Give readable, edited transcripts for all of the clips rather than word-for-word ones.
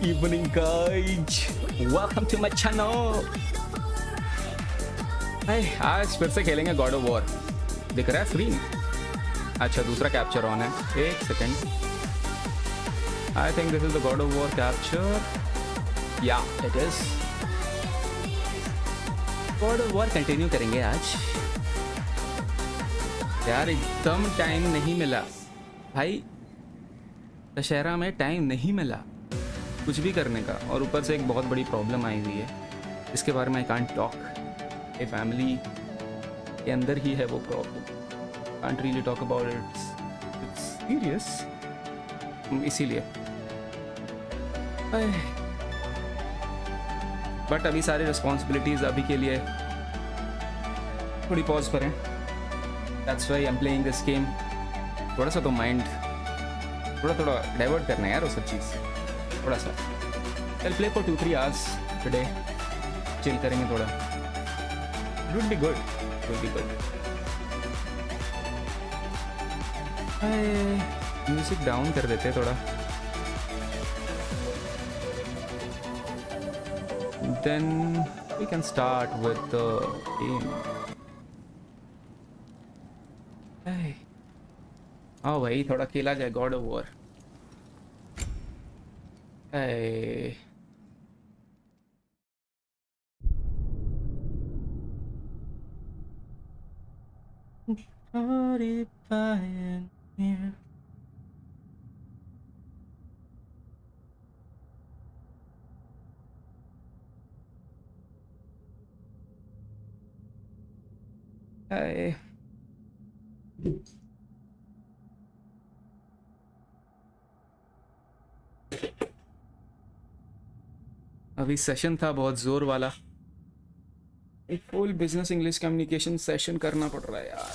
evening, guys. Welcome to my channel. आज फिर से खेलेंगे गॉड ऑफ वॉर. दिख रहा है स्क्रीन? अच्छा, दूसरा कैप्चर ऑन है. एक second. I think this is the God of War capture. Yeah it is. God of War continue करेंगे आज. यार एकदम टाइम नहीं मिला भाई. दशहरा में टाइम नहीं मिला कुछ भी करने का, और ऊपर से एक बहुत बड़ी प्रॉब्लम आई हुई है. इसके बारे में आई कांट टॉक. ये फैमिली के अंदर ही है वो problem. Can't really talk about it. It's serious. इसीलिए बट अभी सारी रिस्पॉन्सिबिलिटीज अभी के लिए थोड़ी पॉज पर हैं. That's why I am playing this game. थोड़ा सा तो माइंड थोड़ा डाइवर्ट करना है यार वो सब चीज़ से. थोड़ा सा चल play for 2-3 hours today. Chill करेंगे थोड़ा. Would be good. Music down कर देते हैं थोड़ा. Then we can start with the game. हाँ भाई, थोड़ा खेला जाए गॉड ऑफ वॉर. अभी सेशन था बहुत जोर वाला. एक full business English communication session करना पड़ रहा है यार.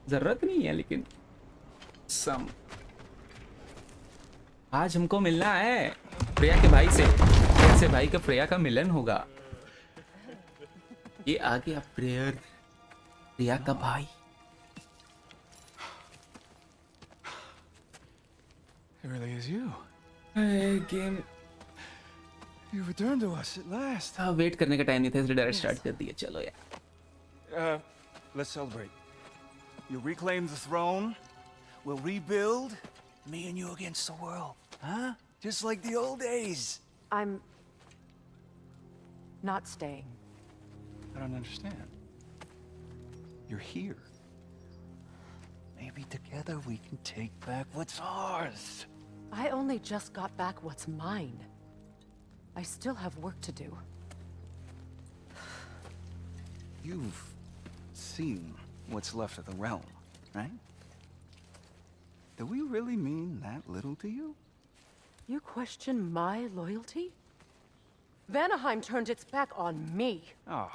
जरूरत नहीं है लेकिन सम. आज हमको मिलना है प्रिया के भाई से. कैसे भाई का प्रिया का मिलन होगा. ये आ गया प्रिया का भाई. It really is you. Game You returned to us at last. हाँ, वेट करने का टाइम नहीं था इसलिए डायरेक्ट स्टार्ट कर दिया. चलो यार. Let's celebrate. You reclaimed the throne. We'll rebuild. Me and you against the world. Huh? Just like the old days. I'm not staying. I don't understand. You're here. Maybe together we can take back what's ours. I only just got back what's mine. I still have work to do. You've seen what's left of the realm, right? Do we really mean that little to you? You question my loyalty? Vanaheim turned its back on me. Oh,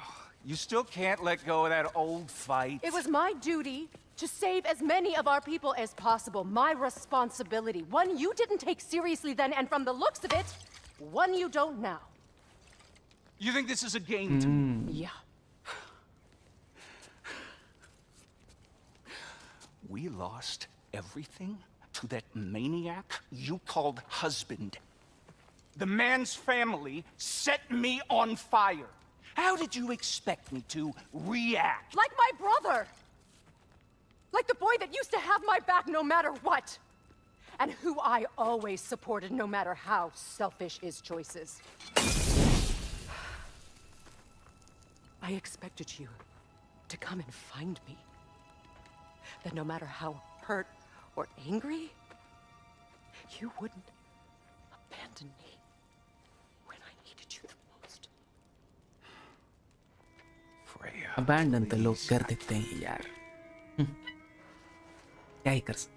you still can't let go of that old fight. It was my duty to save as many of our people as possible. My responsibility. One you didn't take seriously then, and from the looks of it, one you don't now. You think this is a game to me? Yeah. We lost everything to that maniac you called husband. The man's family set me on fire. How did you expect me to react? Like my brother! Like the boy that used to have my back no matter what! And who I always supported no matter how selfish his choices. I expected you to come and find me. That no matter how hurt or angry, you wouldn't abandon me when I needed you the most. Freya. Abandon तो लोग कर देते हैं यार. क्या ही कर सकते.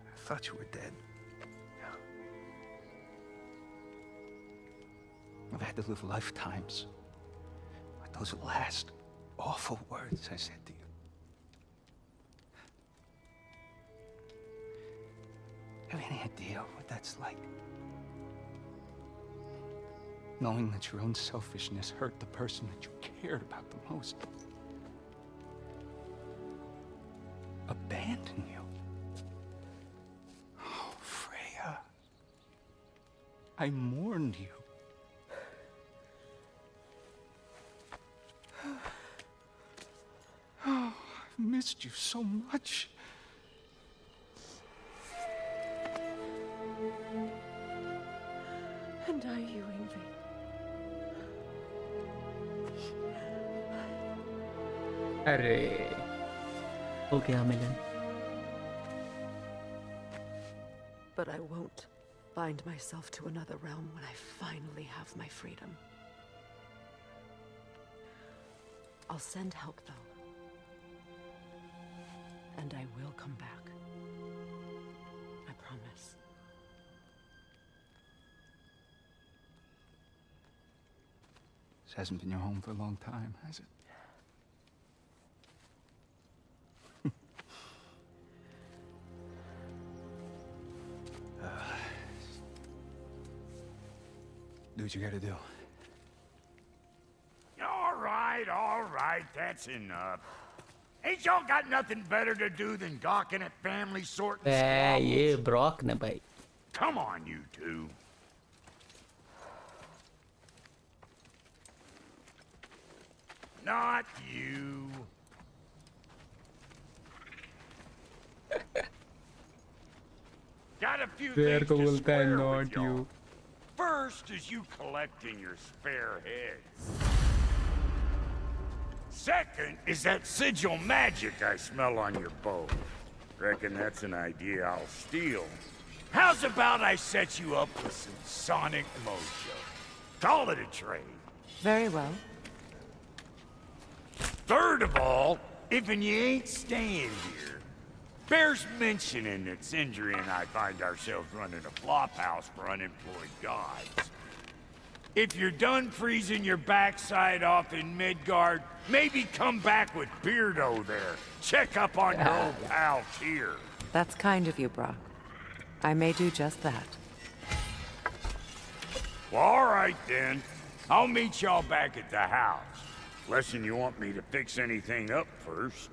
I thought you were dead. I've had to live lifetimes with those last awful words I said to you. Have any idea what that's like? Knowing that your own selfishness hurt the person that you cared about the most. abandon you. Oh, Freya. I mourned you. Oh, I've missed you so much. And I you, Ingvi. अरे हो गया मिलन. But I won't bind myself to another realm when I finally have my freedom. I'll send help, though. And I will come back. I promise. This hasn't been your home for a long time, has it? Do what you gotta do. All right, that's enough. Ain't y'all got nothing better to do than gawking at family sorting ये squabbles? Brock ने भाई. Come on, you two. Not you. Got a few Player things को to बोलता है square not with y'all. you. First is you collecting your spare heads. Second is that sigil magic I smell on your bow. Reckon that's an idea I'll steal. How's about I set you up with some sonic mojo? Call it a trade. Very well. Third of all, if you ain't staying here, bears mentioning that Sindri and I find ourselves running a flop house for unemployed gods. If you're done freezing your backside off in Midgard, maybe come back with Beardo there. Check up on your old pal here. That's kind of you, Brock. I may do just that. Well, all right then. I'll meet y'all back at the house. Lesson you want me to fix anything up first.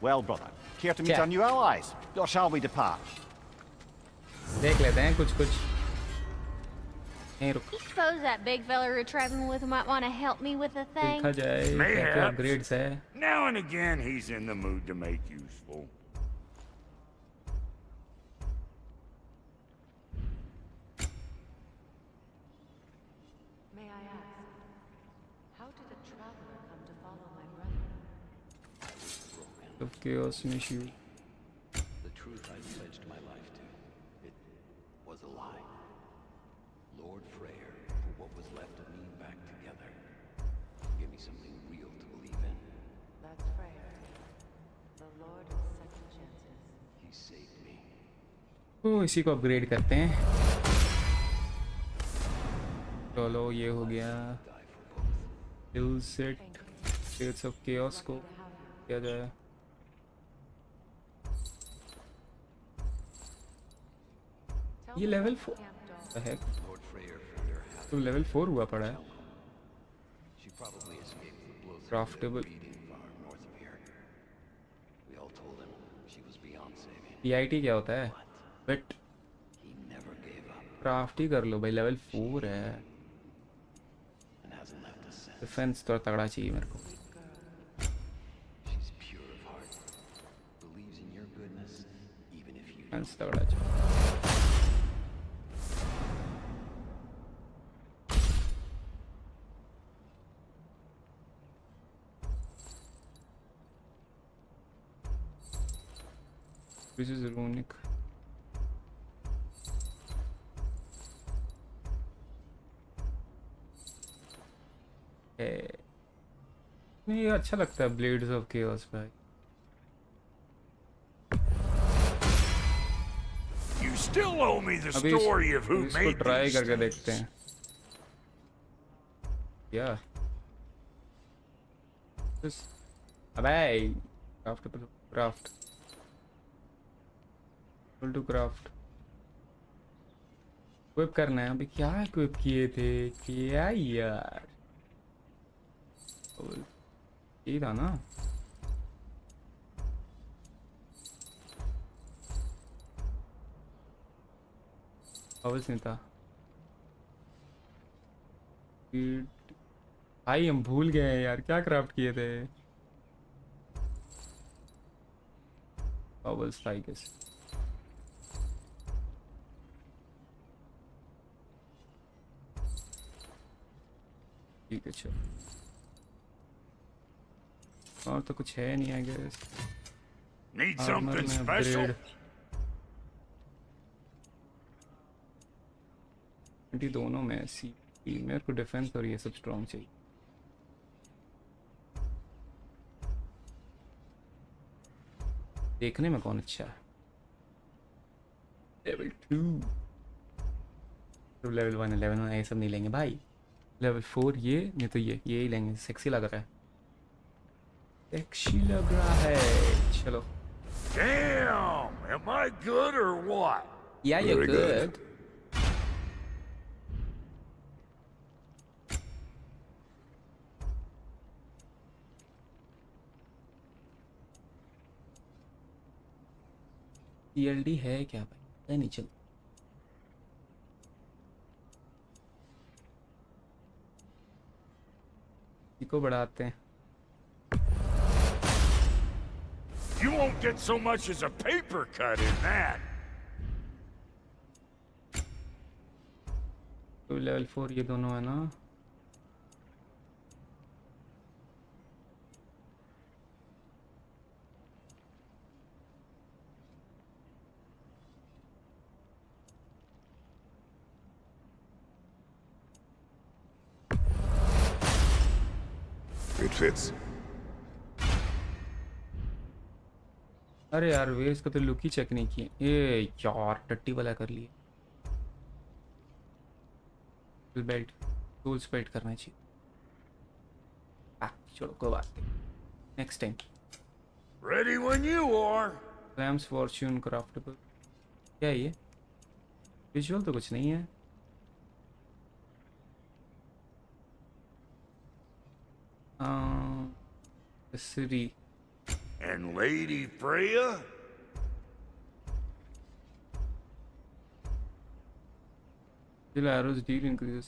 Well, brother, care to meet Yeah. our new allies? Or shall we depart? देख लेते हैं कुछ कुछ. नहीं रुक. Suppose that big fella you're traveling with might want to help me with a thing. देखा जाए क्या क्या Mayhaps. अपग्रेड्स है. Now and again, he's in the mood to make useful. May I ask, how did a traveler come to follow my brother? तो chaos में issue. The truth I pledged my life to. It was a lie. Lord Freyr put what was left of me back together. Give me something real to believe in. That's Freya, the Lord of Second Chances. He saved me. तो इसी को upgrade करते हैं. चलो ये हो गया. Skill set. States of chaos को किया जाए. ये लेवल 4 है. Lord Freyr found her half. तो लेवल 4 हुआ पड़ा है. She probably escaped the blows of Craftable. reading far north of here. We all told him she was beyond saving. PIT क्या होता है? But He never gave up craft ही कर लो भाई. लेवल 4 है. and hasn't left a since. Defence थोड़ा तगड़ा चाहिए मेरे को. She's pure of heart. Believes in your goodness, even if you defence तगड़ा चाहिए. This is runic. नहीं ये अच्छा लगता है ब्लेड्स ऑफ केओस भाई. You still owe me the अभी story of who इसको made ट्राई these करके things. देखते हैं. या अबे क्राफ्ट टू क्राफ्ट इक्विप करना है. अभी क्या इक्विप किए थे क्या यार. ये था ना. पावर्स नहीं था भाई, हम भूल गए हैं यार क्या क्राफ्ट किए थे। पावर्स था आई गेस। ठीक है चलो, और तो कुछ है नहीं I guess. Need armor something में special? अपग्रेड 20 दोनों में सी। मेरे को डिफेंस और ये सब स्ट्रॉन्ग चाहिए। देखने में कौन अच्छा है? लेवल 2 तो लेवल 1 11 ये सब नहीं लेंगे भाई। लेवल 4 ये नहीं तो ये ही लेंगे। सेक्सी लग रहा है, सेक्सी लग रहा है। चलो Damn! Am I good or what? या यू गुड। TLD है क्या भाई? पता नहीं चल। इसको बढ़ाते हैं। You won't get so much as a paper cut in that. तो लेवल 4 ये दोनों है ना। It fits. अरे यार वे इसका तो लुक ही चेक नहीं किए। ये यार टट्टी वाला कर लिए। बेल्ट टूल्स बेल्ट करना चाहिए। छोड़ो कोई बात नहीं, next time. Ready when you are. Ram's fortune craftable क्या है ये? विजुअल तो कुछ नहीं है। सीरी And Lady Freya? arrows deal increases।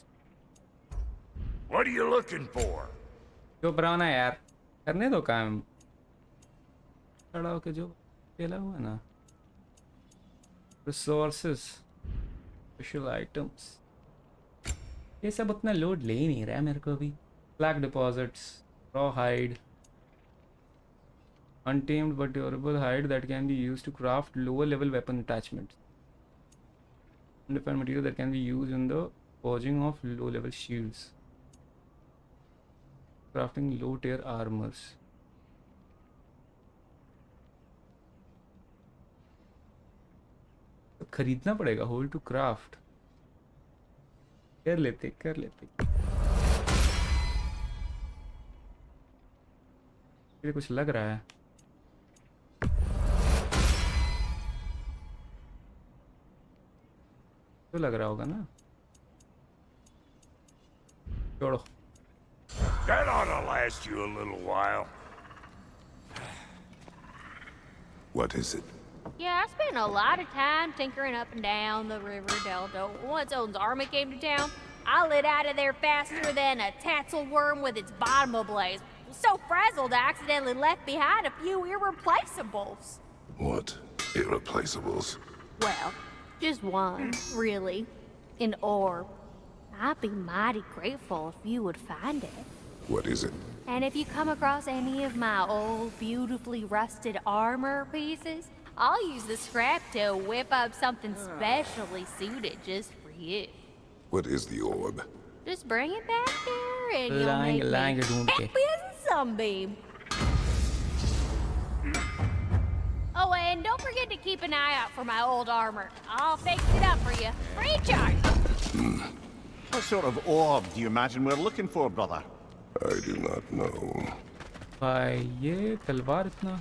What are you looking for? जो पुराना यार करने दो काम। खड़ा होके जो खेला हुआ ना। रिसोर्सेस स्पेशल आइटम्स ये सब उतना लोड ले ही नहीं रहा है मेरे को अभी। Black deposits, raw hide, untamed but durable hide that can be used to craft lower level weapon attachments. Undefined material that can be used in the forging of low level shields. Crafting low tier armors. तो खरीदना पड़ेगा whole to craft. कर लेते ये कुछ लग रहा है। तो लग रहा होगा ना। छोड़ो। That ought to last you a little while. What is it? Yeah, I spent a lot of time tinkering up and down the river delta. Once Odin's army came to town, I lit out of there faster than a tassel worm with its bottom ablaze. So frazzled I accidentally left behind a few irreplaceables. What? Irreplaceables? Well, just one, really. An orb. I'd be mighty grateful if you would find it. What is it? And if you come across any of my old, beautifully rusted armor pieces, I'll use the scrap to whip up something specially suited just for you. What is the orb? Just bring it back here and you'll Lying, make me ढूंढ के। happy as a sunbeam. Oh, and don't forget to keep an eye out for my old armor. I'll fix it up for you. Free charge! What sort of orb do you imagine we're looking for, brother? I do not know. भाई ये तलवार इतना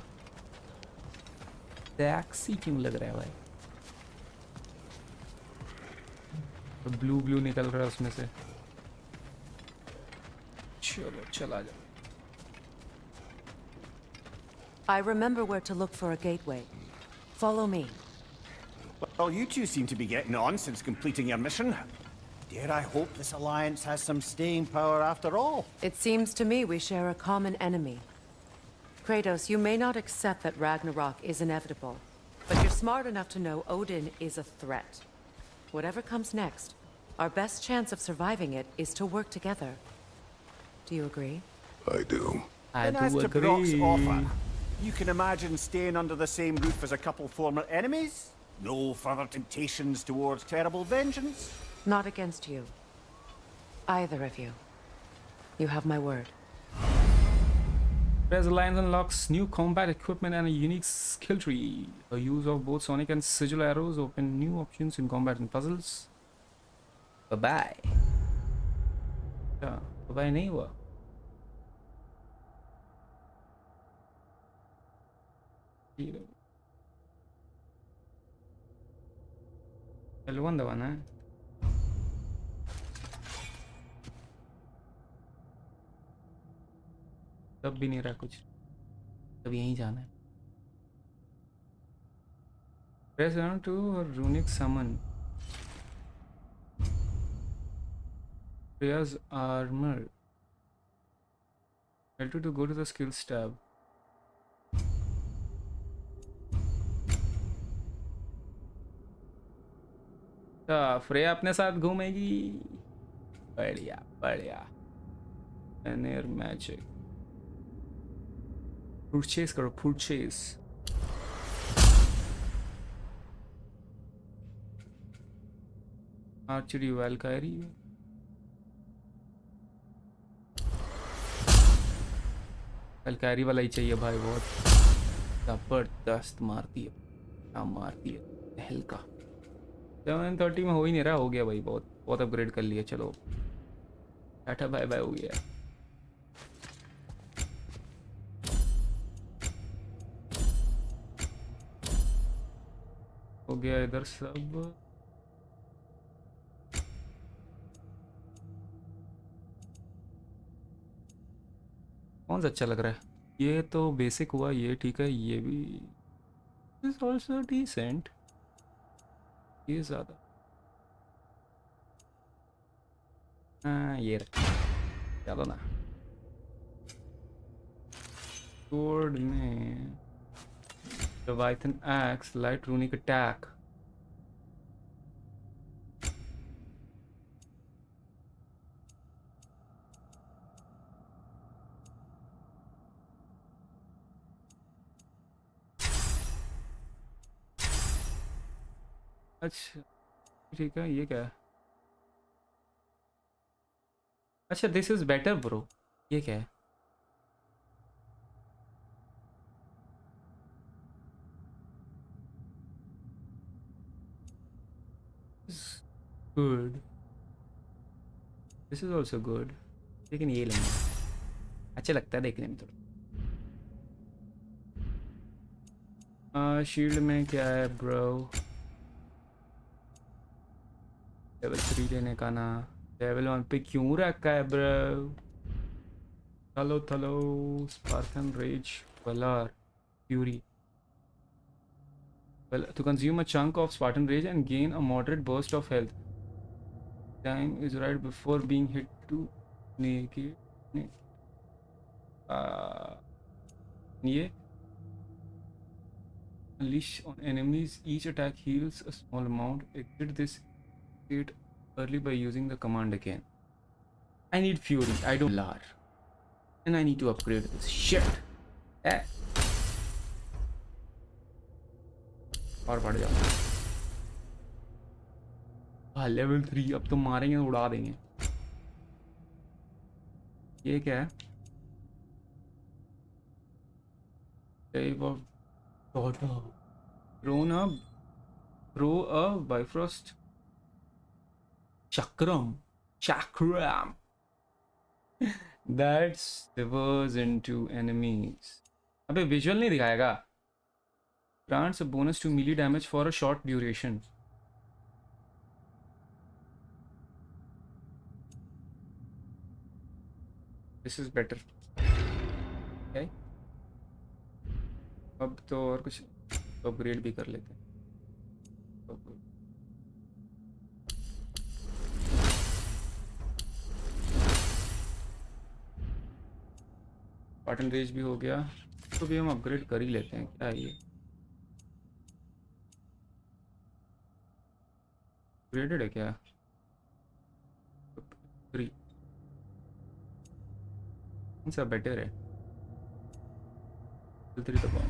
taxi क्यों लग रहा है भाई? तो ब्लू निकल रहा है उसमें से। चलो चला जा। I remember where to look for a gateway. Follow me. Well, you two seem to be getting on since completing your mission. Dare I hope this alliance has some staying power after all? It seems to me we share a common enemy. Kratos, you may not accept that Ragnarok is inevitable, but you're smart enough to know Odin is a threat. Whatever comes next, our best chance of surviving it is to work together. Do you agree? I do. I And as do to Brock's agree. offer, you can imagine staying under the same roof as a couple former enemies? No further temptations towards terrible vengeance? Not against you. Either of you. You have my word. Press Alliance unlocks new combat equipment and a unique skill tree. The use of both sonic and sigil arrows open new options in combat and puzzles. Bye bye. Bye bye नहीं हुआ. L1 दबाना है. तब भी नहीं रहा कुछ. तब यहीं जाना है. Press down to runic summon. Freya's armor. L2 to go to the skills tab. Freya अपने साथ घूमेगी. बढ़िया बढ़िया. एनर मैजिक. परचेस करो परचेस. आर्चरी वैल्कायरी. वैल्कायरी वाला ही चाहिए भाई. बहुत जबरदस्त मारती है. क्या मारती है हल्का. 730 में हो ही नहीं रहा. हो गया भाई. बहुत बहुत अपग्रेड कर लिया. चलो टाटा बाय बाय हो गया. हो गया इधर सब. कौन सा अच्छा लग रहा है? ये तो बेसिक हुआ. ये ठीक है. ये भी इज ऑल्सो डिसेंट. ये ज़्यादा. हाँ ये रख. चलो ना. Sword में Leviathan axe, light runic attack. अच्छा ठीक है. ये क्या है? अच्छा दिस इज बेटर ब्रो. ये क्या है? Good. This is also good. लेकिन ये लेंगे. अच्छा लगता है देखने में थोड़ा. शील्ड में क्या है ब्रो? लेवल 3 लेने का ना. लेवल 1 पे क्यों रखा है ब्रो? थलो थलो. Spartan rage. Valour fury. Well, to consume a chunk of Spartan Rage and gain a moderate burst of health. Time is right before being hit to negate. ये unleash on enemies. Each attack heals a small amount. Exit this state early by using the command again. I need Fury. I don't Lar. And I need to upgrade this shit. और बढ़ जाओ. हाँ level 3. अब तो मारेंगे उड़ा देंगे. ये क्या है? Throw a Bifrost Chakram. That shivers into enemies. अबे विजुअल नहीं दिखाएगा. Grants a bonus to melee damage for a short duration. This is better. Okay. अब तो और कुछ अपग्रेड भी कर लेते हैं. तो पैटर्न रेज भी हो गया, तो भी हम अपग्रेड कर ही लेते हैं। क्या है ये अपग्रेडेड है क्या? 3 कौन सा बेटर है? 3 दबाओ।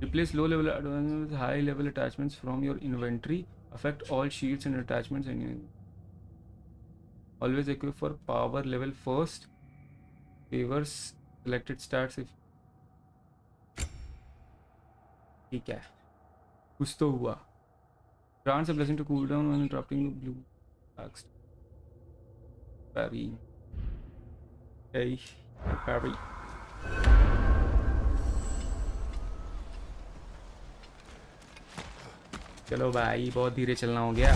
Replace low level advancements with high level attachments from your inventory. Affect all sheets and attachments and always equip for power level first. Favors selected stats if ठीक है, कुछ तो हुआ। Grants a blessing to cool down when interrupting the blue text. Parry. Hey, parry. चलो भाई, बहुत धीरे चलना हो गया।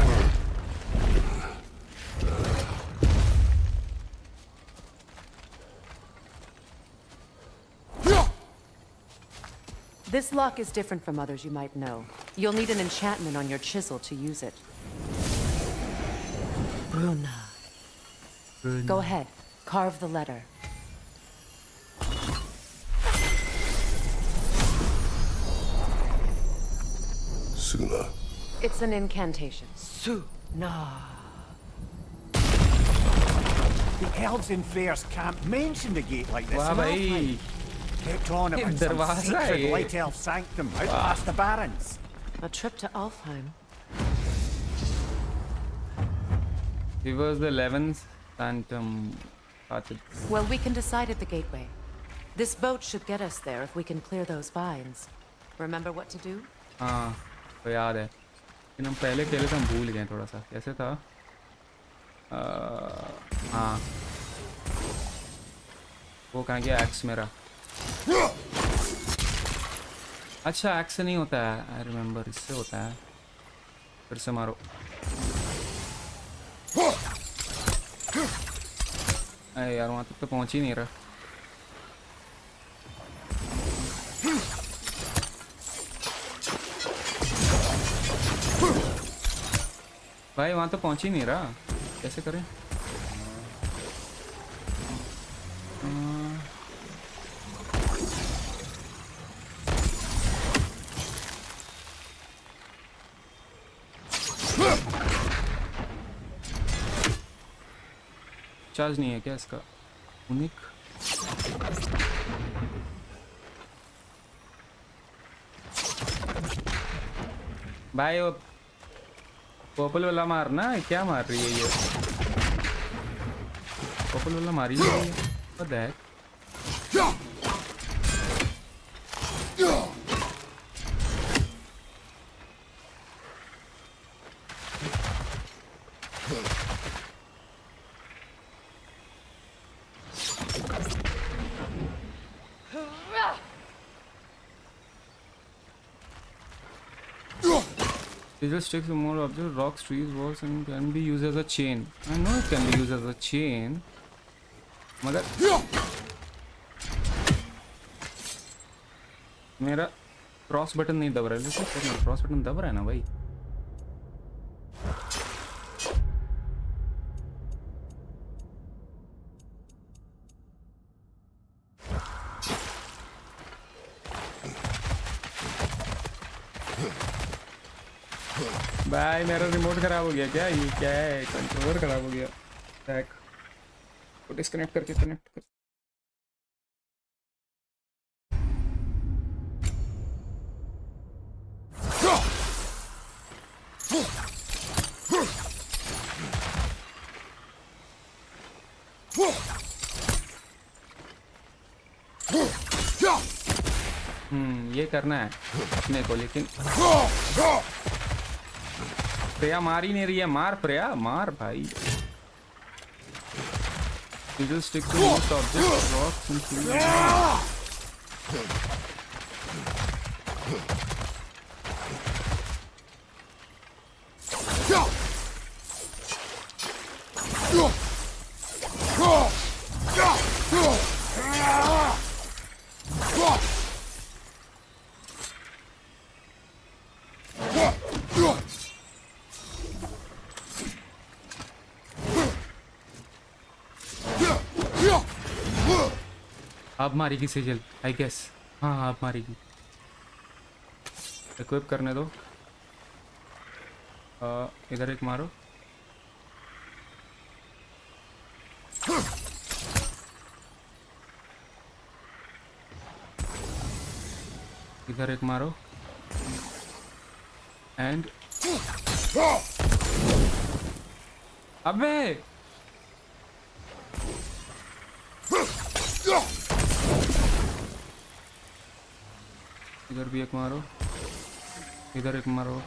This lock is different from others you might know. You'll need an enchantment on your chisel to use it. Bruna. Go ahead. Carve the letter. Suna. It's an incantation. Suna. The elves in Freyr's camp mentioned a gate like this. वाह in भाई, Alfheim. Kept on ये about some दरवाजा है secret ये। light elf sanctum out past the barons. A trip to Alfheim. he was the 11th phantom parted. Well, we can decide at the gateway. This boat should get us there if we can clear those vines. Remember what to do? हाँ तो याद है, लेकिन हम पहले खेले थे, हम भूल गए थोड़ा सा। कैसे था? हाँ, वो कहाँ गया एक्स मेरा? अच्छा, एक्स से नहीं होता है, आई रिमेम्बर, इससे होता है। फिर से मारो। अरे यार, वहाँ तक तो पहुँच ही नहीं रहा। भाई वहाँ तो पहुँच ही नहीं रहा, कैसे करें? चार्ज नहीं है क्या इसका? यूनिक भाई, वो पर्पल वाला मारना है। क्या मार रही है ये? पर्पल वाला मारी नहीं रही है। What the heck? Digital sticks are more objects, rocks, trees, walls, and can be used as a chain. I know it can be used as a chain. मगर मेरा क्रॉस बटन नहीं दब रहा है। लेकिन क्रॉस बटन दब रहा है ना भाई। भाई मेरा रिमोट खराब हो गया क्या? ये क्या है? कंट्रोलर खराब हो गया। बैक को डिस्कनेक्ट करके कनेक्ट कर। ये करना है अपने को, लेकिन प्रिया मार ही नहीं रही है। मार प्रिया, मार भाई। You just stick to most objects, rocks and trees. अब मारेगी सिजल आई गेस। हाँ अब मारेगी। इक्विप करने दो। इधर एक मारो। इधर एक मारो एंड अबे इधर भी एक मारो, इधर एक मारो।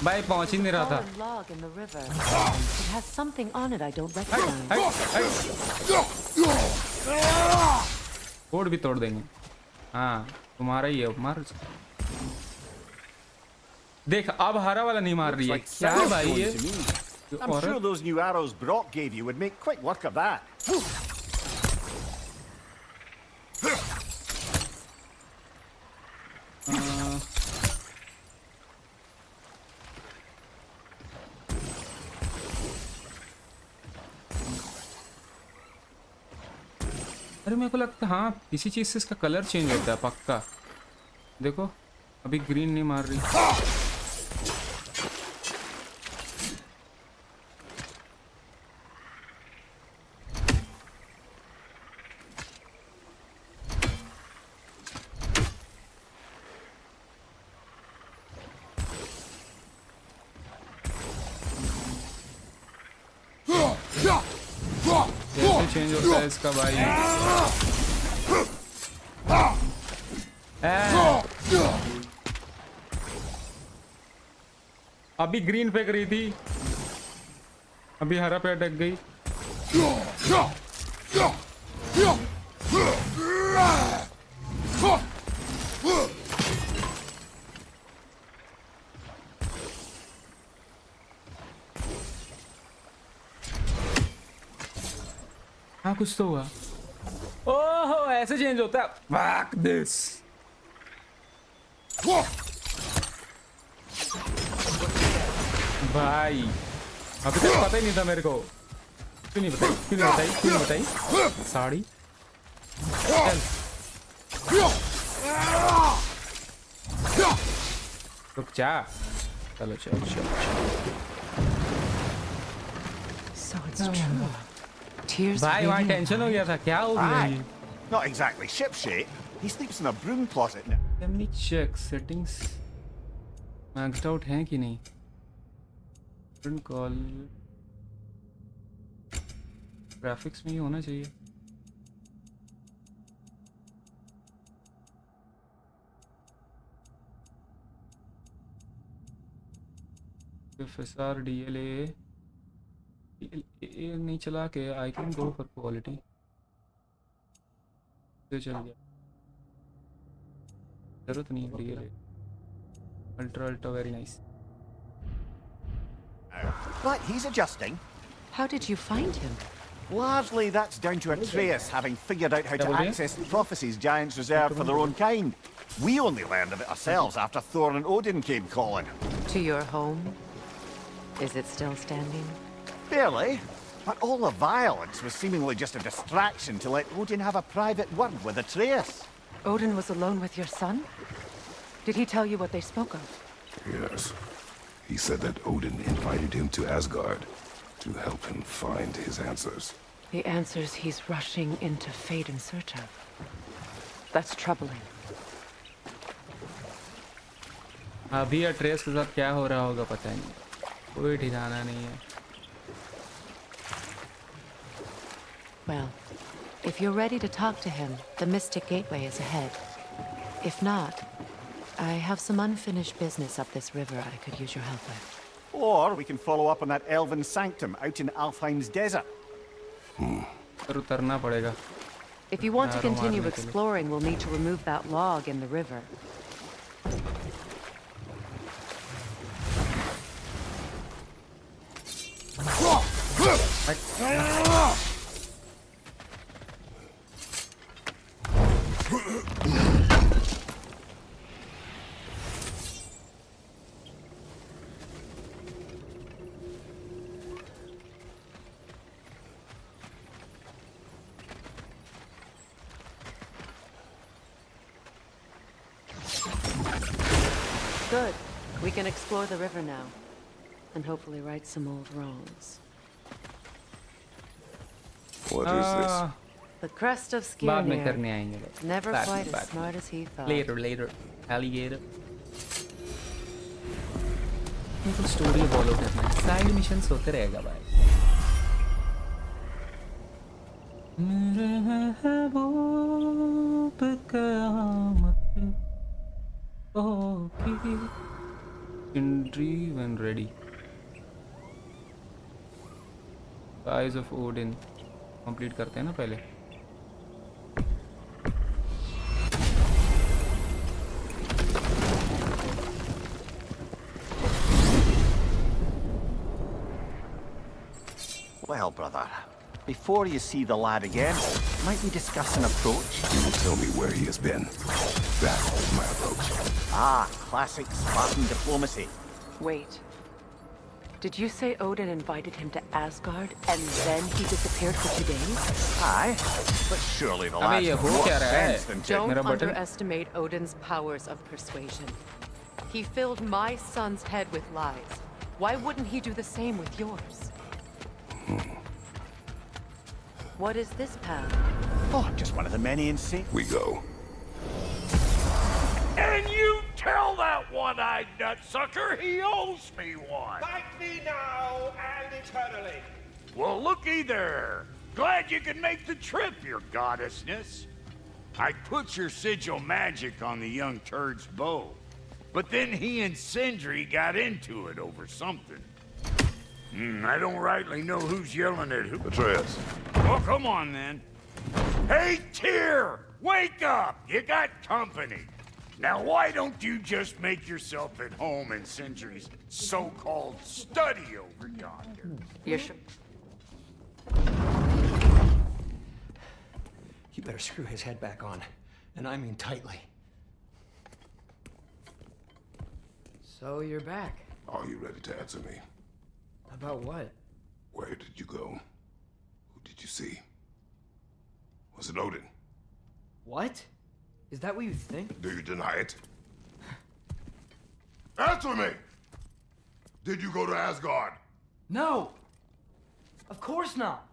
भाई पहुंच ही नहीं रहा था। Log in the river. It has something on it I don't recognize. Code भी तोड़ देंगे। हाँ तुम्हारा ही है, मार। देख अब हरा वाला नहीं मार रही है। क्या है भाई ये? I'm sure those new arrows Brock gave you would make quick work of that. अरे मेरे को लगता है हाँ किसी चीज़ से इसका कलर चेंज होता है पक्का। देखो अभी ग्रीन नहीं मार रही। कैसे चेंज होता है इसका भाई? अभी ग्रीन फेंक रही थी, अभी हरा पे अटक गई। हाँ कुछ तो हुआ। ओहो ऐसे चेंज होता है। Fuck this। भाई अभी तक पता ही नहीं था मेरे को। क्यों नहीं बताई, क्यों नहीं बताई, क्यों नहीं बताई? साड़ी चल रुक जा। चलो चल चल। So it's true. Tears भाई वहाँ raining टेंशन हो गया था। क्या हो गया ये? Not exactly shipshape. He sleeps in a broom closet now. Let me check settings maxed out हैं कि नहीं। कॉल ग्राफिक्स में ही होना चाहिए। FSR DLA नहीं चला के I can go for quality. चल गया, जरूरत नहीं है DLA। Ultra ultra very nice. Right, he's adjusting. How did you find him? Largely that's down to Atreus having figured out how to access the prophecies giants reserve for their own kind. We only learned of it ourselves after Thor and Odin came calling. To your home? Is it still standing? Barely. But all the violence was seemingly just a distraction to let Odin have a private word with Atreus. Odin was alone with your son? Did he tell you what they spoke of? Yes. He said that Odin invited him to Asgard to help him find his answers. The answers he's rushing into fate in search of. That's troubling. अभी अट्रेस के साथ क्या हो रहा होगा पता नहीं, कोई ठिकाना नहीं है। Well, if you're ready to talk to him, the Mystic Gateway is ahead. If not, I have some unfinished business up this river I could use your help with. Or we can follow up on that elven sanctum out in Alfheim's desert. पर उतरना पड़ेगा। If you want to Arrow continue मारने के लिए। exploring, we'll need to remove that log in the river. Good. We can explore the river now. And hopefully right some old wrongs. What is this? The crest of बाद में Skirnir. करने आएंगे लोग. Never Back- quite as back. smart as he thought. Later. Alligator. तो story follow करना है. Side missions होते रहेगा भाई. मेरे महबूब क़यामत होगी. Injury when ready. Eyes of Odin. Complete करते हैं ना पहले. Well, brother, before you see the lad again, might we discuss an approach? You will tell me where he has been. That is my approach. Ah, classic Spartan diplomacy. Wait. Did you say Odin invited him to Asgard and then he disappeared for 2 days? Aye, but surely the अबे lad's ये got हो more क्या रहा है? sense than to... Don't मेरा button? underestimate Odin's powers of persuasion. He filled my son's head with lies. Why wouldn't he do the same with yours? What is this path? Oh, just one of the many insane... We go. And you tell that one-eyed nutsucker he owes me one. Fight me now and eternally. Well, looky there. Glad you could make the trip, your goddessness. I put your sigil magic on the young turd's bow, but then he and Sindri got into it over something. I don't rightly know who's yelling at who. Atreus. Well, come on then. Hey, Tyr! Wake up! You got company. Now, why don't you just make yourself at home in Sindri's so-called study over yonder? You're sure? You better screw his head back on. And I mean tightly. So you're back. Are you ready to answer me? About what? Where did you go? Who did you see? Was it Odin? What? Is that what you think? Do you deny it? Answer me! Did you go to Asgard? No! Of course not!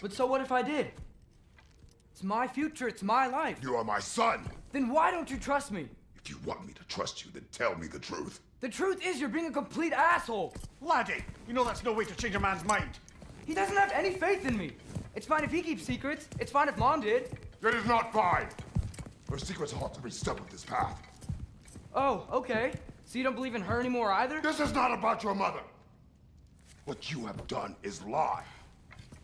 But so what if I did? It's my future, it's my life. You are my son! Then why don't you trust me? If you want me to trust you, then tell me the truth. The truth is you're being a complete asshole! Laddie, you know that's no way to change a man's mind. He doesn't have any faith in me! It's fine if he keeps secrets, it's fine if Mom did. It is not fine! Her secrets haunt every step of this path. Oh, okay. So you don't believe in her anymore either? This is not about your mother! What you have done is lie.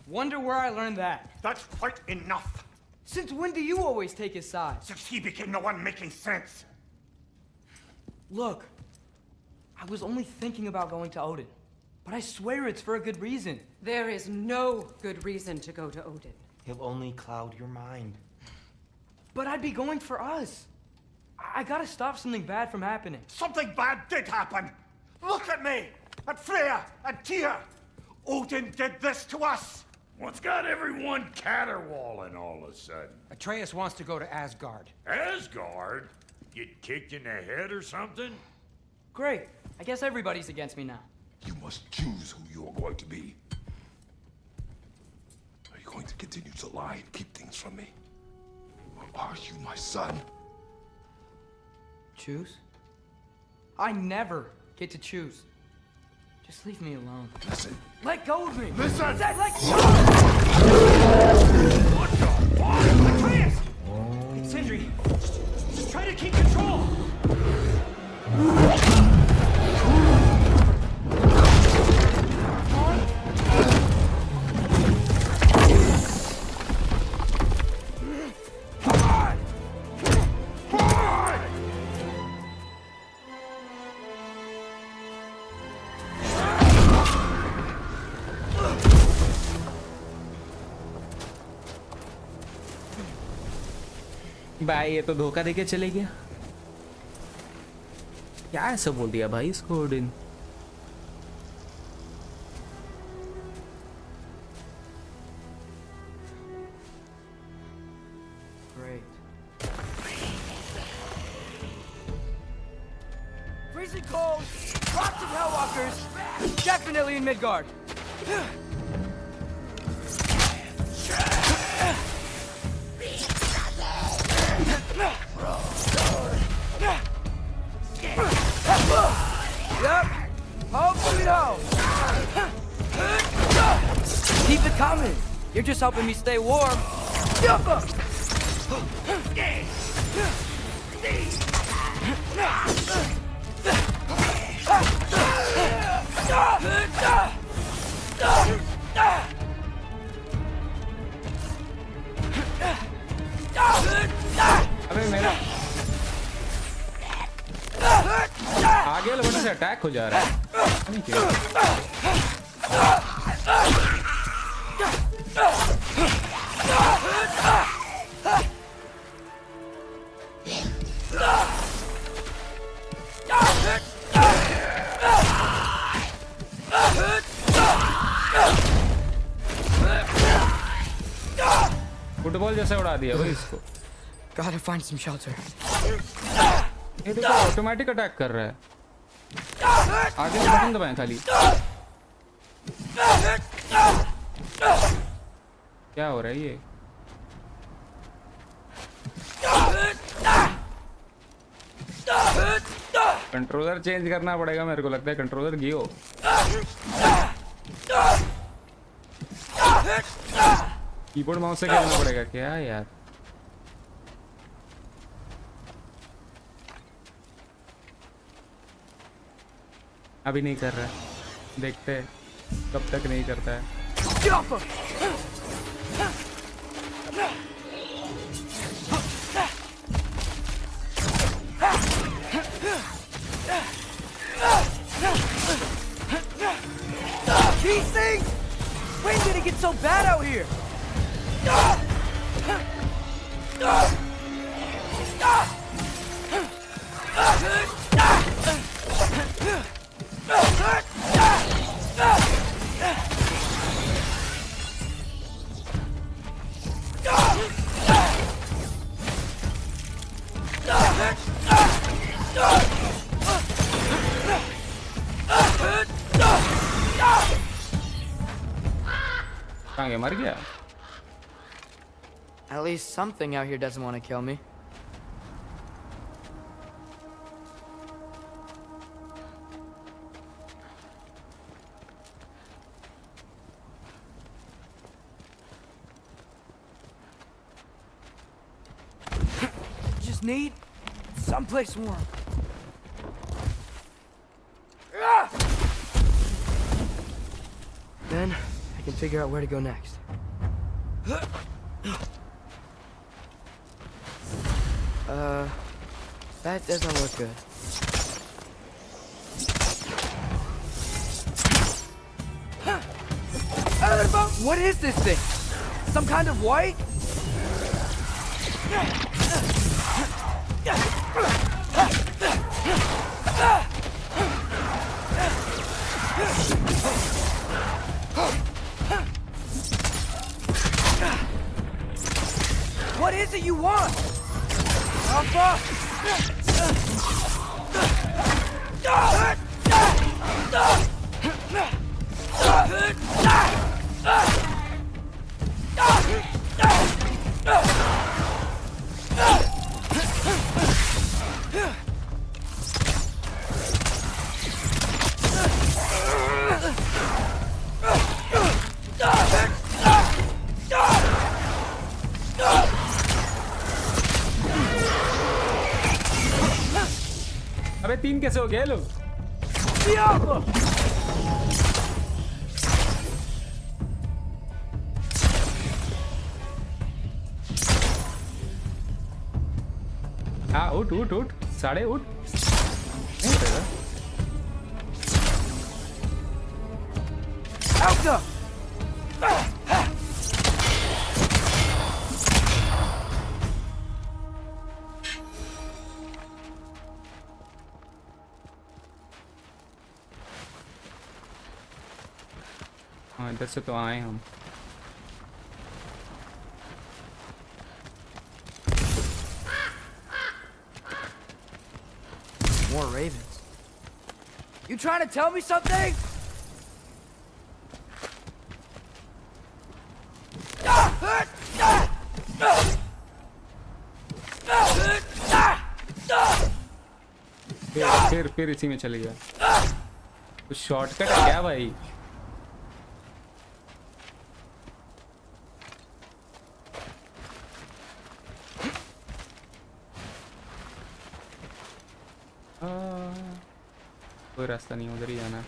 Wonder where I learned that. That's quite enough. Since when do you always take his side? Since he became the one making sense. Look, I was only thinking about going to Odin. But I swear it's for a good reason. There is no good reason to go to Odin. He'll only cloud your mind. But I'd be going for us. I gotta stop something bad from happening. Something bad did happen. Look at me, at Freya, and Tyr. Odin did this to us. What's got everyone caterwauling all of a sudden? Atreus wants to go to Asgard. Asgard? Get kicked in the head or something? Great. I guess everybody's against me now. You must choose who you are going to be. Are you going to continue to lie and keep things from me? Or are you my son? Choose? I never get to choose. Just leave me alone. Listen. Let go of me! Listen! Zed, let go! What the fuck? Atreus! It's Sindri. Just try to keep control! भाई ये तो धोखा देके चले गया. क्या ऐसा बोल दिया भाई इसको Odin? Great. Definitely in Midgard. Yep. Home sweet home. Keep it coming. You're just helping me stay warm. अबे मेरा आगे वाले बंदे से अटैक हो जा रहा है नहीं क्यों फुटबॉल जैसे उड़ा दिया भाई इसको Gotta find some shelter. ये देखो ऑटोमेटिक अटैक कर रहा है आगे से बटन दबाएं खाली क्या हो रहा है ये कंट्रोलर चेंज करना पड़ेगा मेरे को लगता है कंट्रोलर गियो कीबोर्ड माउस से खेलना पड़ेगा क्या यार अभी नहीं कर रहा है देखते हैं कब तक नहीं करता है These things! When did it get so bad out here? कहाँ गया मर गया At least something out here doesn't want to kill me. Just need someplace warm. Then I can figure out where to go next. That doesn't look good. What is this thing? Some kind of white? What is it you want? Alpha! अबे तीन कैसे हो गए लोग हाँ उठ उठ उठ साढ़े उठ नहीं उठेगा हाँ इधर से तो आए हम More ravens. You trying to tell me something? फिर इसी में चली गया। कुछ शॉर्टकट है क्या भाई? कोई रास्ता नहीं, उधर ही जाना है।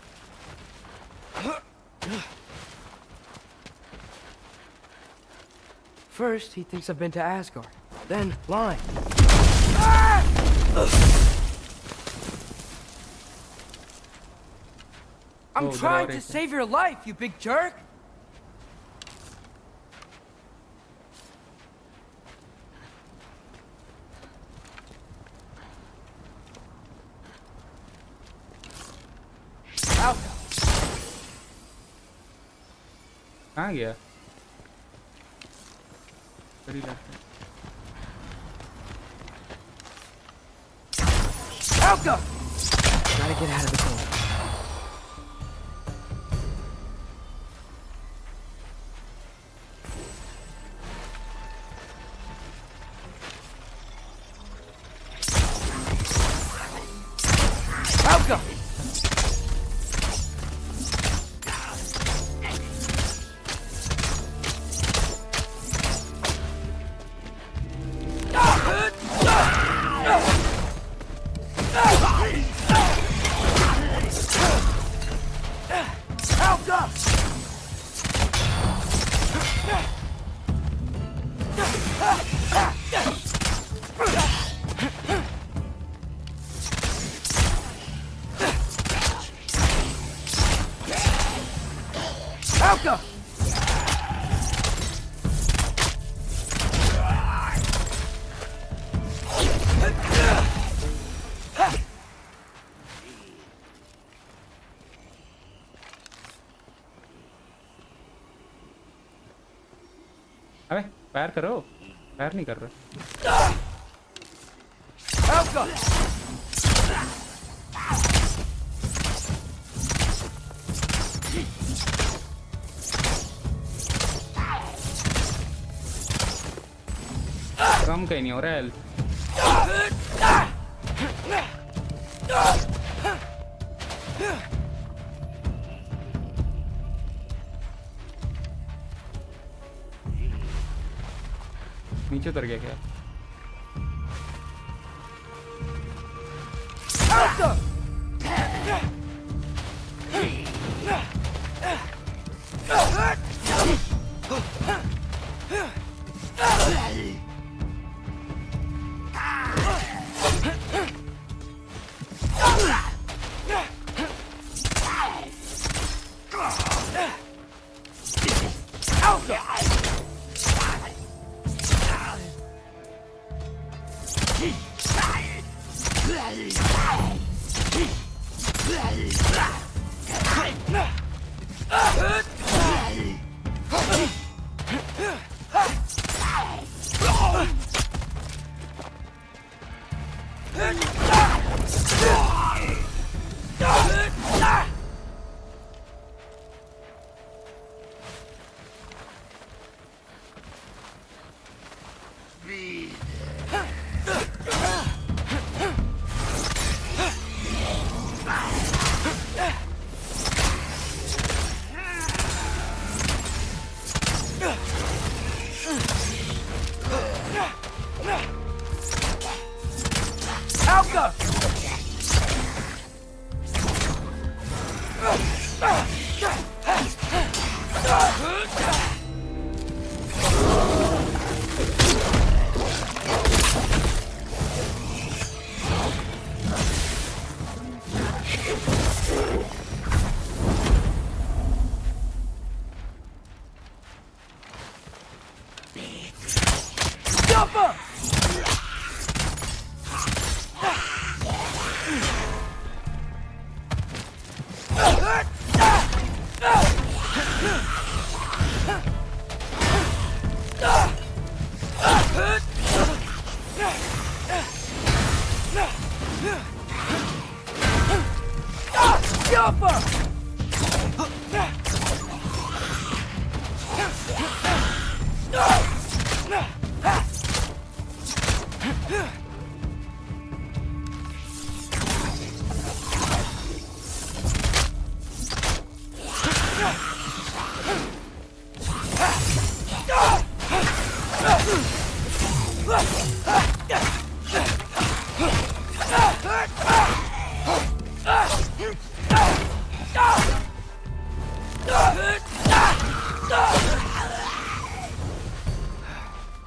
First, he thinks I've been to Asgard. Then, lying. I'm trying to save your life, you big jerk! कहाँ गया? करी जाते हैं। Alka! Gotta get out of the cold. Alka! Alka! अबे पैर करो, पैर नहीं कर रहा। Alka! कम कहीं नहीं हो रहा है। नीचे उतर गया क्या? Alka! Alka!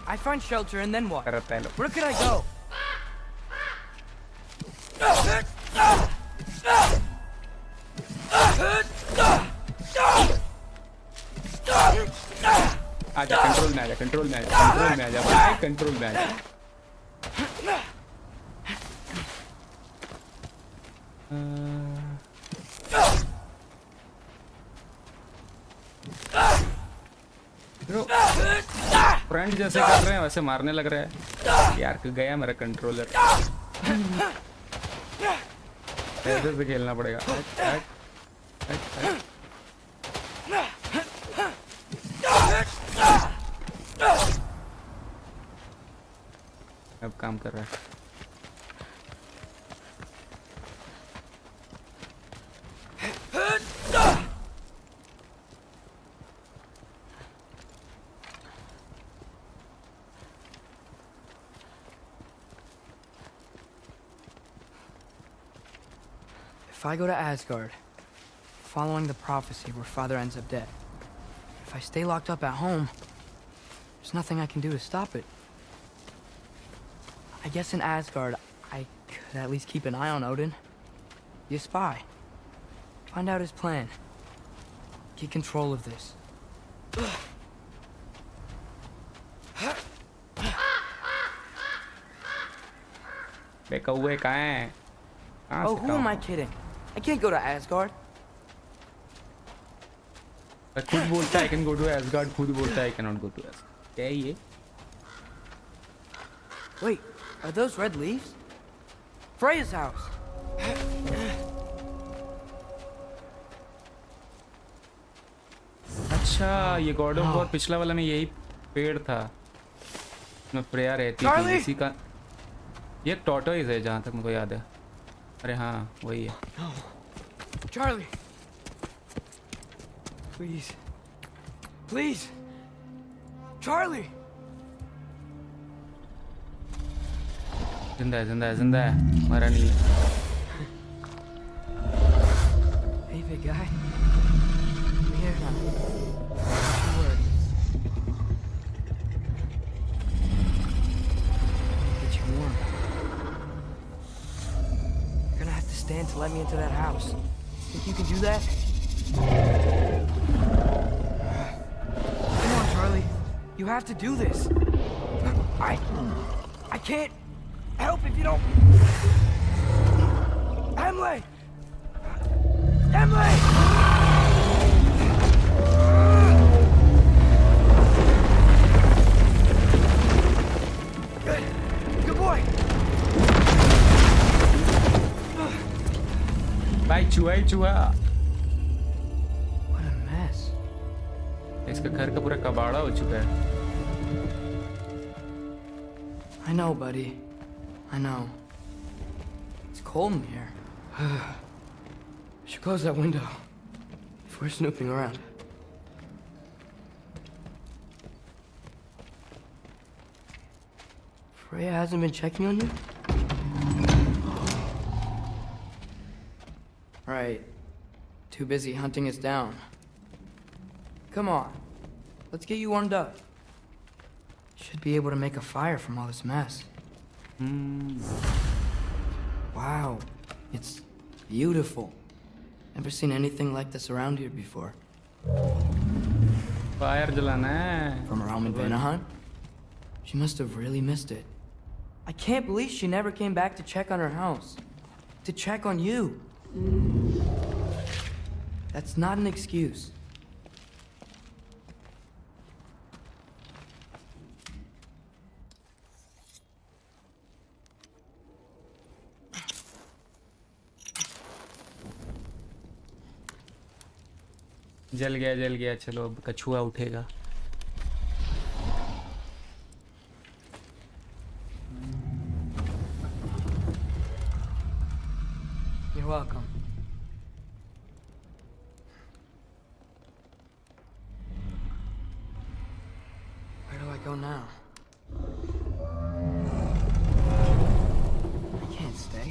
I find shelter and then what? करता है लोग. Where could I go? आजा कंट्रोल में आजा, कंट्रोल में आजा, कंट्रोल में आजा भाई, कंट्रोल में आजा. फ्रेंड जैसे कर रहे हैं वैसे मारने लग रहा है यार. गया मेरा कंट्रोलर. ऐसे से खेलना पड़ेगा. अब काम कर रहा है. If I go to Asgard, following the prophecy where Father ends up dead, if I stay locked up at home, there's nothing I can do to stop it. I guess in Asgard, I could at least keep an eye on Odin. Be a spy. Find out his plan. Get control of this. कौवे कहाँ हैं? Oh, who am I kidding? I can't go to Asgard. खुद बोलता है I can go to Asgard, खुद बोलता है I cannot go to Asgard. क्या है ये? Wait, are those red leaves? Freya's house. अच्छा, ये गॉड ऑफ वॉर पिछला वाला में यही पेड़ था. उसमें फ्रेया रहती थी. इसी का ये टॉर्टोइस है जहाँ तक मुझे याद है. अरे हाँ, वही है. Charlie. Please. Please. Charlie. जिंदा है, जिंदा है, जिंदा है. मरा नहीं है. Hey, big guy. I'm here now. Don't you worry. Get you warm. You're gonna have to stand to let me into that house. Think you can do that? Come on, Charlie. You have to do this. I can't help if you don't. Emily! Emily! Good boy. भाई चूहा ही चूहा. What a mess. इसका घर का पूरा कबाड़ा हो चुका है. I know, buddy. I know. It's cold in here. Should close that window if we're snooping around. Freya hasn't been checking on you? Right. Too busy hunting us down. Come on. Let's get you warmed up. Should be able to make a fire from all this mess. Wow. It's beautiful. Never seen anything like this around here before. Fire जलाना है. From her home in Vanaheim? She must have really missed it. I can't believe she never came back to check on her house. To check on you. That's not an excuse. जल गया. चलो अब कछुआ उठेगा. You're welcome. Where do I go now? I can't stay.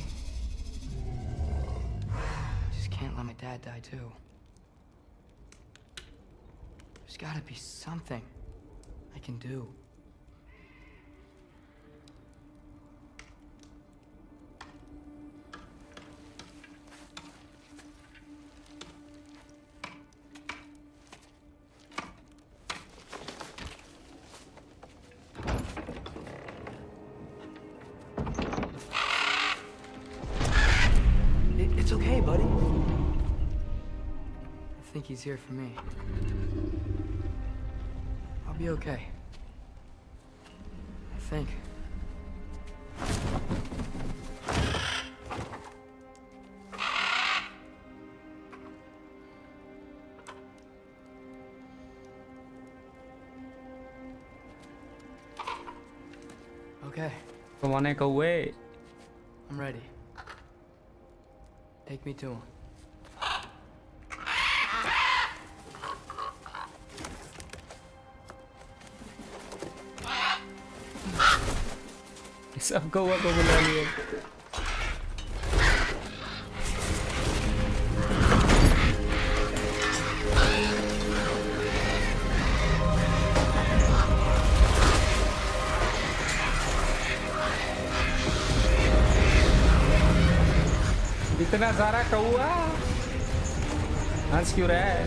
Just dad die too. There's gotta be something I can do. It's okay, buddy. I think he's here for me. I'll be okay. I think. Okay, Come on, go away. I'm ready. Take me to him. सबको हुआ को बुला लिया. इतना सारा कौआ हंस क्यों रहा है?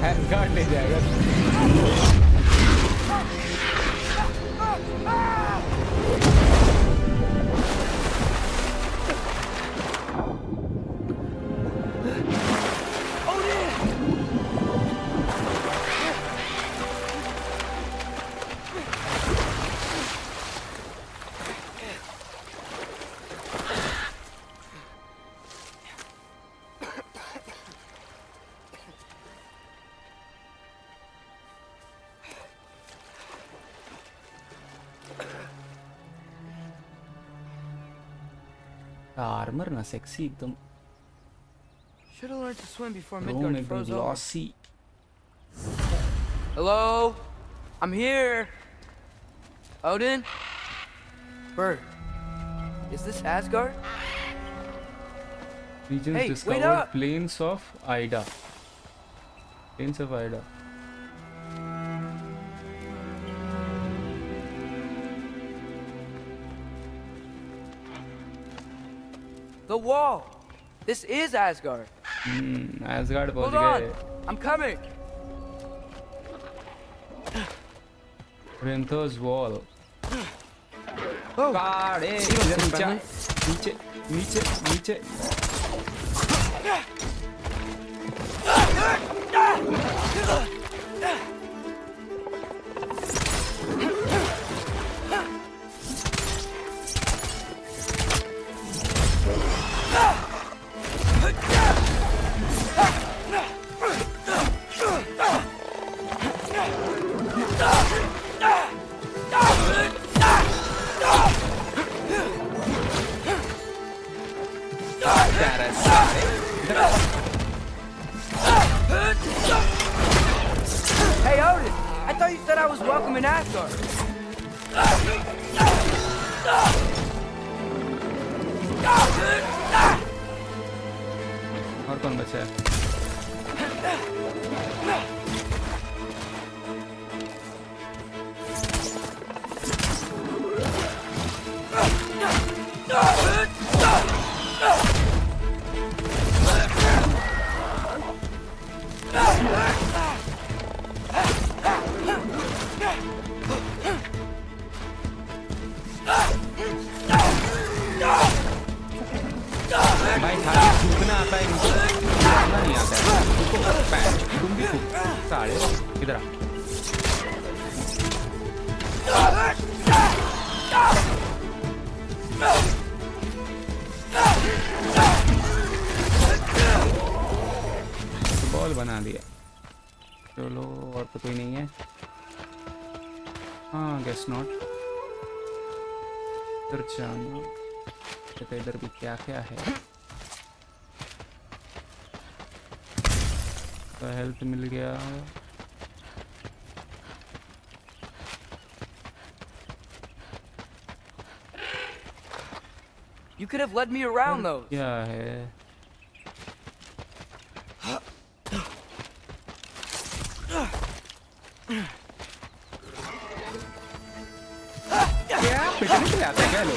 हैंड गार्ड ले जाएगा. आर्मर ना सेक्सी एकदम. Should have learned to swim before room Midgard एकदम froze over. Glossy. Hello? I'm here. Odin? Bird. Is this Asgard? Regions Hey, wait discovered. up! Plains of Ida. Plains of Ida. The wall. This is Asgard. Asgard पहुंच Hold on. गए. I'm coming. Renthos wall. Oh. God, You don't इधर seem नीचे, नीचे, नीचे, नीचे. Hey, Odin! I thought you said I was welcome in Asgard. और कौन बचा है? भाई खाली थूकना आता है इनको, मारना नहीं आता है. थूको, पैर, तुम भी थूक. साले इधर आ. बॉल बना दिया. चलो और तो कोई नहीं है. हाँ गेस नॉट. इधर जाना. तो इधर भी क्या क्या है. तो हेल्थ मिल गया. You could have led me around those. क्या है? मारने के लिए आते हैं क्या लोग?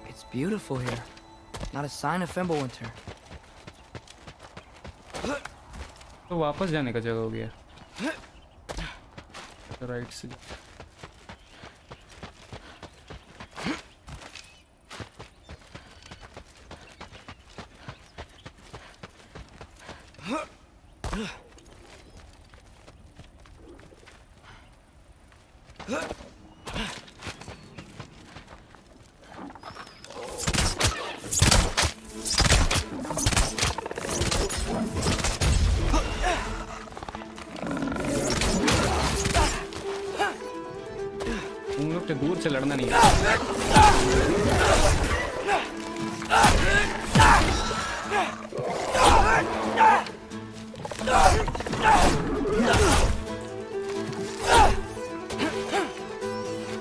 It's beautiful here. Not a sign of Fimbulwinter. तो वापस जाने का जगह हो गया। राइट से उन लोग के दूर से लड़ना नहीं है।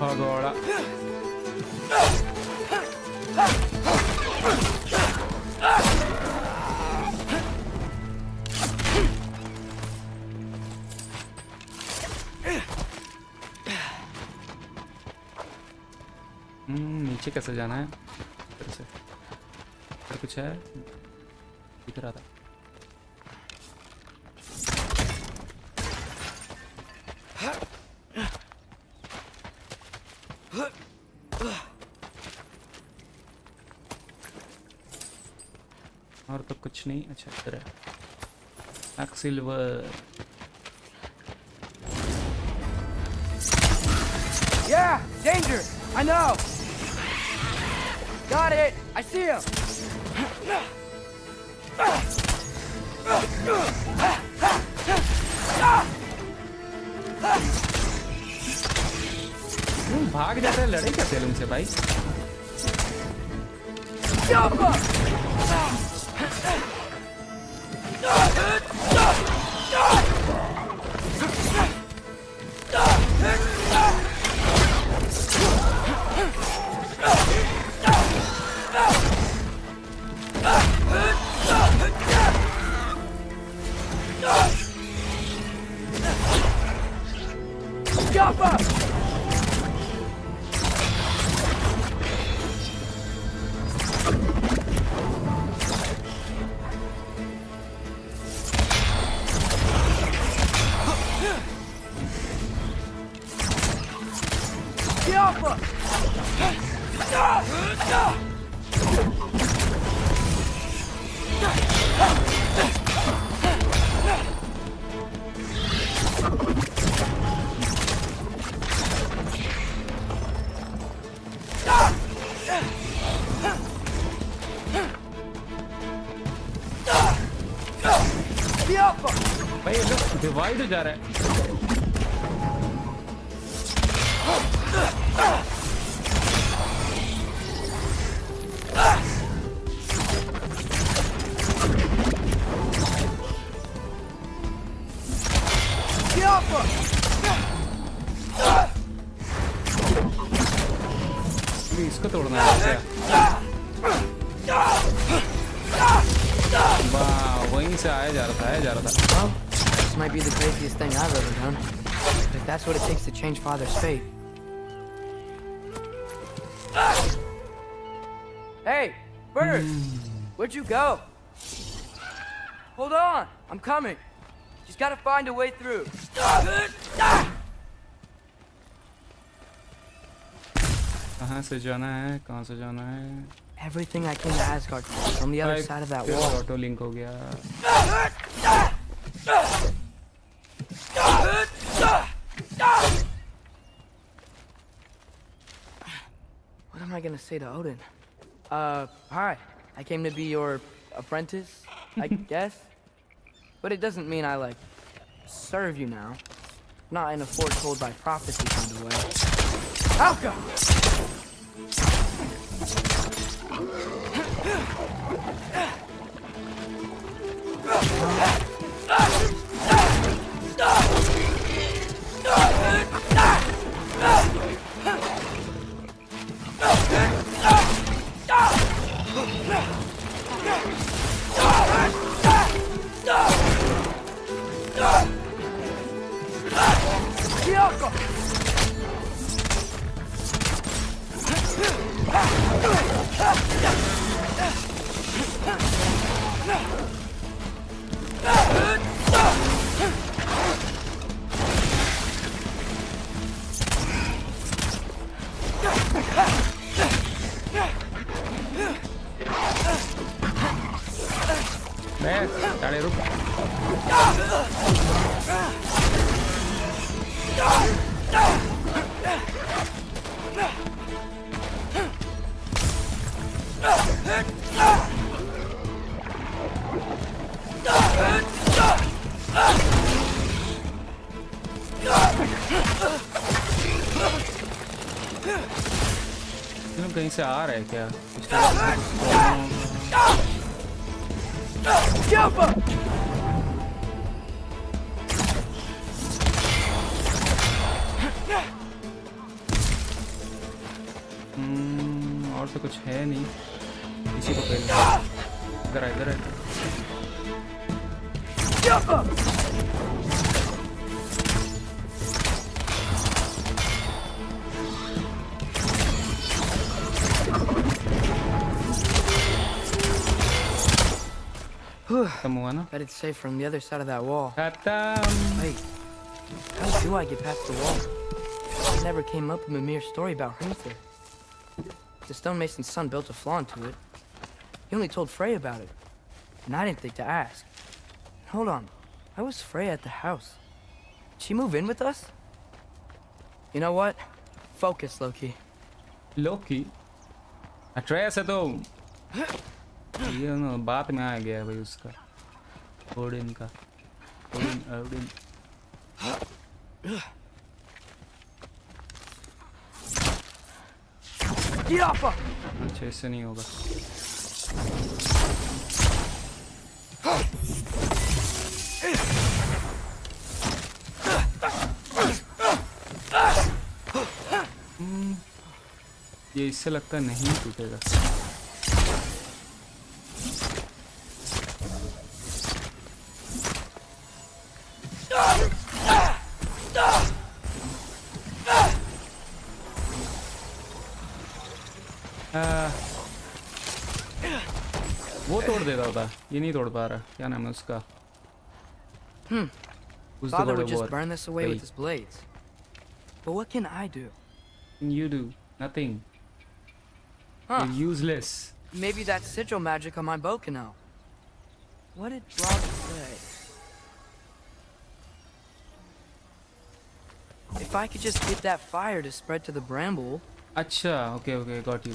भगोड़ा नीचे कैसे जाना है? इधर से इधर कुछ है दिख रहा था। और तो कुछ नहीं। अच्छा इधर है silver. Yeah, danger! I know! Got it! I see him! भाग जाते हैं, लड़े कैसे उनसे भाई? भाई ये लोग डिवाइड हो जा रहा है। इसको तोड़ना है क्या? वाह, वहीं से आया जा रहा था। Well, this might be the craziest thing I've ever done. But if that's what it takes to change Father's fate. Hey, Bird! Where'd you go? Hold on, I'm coming. Just gotta find a way through. कहाँ से जाना है? Everything I came to Asgard from the other side of that wall. Auto link हो गया। What am I gonna say to Odin? Hi. I came to be your apprentice, I guess. But it doesn't mean I, like, serve you now. Not in a foretold by prophecy kind of way. Alka! साढ़े रुक तुम कहीं से आ रहे क्या? और तो कुछ है नहीं, इसी को पहले इधर आ, इधर आ। खत्म हुआ ना? Bet it's safe from the other side of that wall. खत्म। Wait, how do I get past the wall? I never came up with a mere story about Hertha. The stonemason's son built a flaw into it. He only told Frey about it, and I didn't think to ask. Hold on, why was Frey at the house? Did she move in with us? You know what? Focus, Loki. Loki? Atreus है तो ये ना बात में आ गया भाई उसका Odin का ओडिन अच्छा इससे नहीं होगा ये इससे लगता नहीं टूटेगा वो तोड़ देता था ये नहीं तोड़ पा रहा क्या नाम है उसका Father would just burn this away with his blades. But what can I do? You do nothing. Huh. You're useless. Maybe that sigil magic on my bow can help. What did Rob say? If I could just get that fire to spread to the bramble. अच्छा okay got you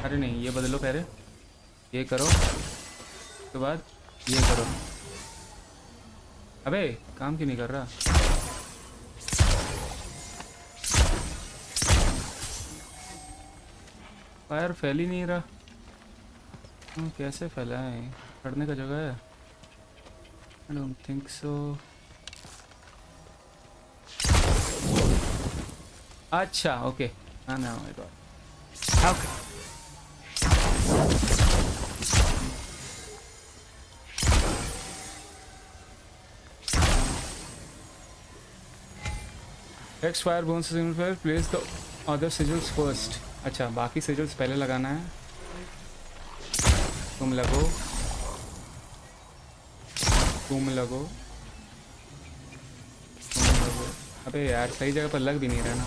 अरे नहीं ये बदलो पहले ये करो उसके बाद ये करो अबे काम क्यों नहीं कर रहा फायर फैल ही नहीं रहा कैसे फैला है चढ़ने का जगह है I don't think so अच्छा ओके हाँ ना I got Okay. Next fire bones in fire place the other sigils first अच्छा बाकी sigils पहले लगाना है तुम लगो अबे यार सही जगह पर लग भी नहीं रहा ना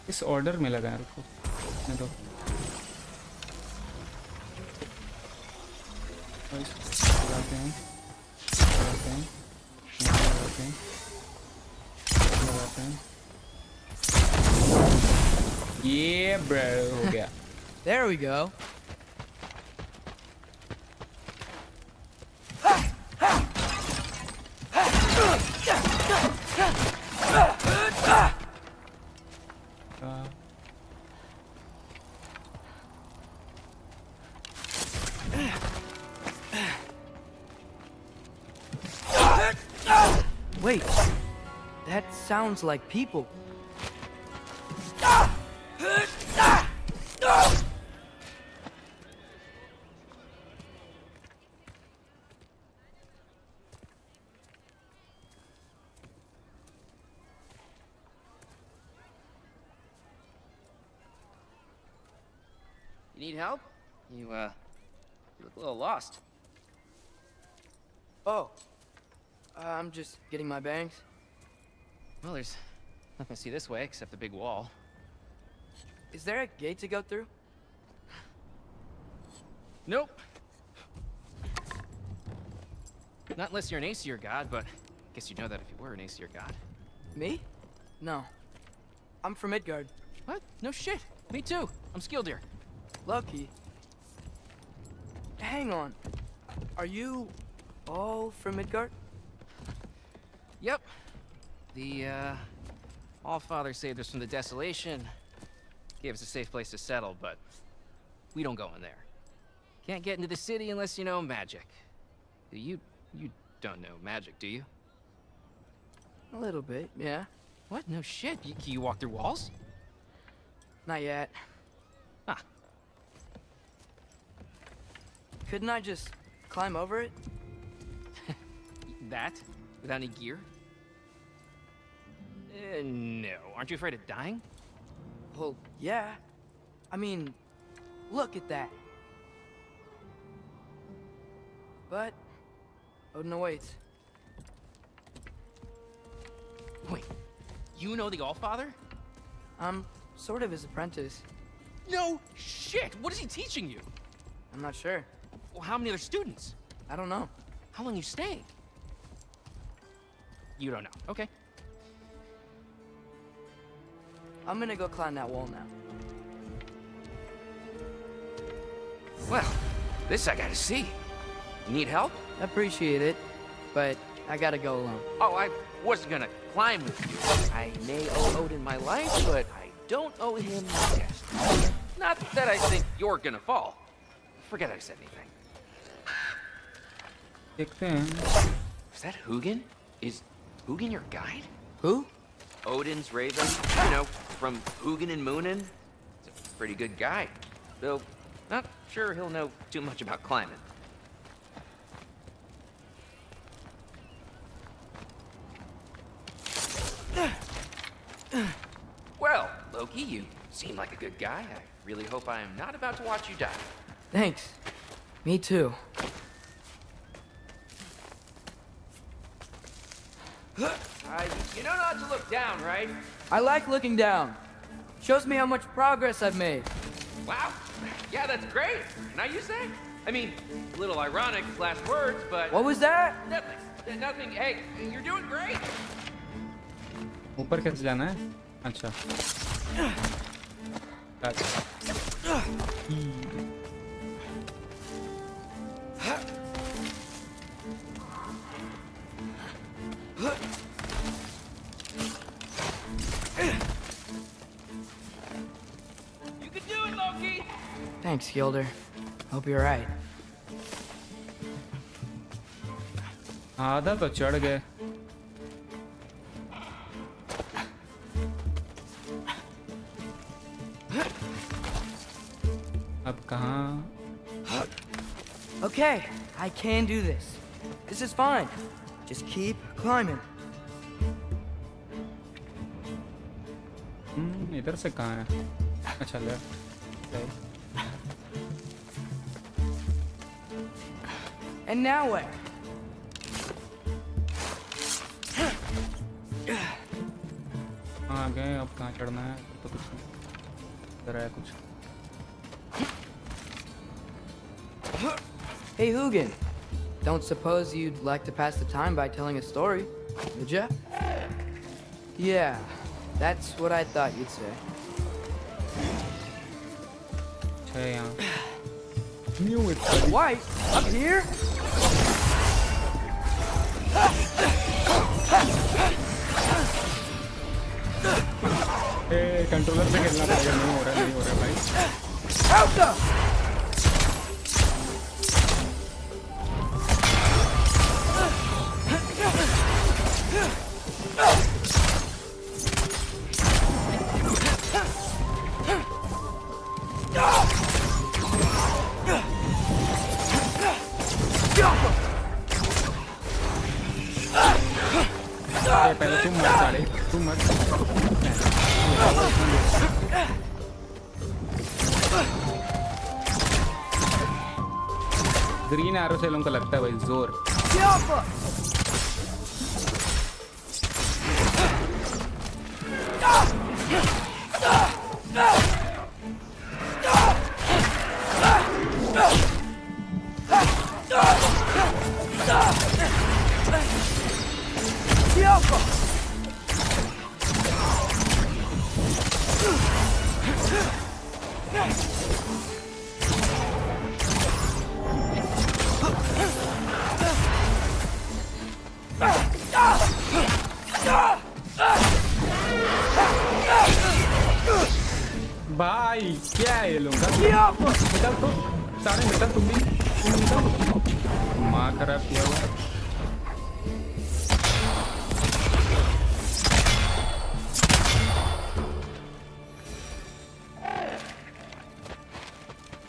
इस ऑर्डर में लगा रुको तो लगाते हैं ये ब्रो हो गया There we go. Wait, that sounds like people. You need help? You look a little lost. Oh, I'm just getting my bangs. Well, there's nothing to see this way except the big wall. Is there a gate to go through? Nope. Not unless you're an Aesir god, but I guess you'd know that if you were an Aesir god. Me? No. I'm from Midgard. What? No shit. Me too. I'm skilled here. Lucky. Hang on. Are you all from Midgard? Yep. The, Allfather saved us from the desolation. Gave us a safe place to settle, but we don't go in there. Can't get into the city unless you know magic. You don't know magic, do you? A little bit, yeah. What? No shit. Can you walk through walls? Not yet. Huh. Couldn't I just climb over it? That? Without any gear? No. Aren't you afraid of dying? Well, yeah. I mean, look at that. But Odin awaits. Wait, you know the Allfather? I'm sort of his apprentice. No shit! What is he teaching you? I'm not sure. Well, how many other students? I don't know. How long you staying? You don't know. Okay. I'm gonna go climb that wall now. Well, this I gotta see. You need help? Appreciate it, but I gotta go alone. Oh, I wasn't gonna climb with you. I may owe Odin my life, but I don't owe him my death. Not that I think you're gonna fall. Forget I said anything. देखते हैं. Is that Hugin? Is Hugin your guide? Who? Odin's raven, you know, from Hugin and Moonin. He's a pretty good guy, though not sure he'll know too much about climbing. Well, Loki, you seem like a good guy. I really hope I am not about to watch you die. Thanks. Me too. You know not to look down, right? I like looking down. Shows me how much progress I've made. Wow. Yeah, that's great. Can I use that? I mean, a little ironic last words, but... What was that? Nothing. Nothing. Hey, you're doing great. ऊपर कैसे जाना है? अच्छा. You can do it, Loki. Thanks, Gilder. Hope you're right. आधा तो चढ़ गए. अब कहाँ? Okay, I can do this. This is fine. Just keep climbing. इधर से कहाँ है? अच्छा ले. And now where? हाँ गए. अब कहाँ चढ़ना है? तो कुछ नहीं. इधर है कुछ. Hey, Hugin. Don't suppose you'd like to pass the time by telling a story, would ya? Yeah, that's what I thought you'd say. अच्छा है यहाँ. Knew it. White? Up here? Controller से खेलना पड़ेगा. नहीं हो रहा भाई. Out the! पहले तुम मत साड़े. तुम मत. ग्रीन एरो से लोगों को लगता है भाई जोर। भाई क्या है ये लोग निकल तो सारे निकल तुम निकल माँ खराब किया हुआ है।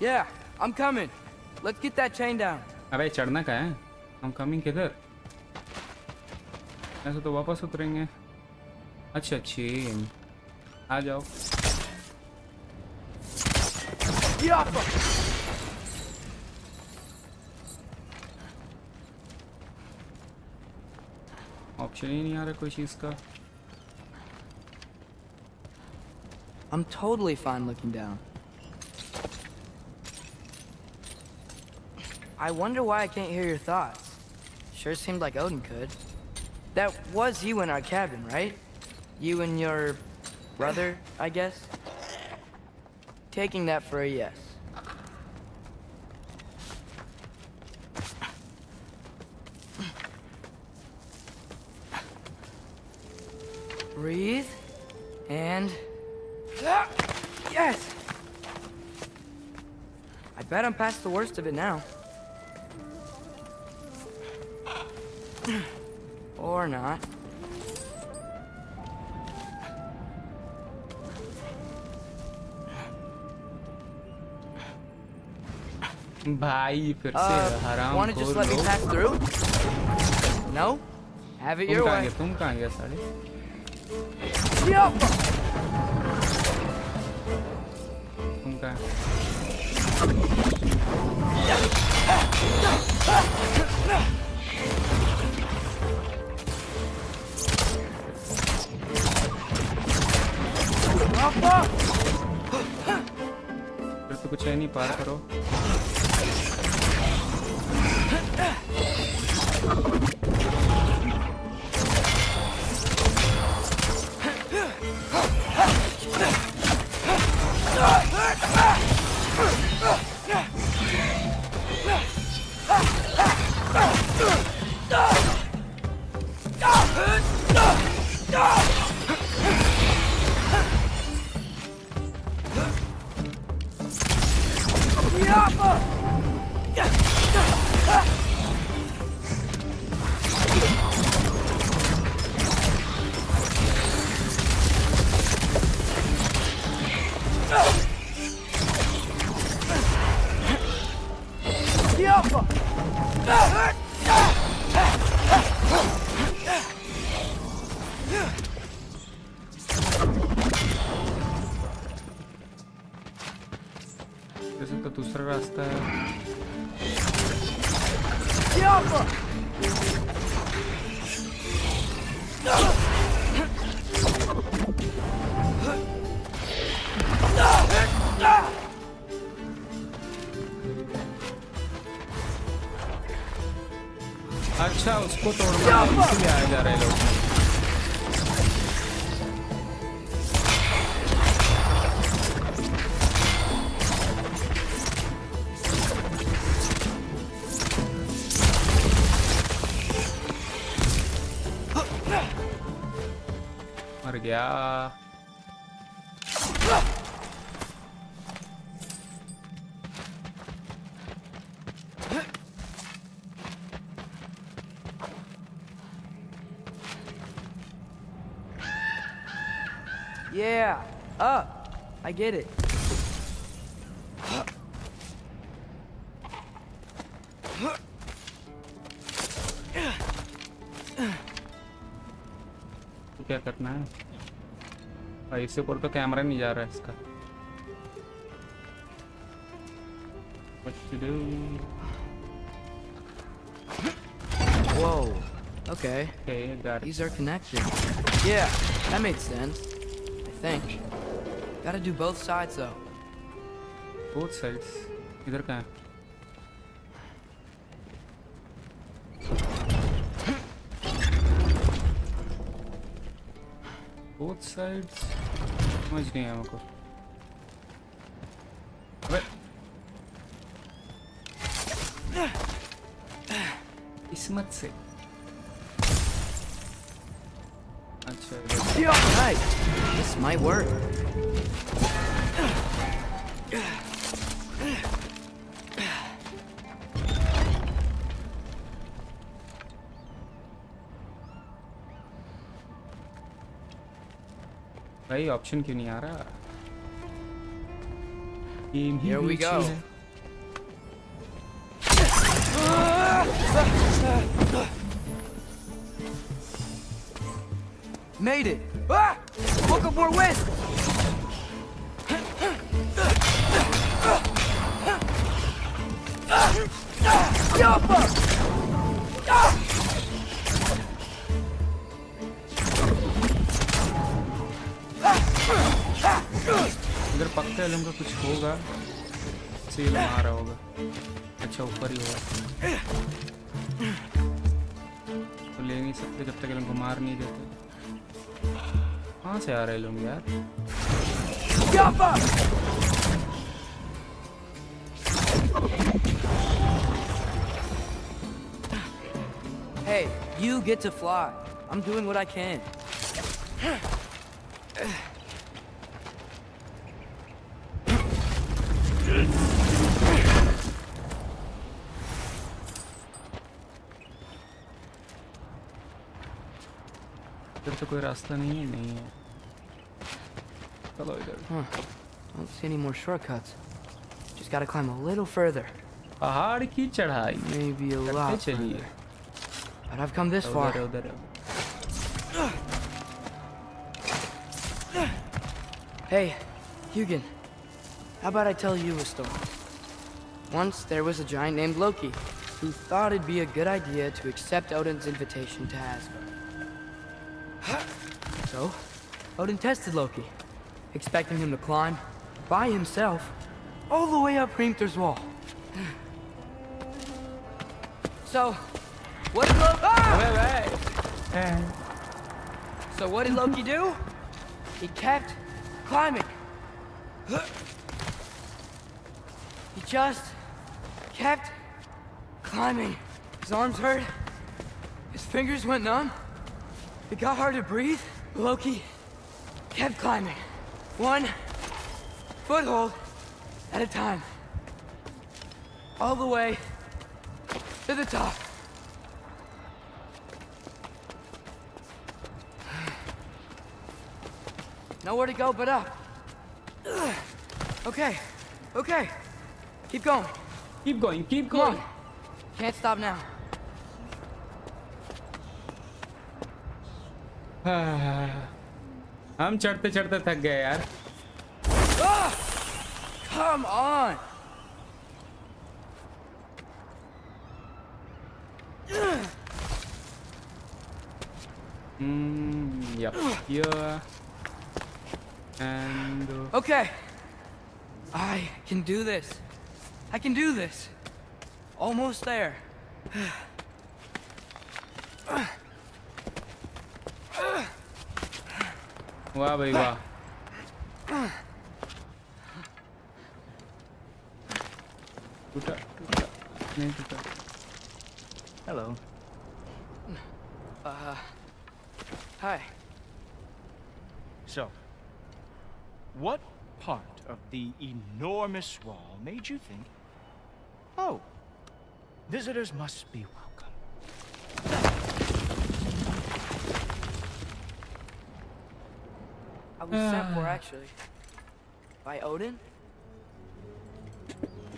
Yeah, I'm coming. Let's get that chain down. अबे चढ़ना का है? हम कमिंग किधर? ऐसे तो वापस उतरेंगे। अच्छा चेन आ जाओ। ऑप्शन ही नहीं आ रहा कोई चीज का। I'm totally fine looking down. I wonder why I can't hear your thoughts. Sure seemed like Odin could. That was you in our cabin, right? You and your brother, I guess? Taking that for a yes. Breathe. And... Yes! I bet I'm past the worst of it now. Or not. भाई फिर से हराम wanna just let me pass through? No? Have it your way. तुम कहाँ गया साले? तुम कहाँ? फिर तो कुछ है नहीं, पार करो। जैसे तो दूसरा रास्ता है। अच्छा उसको तोड़ना इसलिए आया जा रहे लोग। मर गया। Yeah, up. I get it. तो क्या करना है भाई? इससे ऊपर तो कैमरा नहीं जा रहा है इसका। What to do? Whoa. Okay. Okay, got it. These are connected. Yeah, that made sense. I think. Gotta do both sides though. Both sides. इधर कहाँ है? Both sides. समझ नहीं आया मुझको. अबे. किस्मत से. अच्छा. Right. This might work. भाई ऑप्शन क्यों नहीं आ रहा? Here we go. Made it. Ah! Look up more wind. Jump up. इधर पक्का लोगों का कुछ होगा. सील मारा होगा. अच्छा ऊपर ही होगा. तो ले नहीं सकते जब तक इनको मार नहीं देते. कहाँ से आ रहे लोग यार? Hey, you get to fly. I'm doing what I can. इधर तो कोई रास्ता नहीं है. नहीं है. चलो इधर. Don't see any more shortcuts. Just gotta climb a little further. पहाड़ की चढ़ाई. Maybe a करते lot चलिए. further. But I've come this far. उधर उधर. Hey, Hugin. How about I tell you a story? Once there was a giant named Loki who thought it'd be a good idea to accept Odin's invitation to Asgard. So, Odin tested Loki, expecting him to climb by himself all the way up Hrimthur's wall. So, what did Loki? So what did Loki do? He kept climbing. He just kept climbing. His arms hurt. His fingers went numb. It got hard to breathe. Loki kept climbing. One foothold at a time. All the way to the top. Nowhere to go but up. Okay, okay. Keep going. Keep going. Keep Come going. on. Can't stop now. हम चढ़ते चढ़ते थक गए यार. Ah! Come on. Yep. Yeah. And Okay. I can do this. I can do this. Almost there. वाह भाई वाह. टूटा टूटा नहीं टूटा. Hello. Hi. So, what part of the enormous wall made you think, oh, visitors must be welcome? I was sent for, actually. By Odin?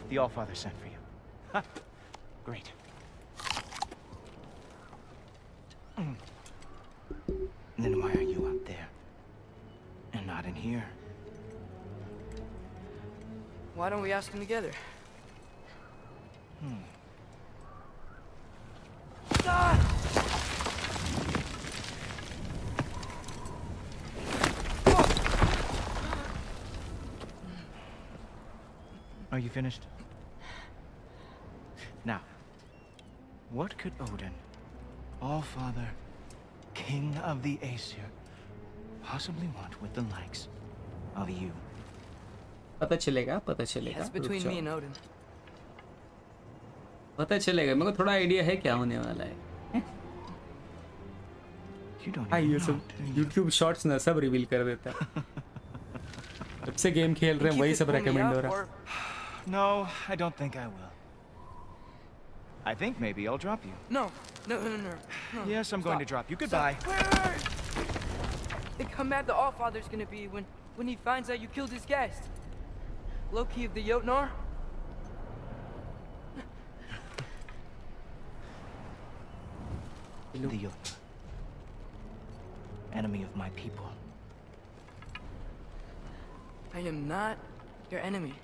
The Allfather sent for you. Huh. Great. Then why are you out there? And not in here? Why don't we ask him together? Ah! Are you finished? Now, what could Odin, All-Father, King of the Aesir, possibly want with the likes of you? पता चलेगा पता चलेगा That's between me and Odin. पता चलेगा मेरे को थोड़ा idea है क्या होने वाला है You don't हाँ even ये know, सब do you? YouTube Shorts ना सब रिवील कर देता है जब से गेम खेल रहे हैं वही सब रेकमेंड हो रहा है No, I don't think I will. I think maybe I'll drop you. No. No. Yes, I'm going to drop you. Goodbye. Wait. Think how mad the Allfather's gonna be when he finds out you killed his guest. Loki of the Jotnar? The Jotnar. Enemy of my people. I am not your enemy.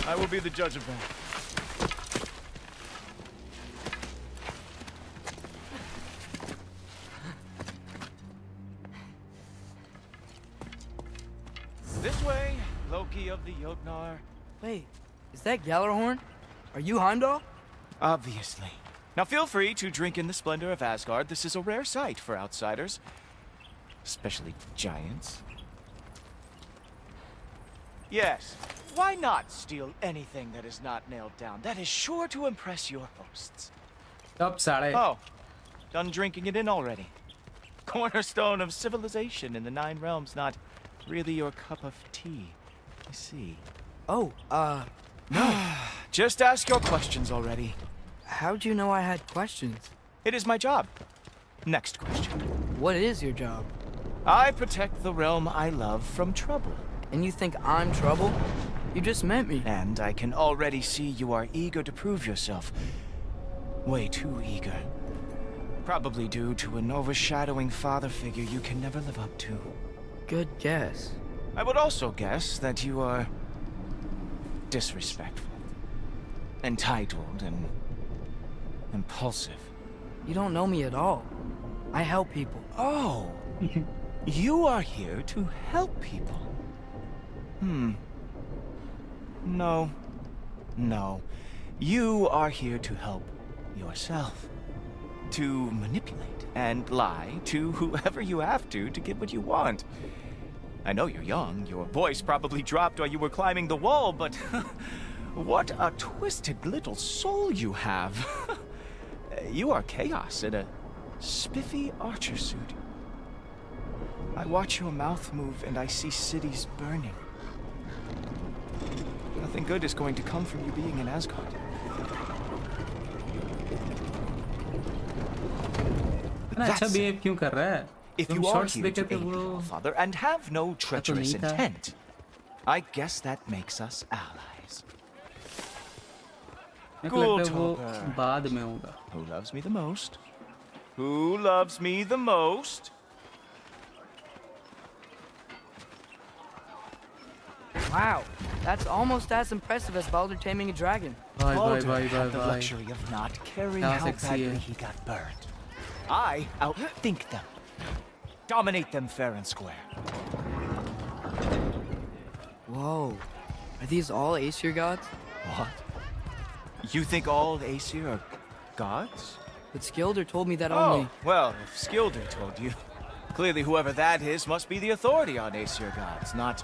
I will be the judge of that. This way, Loki of the Jotnar. Wait, is that Gjallarhorn? Are you Heimdall? Obviously. Now feel free to drink in the splendor of Asgard. This is a rare sight for outsiders. Especially giants. Yes. Why not steal anything that is not nailed down? That is sure to impress your hosts. अब साढ़े Oh, done drinking it in already. Cornerstone of civilization in the 9 realms, not really your cup of tea. I see. Oh, No. Just ask your questions already. how'd you know I had questions? It is my job. Next question. What is your job? I protect the realm I love from trouble. And you think I'm trouble? You just met me. And I can already see you are eager to prove yourself. Way too eager. Probably due to an overshadowing father figure you can never live up to. Good guess. I would also guess that you are disrespectful, entitled, and impulsive. You don't know me at all. I help people. Oh, you are here to help people. No. No. You are here to help yourself. To manipulate and lie to whoever you have to get what you want. I know you're young. Your voice probably dropped while you were climbing the wall, but what a twisted little soul you have. You are chaos in a spiffy archer suit. I watch your mouth move and I see cities burning. Nothing good is going to come from you being in Asgard. अच्छा behave क्यों कर रहा है If तुम you are shorts here देखे to थे aid वो your father and have no treacherous नहीं था। intent, I guess that makes us allies. मेरे को लगता है Cool वो talker. बाद में होगा Who loves me the most? Who loves me the most? Wow, that's almost as impressive as Baldur taming a dragon. भाई भाई Baldur भाई had the भाई luxury of not caring क्या how sexy badly है। he got burned. I outthink them. Dominate them fair and square. Whoa, are these all Aesir gods? What? You think all Aesir are gods? But Skilder told me that Oh, only... well, if Skilder told you. Clearly whoever that is must be the authority on Aesir gods, not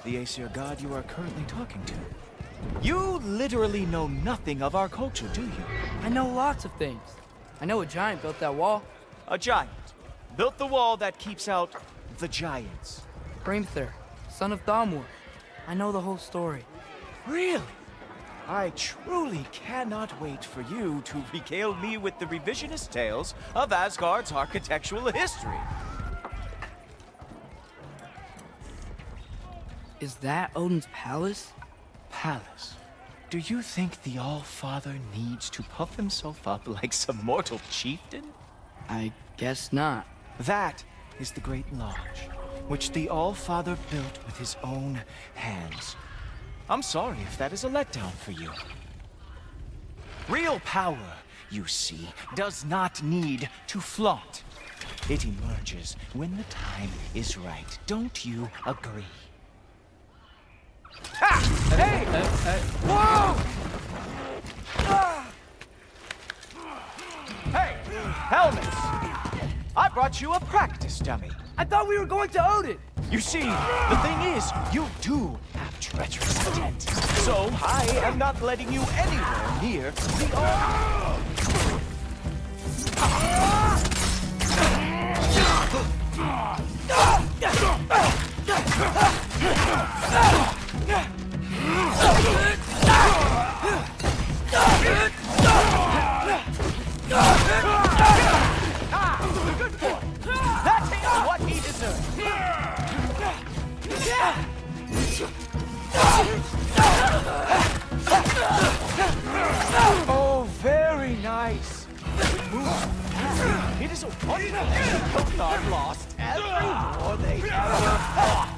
the Aesir god you are currently talking to. You literally know nothing of our culture, do you? I know lots of things. I know a giant built that wall. A giant built the wall that keeps out the giants. Hrimthur, son of Thamur. I know the whole story. Really? I truly cannot wait for you to regale me with the revisionist tales of Asgard's architectural history. Is that Odin's palace? Palace. Do you think the All-Father needs to puff himself up like some mortal chieftain? I guess not. That is the Great Lodge, which the All-Father built with his own hands. I'm sorry if that is a letdown for you. Real power you see, does not need to flaunt. It emerges when the time is right. Don't you agree? Ha! Hey! Whoa! Hey! Helmets! I brought you a practice dummy. I thought we were going to Odin! You see, the thing is, you do have treacherous intent. So I am not letting you anywhere near the Good boy. That's what he deserves. Oh, very nice. It is a wonder that Kotar lost every war they ever fought.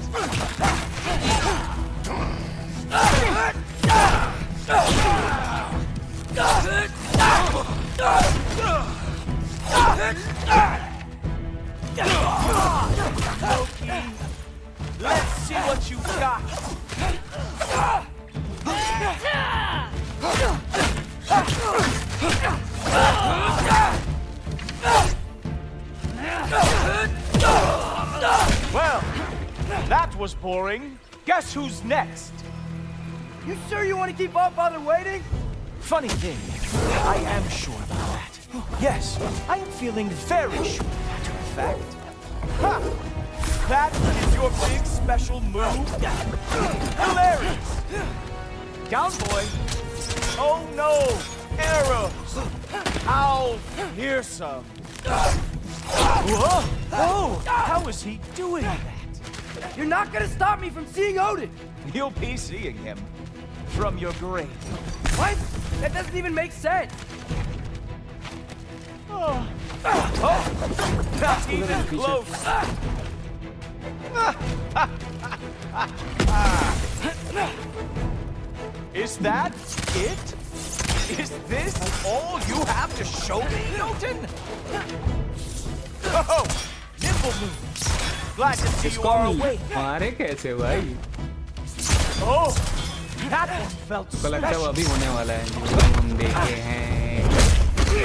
Loki, let's see what you got. Well, that was boring. Guess who's next? You sure you want to keep Allfather waiting? Funny thing, I am sure about that. Yes, I am feeling very sure, matter of fact. Ha! That is your big special move? Hilarious! Down, boy! Oh no! Arrows! How fearsome! Whoa! Oh! How is he doing that? You're not gonna stop me from seeing Odin! You'll be seeing him from your grave. What? That doesn't even make sense! Oh, not even close! Is that it? Is this all you have to show me, Jotun? Oh, nimble moves. Glad to see you are awake. मारे कैसे भाई? Oh, that one felt को लगता है वो special. अभी होने वाला है जो हम देखे हैं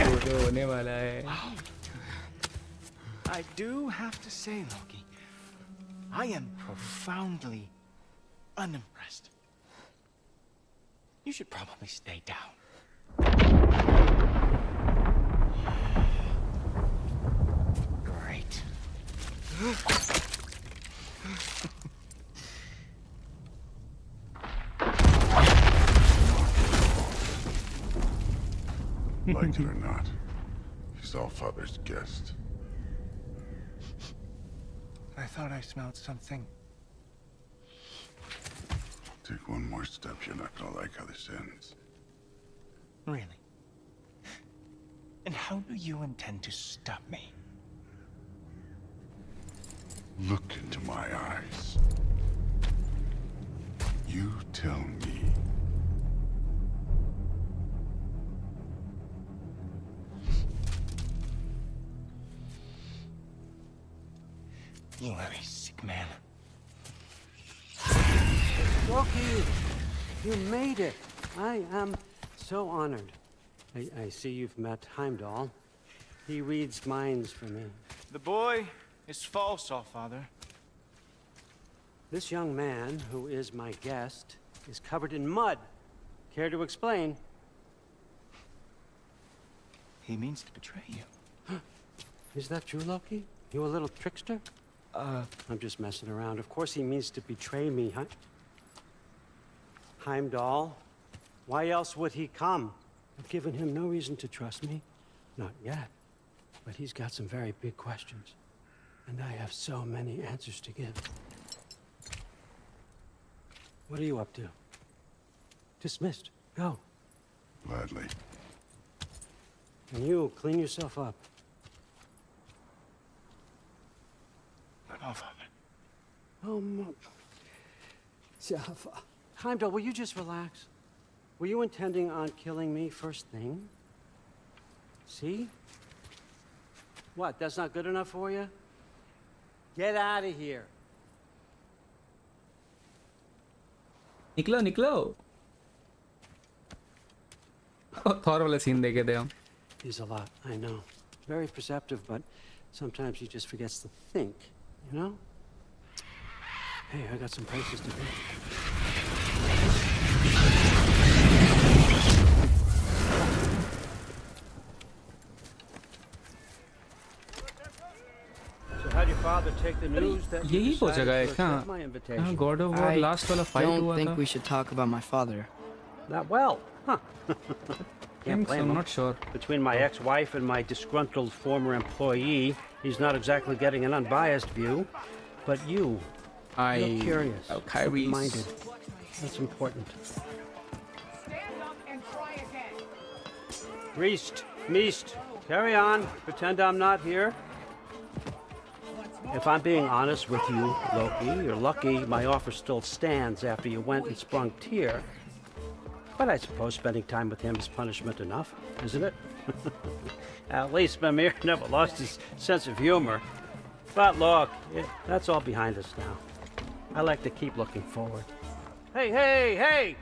वो तो होने वाला है I do have to say, Loki, I am profoundly unimpressed. You should probably stay down. Great. Like it or not, he's Allfather's guest. I thought I smelled something. Take one more step, you're not gonna like how this ends. Really? And how do you intend to stop me? Look into my eyes. You tell me. You very sick man. Loki, you made it. I am so honored. I see you've met Heimdall. He reads minds for me. The boy is false, Allfather. This young man, who is my guest, is covered in mud. Care to explain? He means to betray you. Is that true, Loki? You a little trickster? I'm just messing around. Of course he means to betray me, huh? Heimdall, why else would he come? I've given him no reason to trust me. Not yet. But he's got some very big questions. And I have so many answers to give. What are you up to? Dismissed. Go. Gladly. And you, clean yourself up. But Allfather. Oh, Heimdall, will you just relax? Were you intending on killing me first thing? See? What, that's not good enough for you? Get out of here. निकलो निकलो Thor वाला scene देखे थे हम. He's a lot, I know. Very perceptive, but sometimes he just forgets to think, you know? Hey, I got some places to be. So how'd your father take the news that you यही वो decided जगह है to क्या? accept my invitation? हाँ, God of war last वाला fight don't हुआ think था. we should talk about my father. Not well, huh? Can't blame I'm him. not sure. Between my ex-wife and my disgruntled former employee, he's not exactly getting an unbiased view. But you, you're curious, minded. That's important. Priest, Meest, carry on. Pretend I'm not here. If I'm being honest with you, Loki, you're lucky my offer still stands after you went and sprung Tyr. But I suppose spending time with him is punishment enough, isn't it? At least Mimir never lost his sense of humor. But look, that's all behind us now. I like to keep looking forward. Hey, hey, hey!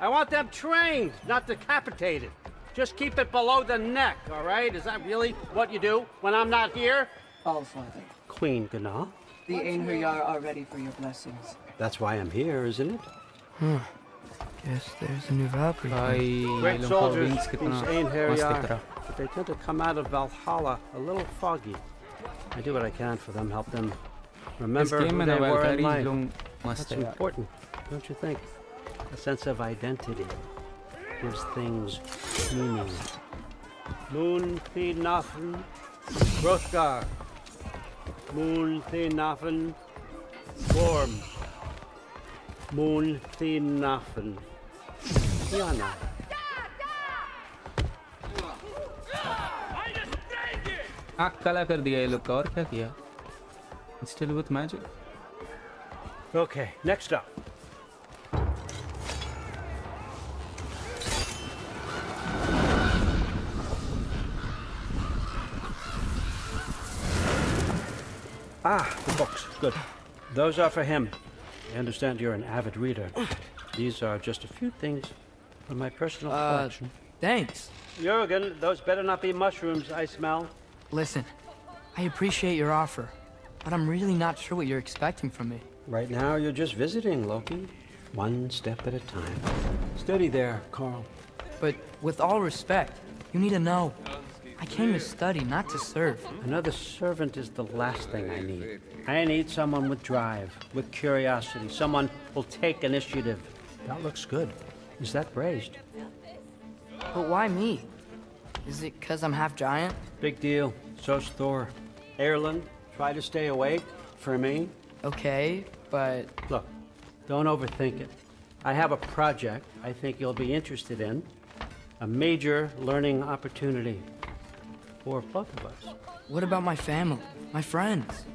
I want them trained, not decapitated. Just keep it below the neck, all right? Is that really what you do when I'm not here? All, Father. Queen Gana. The Einherjar are ready for your blessings. That's why I'm here, isn't it? Guess there's a new Valkyrie. भाई Great लोगों का soldiers, wings these कितना मस्त दिख Einherjar, रहा. but they tend to come out of Valhalla a little foggy. I do what I can for them, help them इस remember game who में they ना were in वैल्करी life. लोग मस्त That's है यार. important, don't you think? A sense of identity gives things meaning. Moon Thinafen, Hrothgar. Moon Thinafen, Gorm. Moon Thinafen, Yana. आँख काला कर दिया ये लोग का और क्या किया? Still with magic. Okay, next up. Ah, the books. Good. Those are for him. I understand you're an avid reader. These are just a few things from my personal collection. Thanks. Jurgen, those better not be mushrooms I smell. Listen, I appreciate your offer, but I'm really not sure what you're expecting from me. Right now, you're just visiting, Loki. One step at a time. Steady there, Carl. But with all respect, you need to know. I came to study, not to serve. Another servant is the last thing I need. I need someone with drive, with curiosity, someone who'll take initiative. That looks good. Is that braised? But why me? Is it because I'm half giant? Big deal. So's Thor. Erlen, try to stay awake for me. Okay, but... Look, don't overthink it. I have a project I think you'll be interested in. A major learning opportunity. For both of us. What about my family? My friends?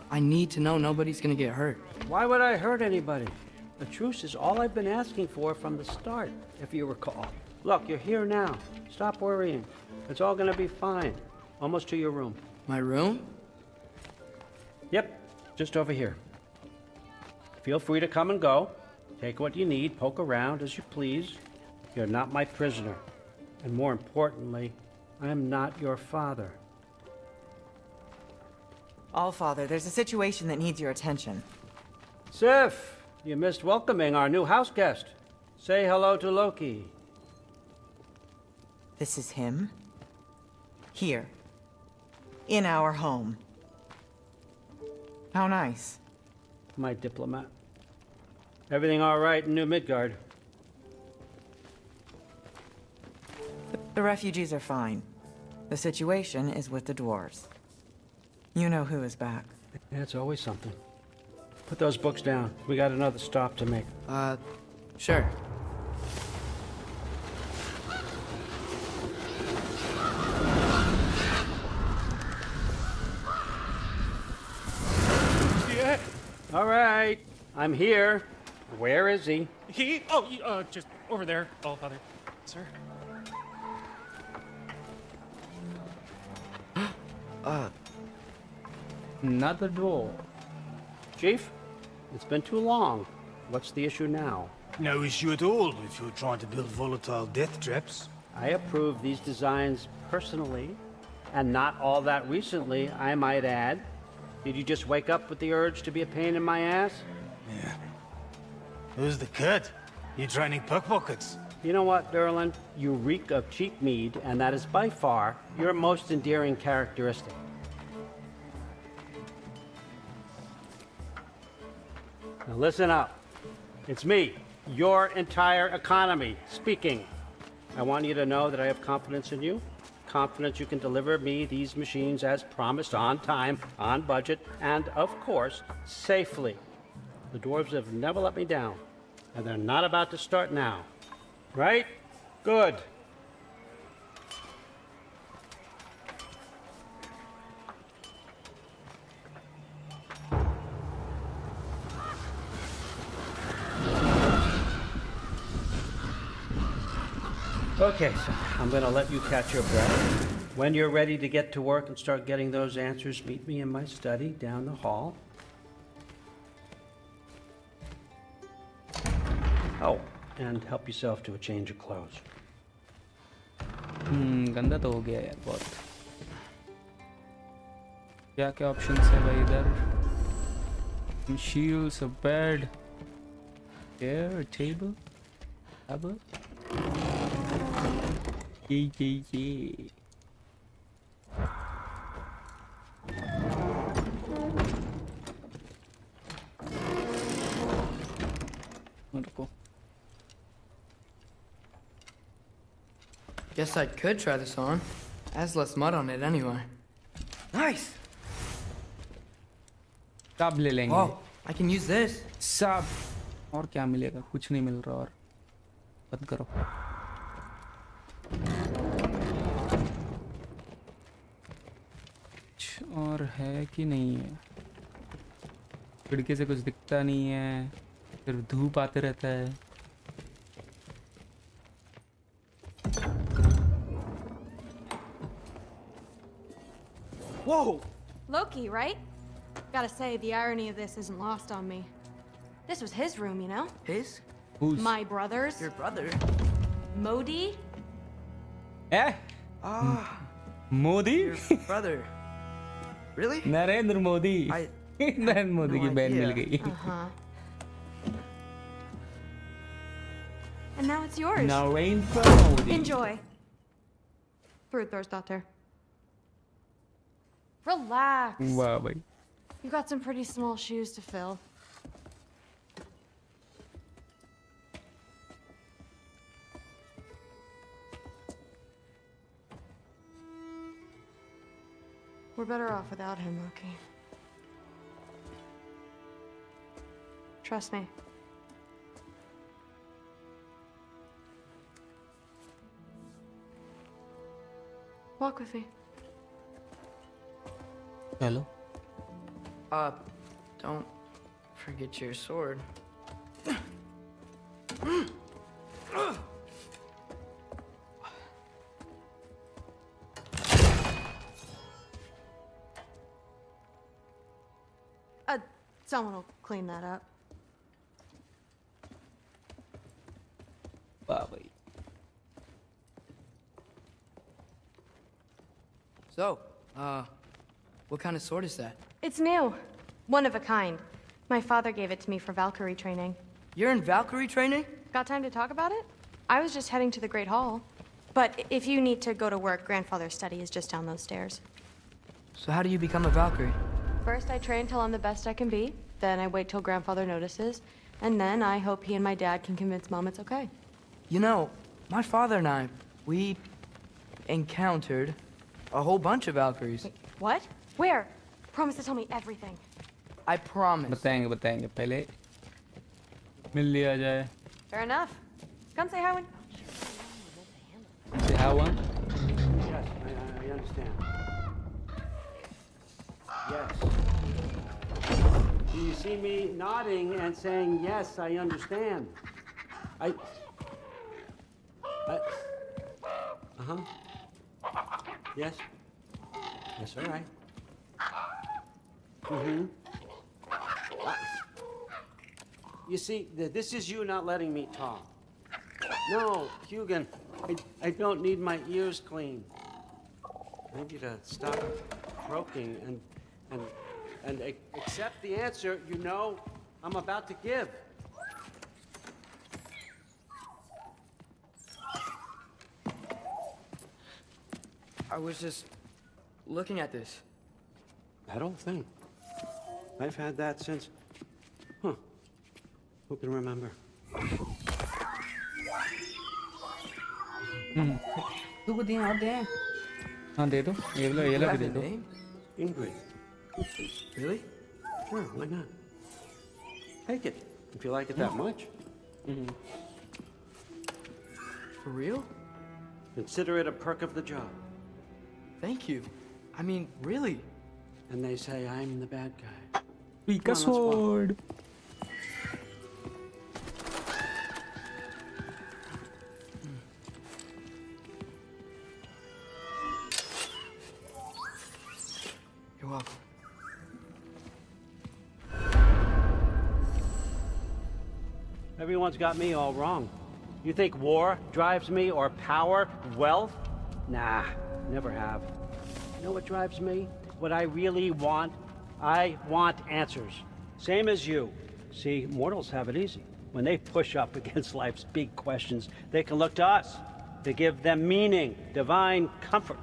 I need to know nobody's gonna get hurt. Why would I hurt anybody? The truce is all I've been asking for from the start, if you recall. Look, you're here now. Stop worrying. It's all gonna be fine. Almost to your room. My room? Yep, just over here. Feel free to come and go. Take what you need, poke around as you please. You're not my prisoner. And more importantly, I'm not your father. Allfather, there's a situation that needs your attention. Sif, you missed welcoming our new house guest. Say hello to Loki. This is him. Here. In our home. How nice. My diplomat. Everything all right in New Midgard? The refugees are fine. The situation is with the dwarves. You know who is back. Yeah, it's always something. Put those books down. We got another stop to make. Sure. Yeah. All right. I'm here. Where is he? Just over there, Allfather. Sir. Another door. Chief, it's been too long. What's the issue now? No issue at all if you're trying to build volatile death traps. I approve these designs personally, and not all that recently, I might add. Did you just wake up with the urge to be a pain in my ass? Yeah. Who's the cut? You training pickpockets? You know what, Durlin? You reek of cheap mead, and that is by far your most endearing characteristic. Now listen up. It's me, your entire economy, speaking. I want you to know that I have confidence in you. Confidence you can deliver me these machines as promised, on time, on budget, and of course, safely. The dwarves have never let me down, and they're not about to start now. Right? Good. Okay, so I'm gonna let you catch your breath. When you're ready to get to work and start getting those answers, meet me in my study down the hall. Oh, and help yourself to a change of clothes. गंदा तो हो गया यार बहुत. क्या क्या options है भाई इधर? Some shields, a bed, chair, a table, table. Yeah. रुको. Guess I could try this on. Has less mud on it anyway. Nice. सब ले लेंगे. Oh, I can use this. सब. और क्या मिलेगा? कुछ नहीं मिल रहा और. बंद करो. और है कि नहीं है? खिड़की से कुछ दिखता नहीं है. सिर्फ धूप आते रहता है. Whoa! Loki, right? Gotta say, the irony of this isn't lost on me. This was his room, you know? His? Whose? My brother's. Your brother? Modi? Eh? Ah. Modi? Your brother. Really? Narendra Modi. Narendra Modi की बहन मिल गई. And now it's yours. Narendra Modi. Enjoy. Brudthorstdotter. Relax. वाह भाई. You got some pretty small shoes to fill. We're better off without him, Loki. Trust me. Walk with me. Hello. Don't forget your sword. Someone will clean that up. वाह भाई. So, what kind of sword is that? It's new. One of a kind. My father gave it to me for Valkyrie training. You're in Valkyrie training? Got time to talk about it? I was just heading to the Great Hall. But if you need to go to work, Grandfather's study is just down those stairs. So how do you become a Valkyrie? First, I train till I'm the best I can be. Then I wait till Grandfather notices. And then I hope he and my dad can convince Mom it's okay. You know, my father and I, we encountered a whole bunch of Valkyries. Wait, what? Where? Promise to tell me everything. I promise. बताएंगे पहले मिल लिया जाए. Fair enough. Come say hi when... Say hi one. Yes, I understand. Yes. Do you see me nodding and saying, yes, I understand? Uh-huh. Yes? That's all right. Mm-hmm. You see, this is you not letting me talk. No, Hugan, I don't need my ears cleaned. I need you to stop croaking and accept the answer you know I'm about to give. I was just looking at this. That old thing. I've had that since... Huh. Who can remember? Look at the out there. हाँ दे दो ये वाला भी दे दो. Ingrid. Really? Sure, why not? Take it, if you like it that much. For real? Consider it a perk of the job. Thank you. I mean, really. And they say I'm the bad guy. Pika sword. You're welcome. Everyone's got me all wrong. You think war drives me, or power, wealth? Nah, never have. You know what drives me? What I really want? I want answers. Same as you. See, mortals have it easy. When they push up against life's big questions, they can look to us. They give them meaning, divine comfort.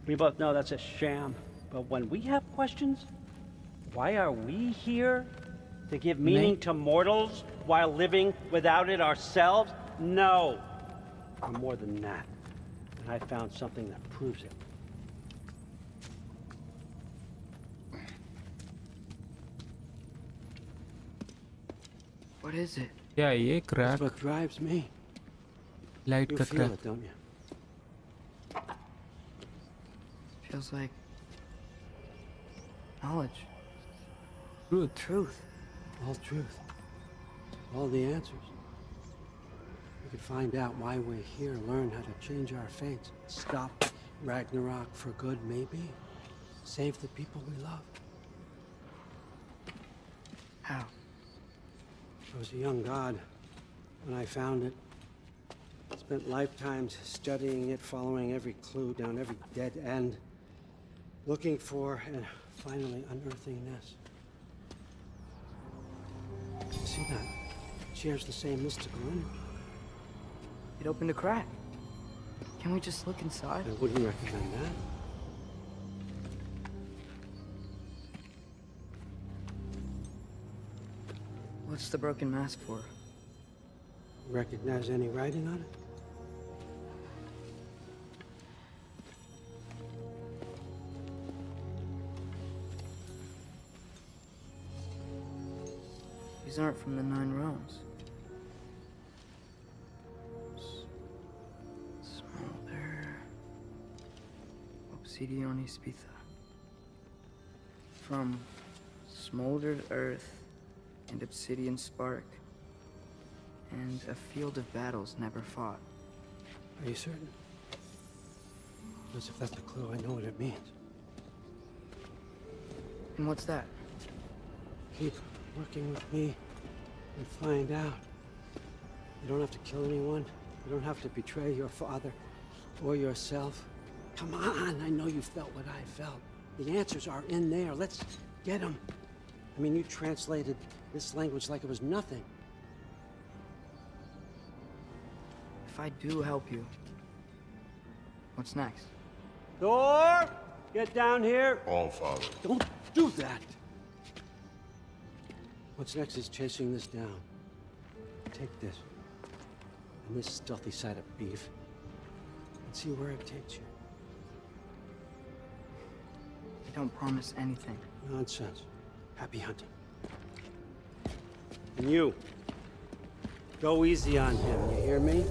We both know that's a sham. But when we have questions, why are we here? To give meaning to mortals while living without it ourselves? No. We're more than that. And I found something that proves it. What is it? क्या ये crack? That's what drives me. Light You का feel crack. it, don't you? Feels like knowledge. Truth. Truth. All truth. All the answers. We could find out why we're here, learn how to change our fates, stop Ragnarok for good, maybe. Save the people we love. How? I was a young god when I found it. Spent lifetimes studying it, following every clue down every dead end, looking for and finally unearthing this. You see that? It shares the same mystical energy. It opened a crack. Can we just look inside? I wouldn't recommend that. What's the broken mask for? Recognize any writing on it? These aren't from the 9 realms. Smolder. Obsidion Ispitha. From smoldered earth and obsidian spark. And a field of battles never fought. Are you certain? Because if that's the clue, I know what it means. And what's that? Keep working with me and find out. You don't have to kill anyone. You don't have to betray your father or yourself. Come on, I know you felt what I felt. The answers are in there. Let's get them. I mean, you translated this language like it was nothing. If I do help you, what's next? Thor! Get down here! All father. Don't do that! What's next is chasing this down. Take this, and this stealthy side of beef, and see where it takes you. I don't promise anything. Nonsense. Happy hunting. And you, go easy on him, you hear me?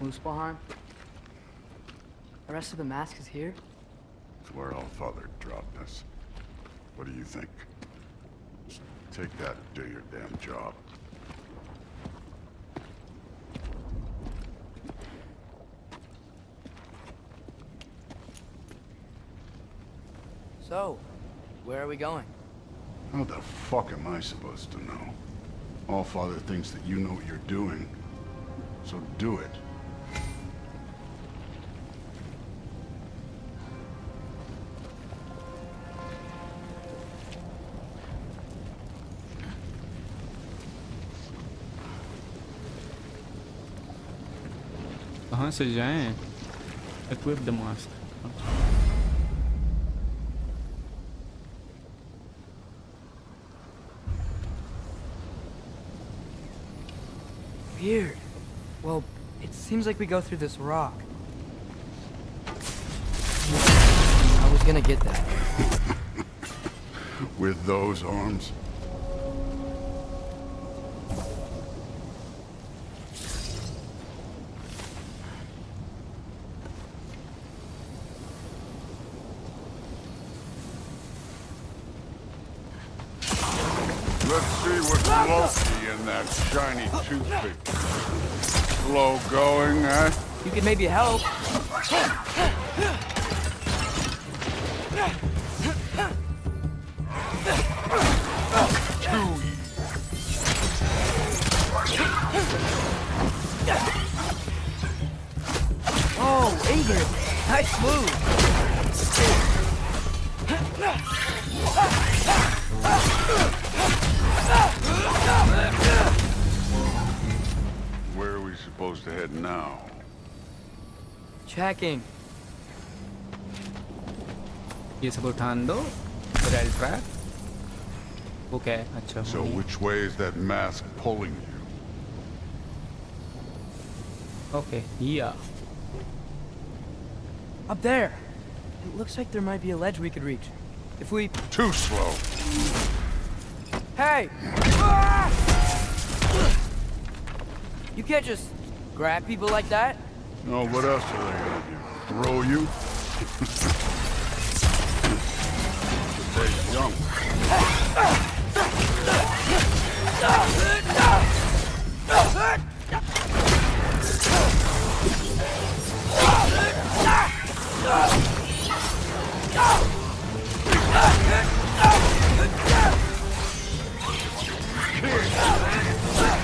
Muspelheim? The rest of the mask is here? to where Allfather dropped us. What do you think? Just take that and do your damn job. So, where are we going? How the fuck am I supposed to know? Allfather thinks that you know what you're doing. So do it. कहाँ से जाएं? Equip the mask. Weird. Well, it seems like we go through this rock. I was gonna get that. With those arms? Let's see what's Loki in that shiny toothpick. Slow going, eh? You could maybe help. Oh, Ingrid! Nice move! Where are we supposed to head now? Checking. ये सब उठान दो rail track okay अच्छा So which way is that mask pulling you? okay yeah Up there. It looks like there might be a ledge we could reach. If we... Too slow. Hey! You can't just grab people like that. No, what else are they gonna do? Throw you? Stay young.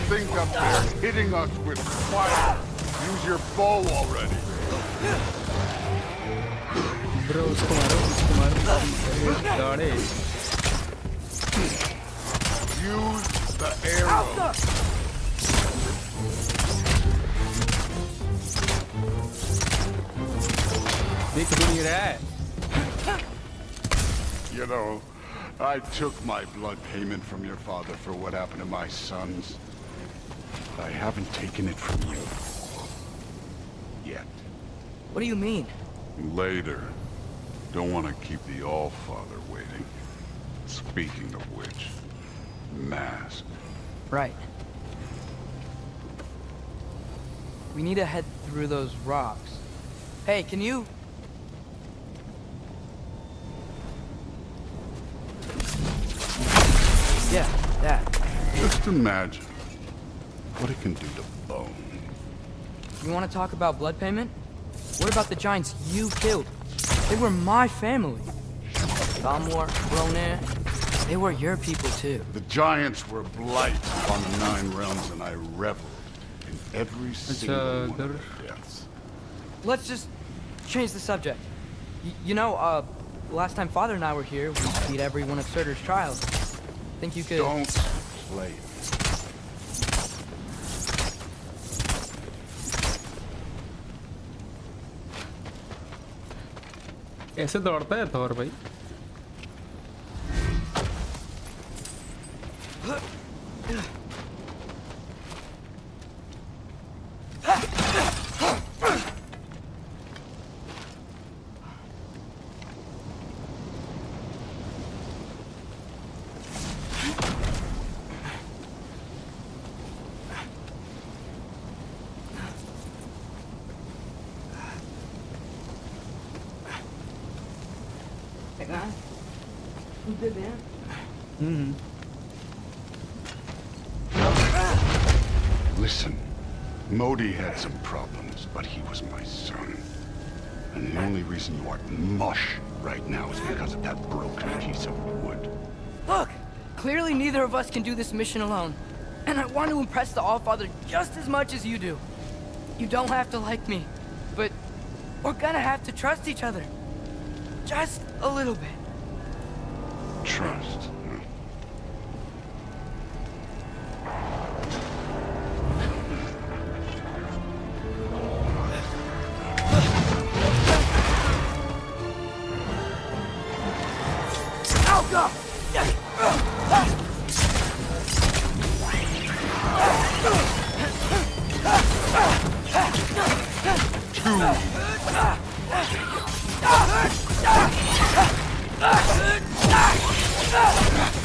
Think up there, hitting us with fire. Use your bow already. Bro, उसको मारो गाड़े. Use the arrow. देख भी नहीं रहा है. You know, I took my blood payment from your father for what happened to my sons. I haven't taken it from you. Yet. What do you mean? Later. Don't want to keep the Allfather waiting. Speaking of which, mask. Right. We need to head through those rocks. Hey, can you... Yeah, that. Just imagine what it can do to bone. You want to talk about blood payment? What about the giants you killed? They were my family. Thamor, Bronir, they were your people too. The giants were blight upon the 9 realms, and I reveled in every single one of their deaths. Let's just change the subject. You know, last time Father and I were here, we beat every one of Surtur's trials. Think you could... Don't play it. ऐसे दौड़ता है थोर भाई. Who did, man? Listen, Modi had some problems, but he was my son. And the only reason you are mush right now is because of that broken piece of wood. Look! Clearly neither of us can do this mission alone. And I want to impress the Allfather just as much as you do. You don't have to like me, but we're gonna have to trust each other. Just a little bit. Trust.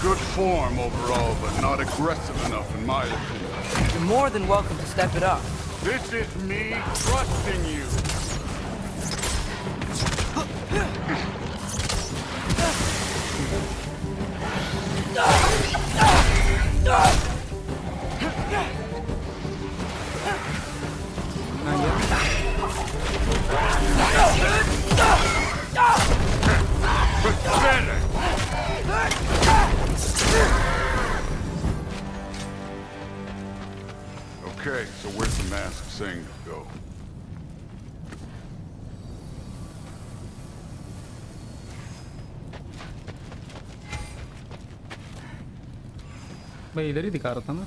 Good form overall, but not aggressive enough in my opinion. You're more than welcome to step it up. This is me trusting you. Pathetic. Okay, so where's the mask saying to go? भाई इधर ही दिखा रहा था ना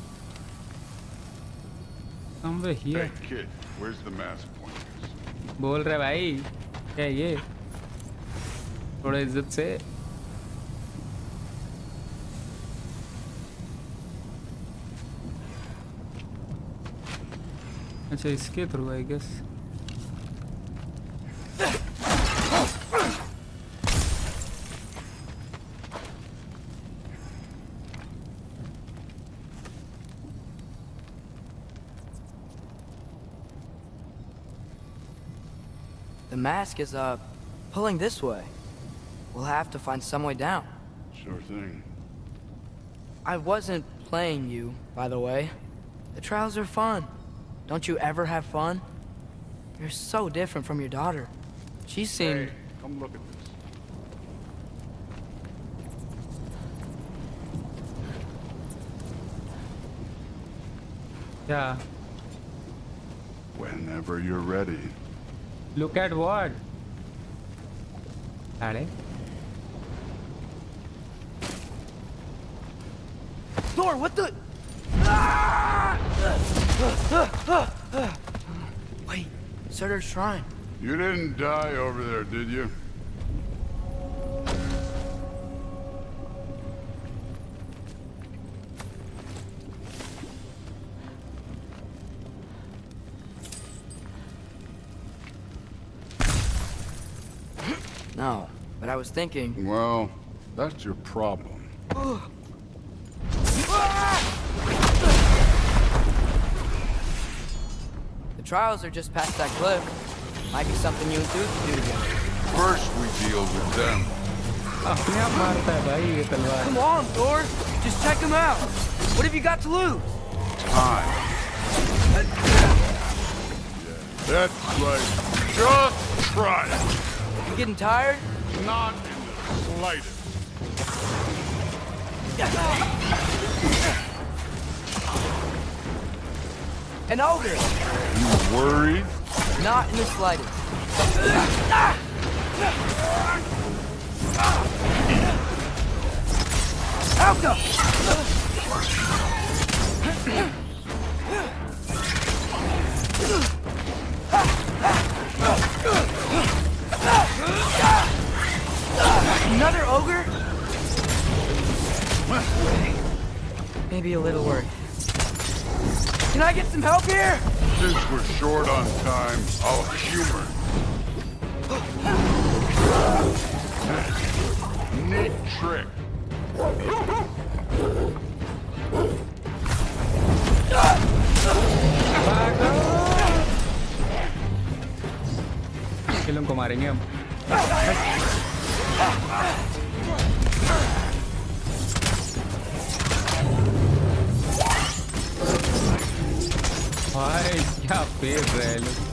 somewhere here. Hey kid, where's the mask pointers? बोल रहे भाई क्या ये थोड़ा इज्जत से अच्छा इसके through I guess The mask is, pulling this way. We'll have to find some way down. Sure thing. I wasn't playing you, by the way. The trials are fun. Don't you ever have fun? You're so different from your daughter. She seemed... Hey, come look at this. Yeah. Whenever you're ready. Look at what? Are Thor, what the... Wait, Surtur's shrine. You didn't die over there, did you? No, but I was thinking... Well, that's your problem. The trials are just past that cliff. Might be something you and Duke can do together. First we deal with them. Come on, Thor! Just check them out! What have you got to lose? Time. That's right. Just try it. You getting tired? Not in the slightest. An ogre! You worried? Not in the slightest. Alka! Another ogre? Maybe a little worried. Can I get some help here? Since we're short on time, I'll humor. Neat trick. किलों को मारेंगे हम भाई क्या फेर रहे हैं लोग।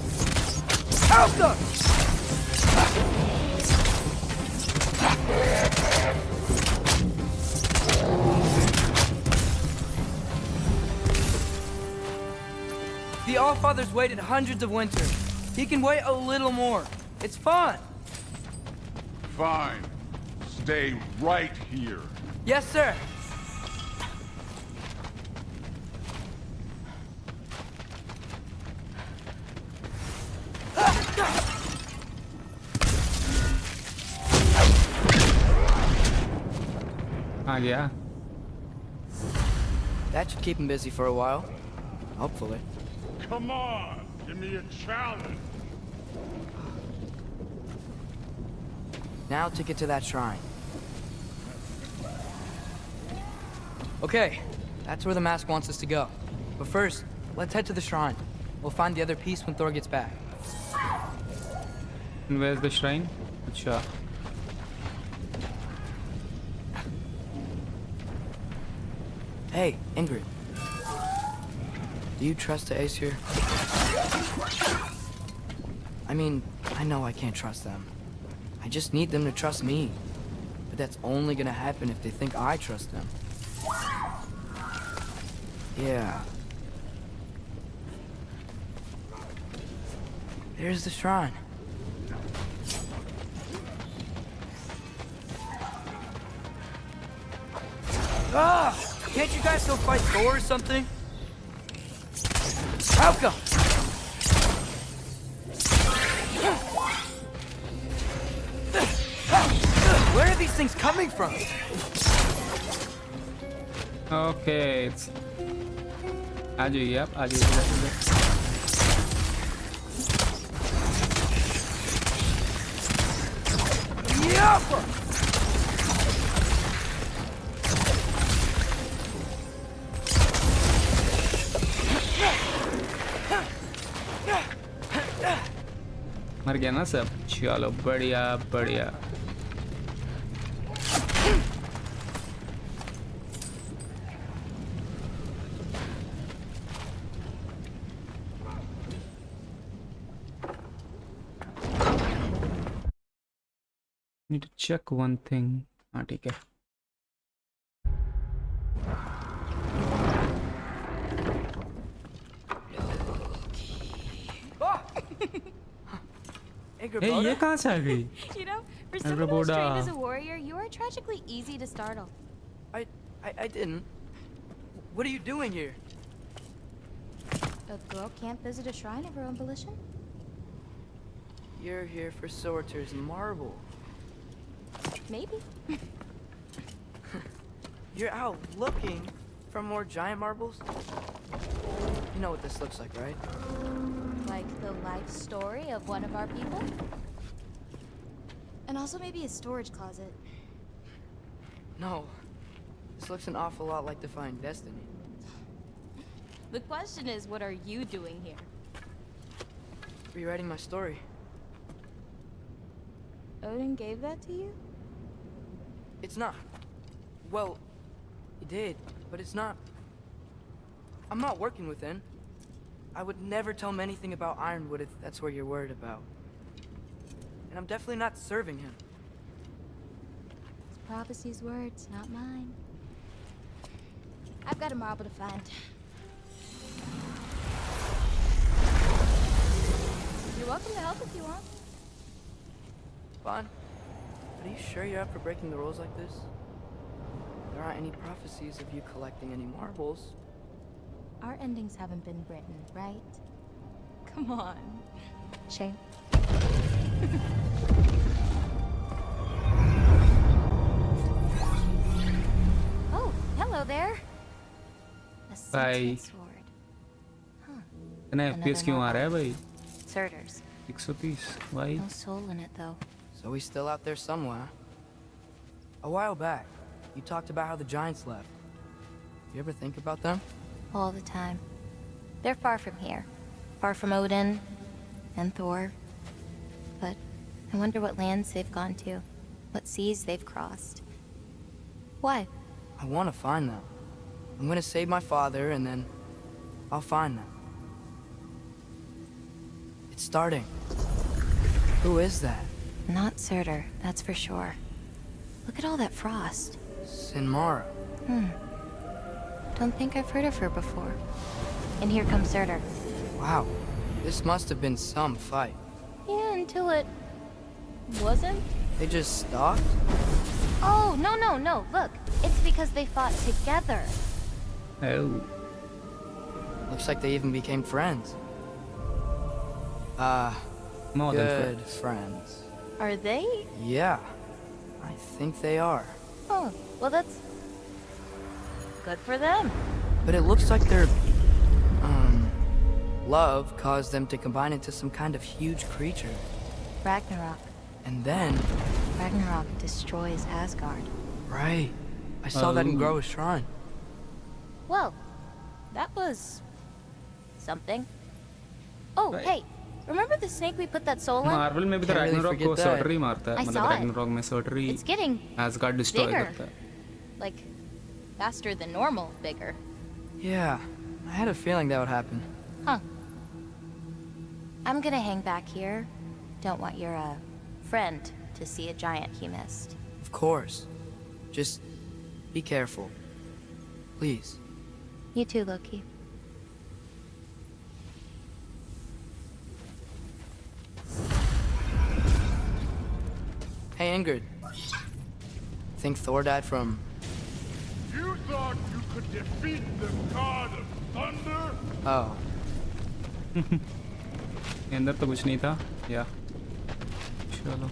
The Allfather's waited hundreds of winters. He can wait a little more. It's fun. Fine. Stay right here. Yes, sir. आ गया। That should keep him busy for a while. Hopefully. Come on, give me a challenge. Now to get to that shrine. Okay, that's where the mask wants us to go. But first, let's head to the shrine. We'll find the other piece when Thor gets back. And where's the shrine? Acha. Hey, Ingrid. Do you trust the Aesir? I mean, I know I can't trust them. I just need them to trust me. But that's only gonna happen if they think I trust them. Yeah. There's the shrine. Ah! Can't you guys go fight Thor or something? How come? Where are these things coming from? Okay, it's आ जाइए आप, आ जाइए। मर गया ना सब। चलो बढ़िया बढ़िया। Need to check one thing. हाँ ठीक है। Hey, ये कहाँ से आ गई? You know, for someone who's trained as a warrior, you are tragically easy to startle. I didn't. What are you doing here? A girl can't visit a shrine of her own volition? You're here for Sorcerer's Marble. Maybe. You're out looking for more giant marbles? You know what this looks like, right? Like the life story of one of our people? And also maybe a storage closet. No. This looks an awful lot like Defying Destiny. The question is, what are you doing here? Rewriting my story. Odin gave that to you? It's not. Well, he did, but it's not. I'm not working with him. I would never tell him anything about Ironwood if that's what you're worried about. And I'm definitely not serving him. It's prophecy's words, not mine. I've got a marble to find. You're welcome to help if you want. Fine. But are you sure you're up for breaking the rules like this? There aren't any prophecies of you collecting any marbles. Our endings haven't been written, right? Come on. Shame. Oh, hello there. A Bye. sword. Huh. इतना FPS क्यों आ रहा है भाई? Surters. 130. Why? No soul in it though. So he's still out there somewhere. A while back, you talked about how the giants left. You ever think about them? All the time. They're far from here. Far from Odin and Thor. But I wonder what lands they've gone to. What seas they've crossed. Why? I want to find them. I'm gonna save my father, and then I'll find them. It's starting. Who is that? Not Surtur, that's for sure. Look at all that frost. Sinmara. Don't think I've heard of her before. And here comes Surtur. Wow. This must have been some fight. Yeah, until it wasn't. They just stopped? Oh, no. Look, it's because they fought together. Oh. Looks like they even became friends. More than Good friends. friends. Are they? Yeah, I think they are. Oh, well, that's good for them. But it looks like their, love caused them to combine into some kind of huge creature. Ragnarok. And then... Ragnarok destroys Asgard. Right. I saw that in Groa's shrine. Well, that was something. Oh, Right. hey, remember the snake we put that soul on? Marvel में भी तो Can't really Ragnarok को forget that. सर्टरी मारता है I मतलब saw it. Ragnarok में सर्टरी It's getting ash gourd destroy bigger. करता है Like, faster than normal bigger. Yeah, I had a feeling that would happen. Huh. I'm gonna hang back here. Don't want your, friend to see a giant he missed. Of course. Just be careful. Please. You too, Loki. Hey, Ingrid. Think Thor died from... You thought you could defeat the god of thunder? Oh. अंदर तो कुछ नहीं था या चलो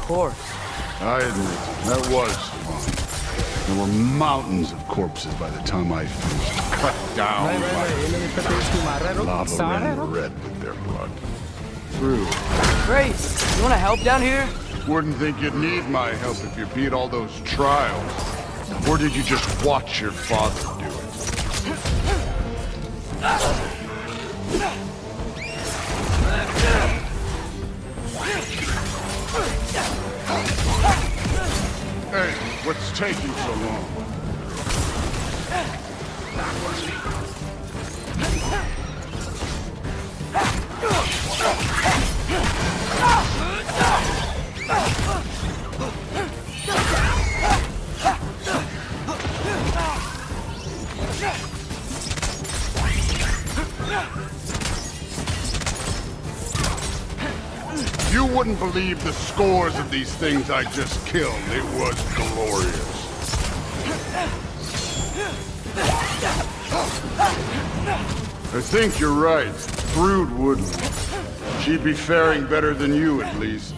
Of course. I admit, that was fun. There were mountains of corpses by the time I finished. Cut down lava ran red with their blood. True. Great. You want to help down here? Wouldn't think you'd need my help if you beat all those trials. Or did you just watch your father do it? Hey, what's taking so long? You wouldn't believe the scores of these things I just killed. It was glorious. I think you're right. Thrud wouldn't. She'd be faring better than you, at least.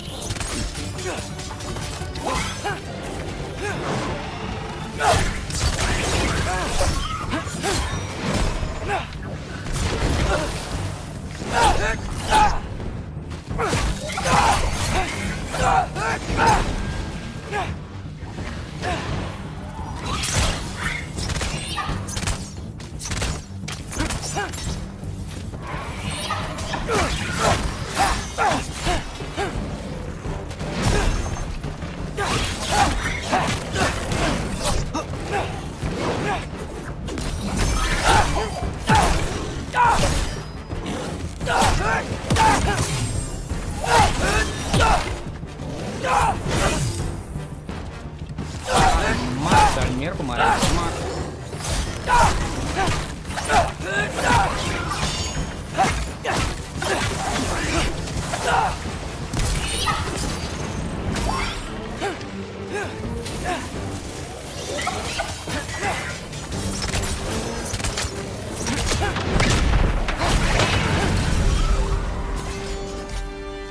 मेरे को मारा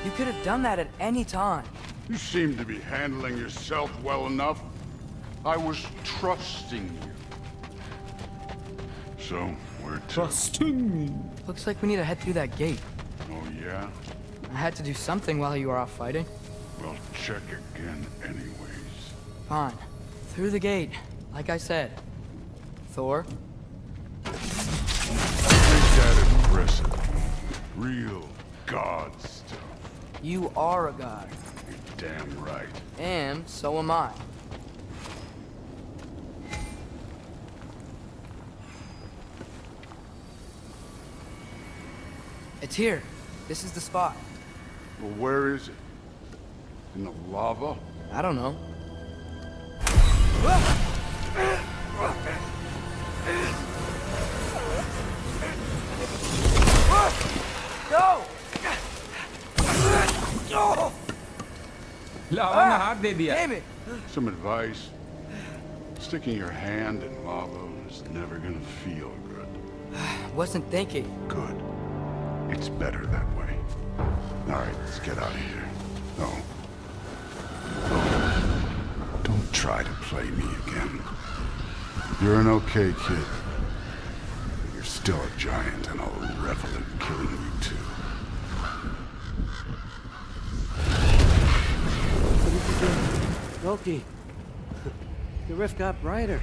You could have done that at any time. You seem to be handling yourself well enough. I was trusting you. So, where to? Trusting. Looks like we need to head through that gate. Oh, yeah? I had to do something while you were off fighting. We'll check again anyways. Fine. Through the gate, like I said. Thor? Ain't that impressive? Real god stuff. You are a god. You're damn right. And so am I. It's here. This is the spot. Well, where is it? In the lava? I don't know. Go! लावा ने हाथ दे दिया. Damn it! Some advice. Sticking your hand in lava is never gonna feel good. Wasn't thinking. Good. It's better that way. All right, let's get out of here. No. Don't try to play me again. You're an okay kid. But you're still a giant, and I'll revel in killing you too. What did you do? Loki. The rift got brighter.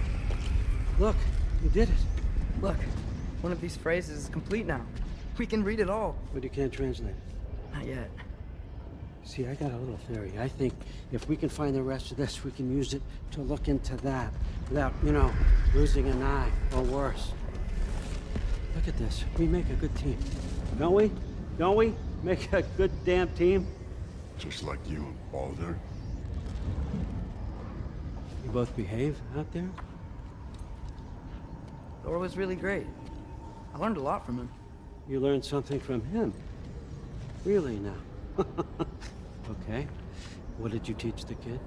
Look, you did it. Look, one of these phrases is complete now. We can read it all. But you can't translate it. Not yet. See, I got a little theory. I think if we can find the rest of this, we can use it to look into that without, you know, losing an eye or worse. Look at this. We make a good team. Don't we? Don't we? Make a good damn team? Just like you and Baldur. You both behave out there? Thor was really great. I learned a lot from him. You learned something from him? Really now? Okay. What did you teach the kid?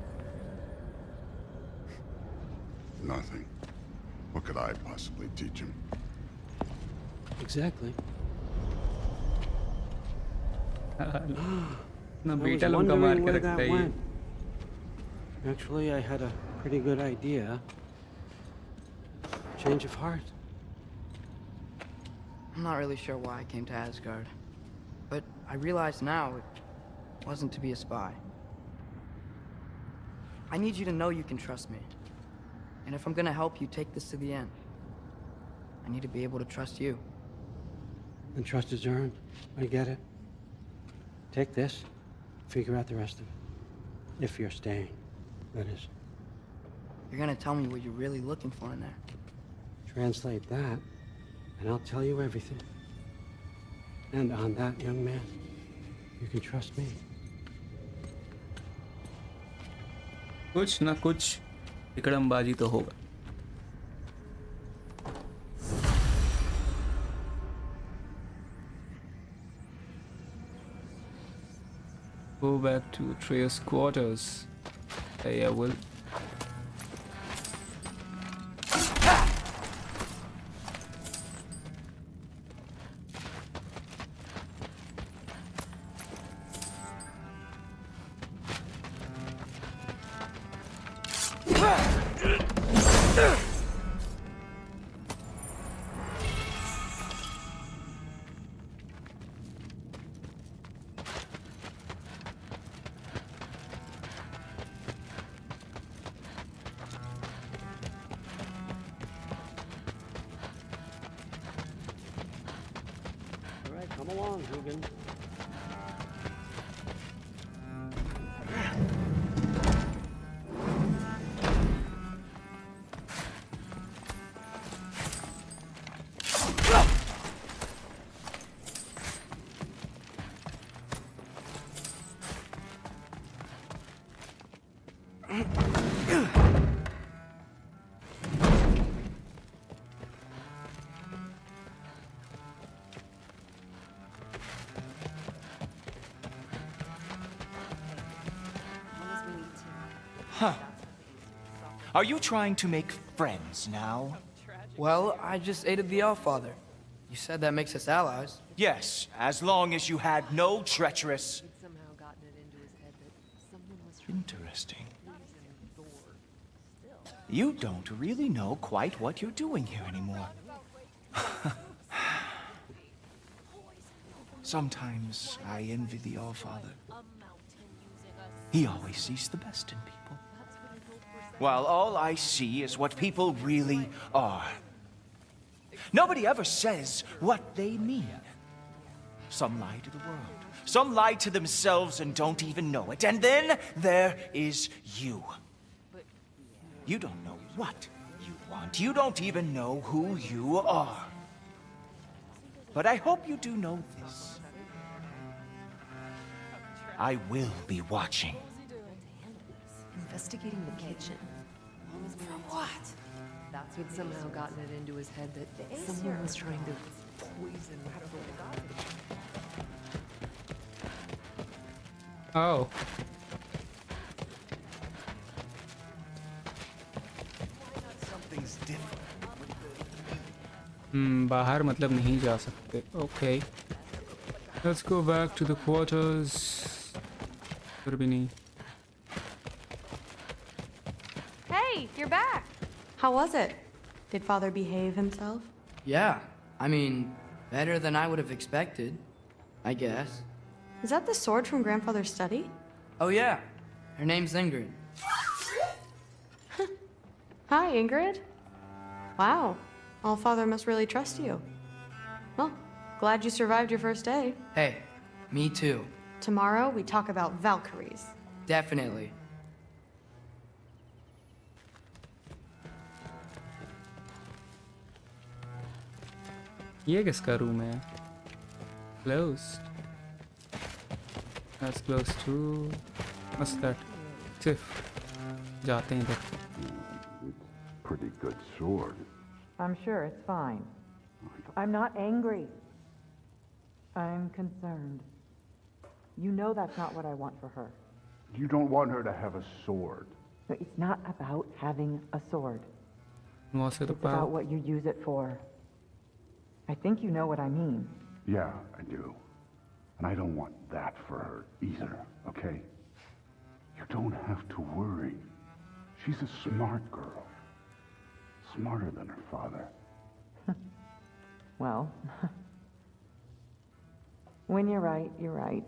Nothing. What could I possibly teach him? Exactly. ना I was बेटा लोग का मार wondering के where रखता that है ये. went. Actually, I had a pretty good idea. Change of heart. I'm not really sure why I came to Asgard. But I realize now it wasn't to be a spy. I need you to know you can trust me. And if I'm gonna help you take this to the end, I need to be able to trust you. And trust is earned. I get it. Take this. Figure out the rest of it. If you're staying, that is. You're gonna tell me what you're really looking for in there. Translate that, and I'll tell you everything. And on that, young man, you can trust me. कुछ ना कुछ इकड़मबाजी तो होगा. Go back to Atreus' quarters. I will. All right, come along, Hugin. Huh. Are you trying to make friends now? Well, I just aided the Allfather. You said that makes us allies. Yes, as long as you had no treacherous... Interesting. You don't really know quite what you're doing here anymore. Sometimes I envy the Allfather. He always sees the best in people. While all I see is what people really are. Nobody ever says what they mean. Some lie to the world. Some lie to themselves and don't even know it. And then there is you. You don't know what you want. You don't even know who you are. But I hope you do know this. I will be watching. Investigating the kitchen. For what? He'd somehow gotten it into his head that someone was trying to poison Oh. Something's different. बाहर मतलब नहीं जा सकते. Okay. Let's go back to the quarters. फिर भी नहीं. Hey, you're back. How was it? Did Father behave himself? Yeah, I mean, better than I would have expected, I guess. Is that the sword from Grandfather's study? Oh yeah, her name's Ingrid. Hi, Ingrid. Wow, All-Father must really trust you. Well, glad you survived your first day. Hey, me too. Tomorrow, we talk about Valkyries. Definitely. ये किसका room है? Closed. That's close too. What's that? Tiff. जाते हैं इधर. Pretty good sword. I'm sure it's fine. I'm not angry. I'm concerned. You know that's not what I want for her. You don't want her to have a sword. No, it's not about having a sword. What's it It's about what you use it for. I think you know what I mean. Yeah, I do. And I don't want that for her either, okay? You don't have to worry. She's a smart girl. Smarter than her father. Well, when you're right, you're right.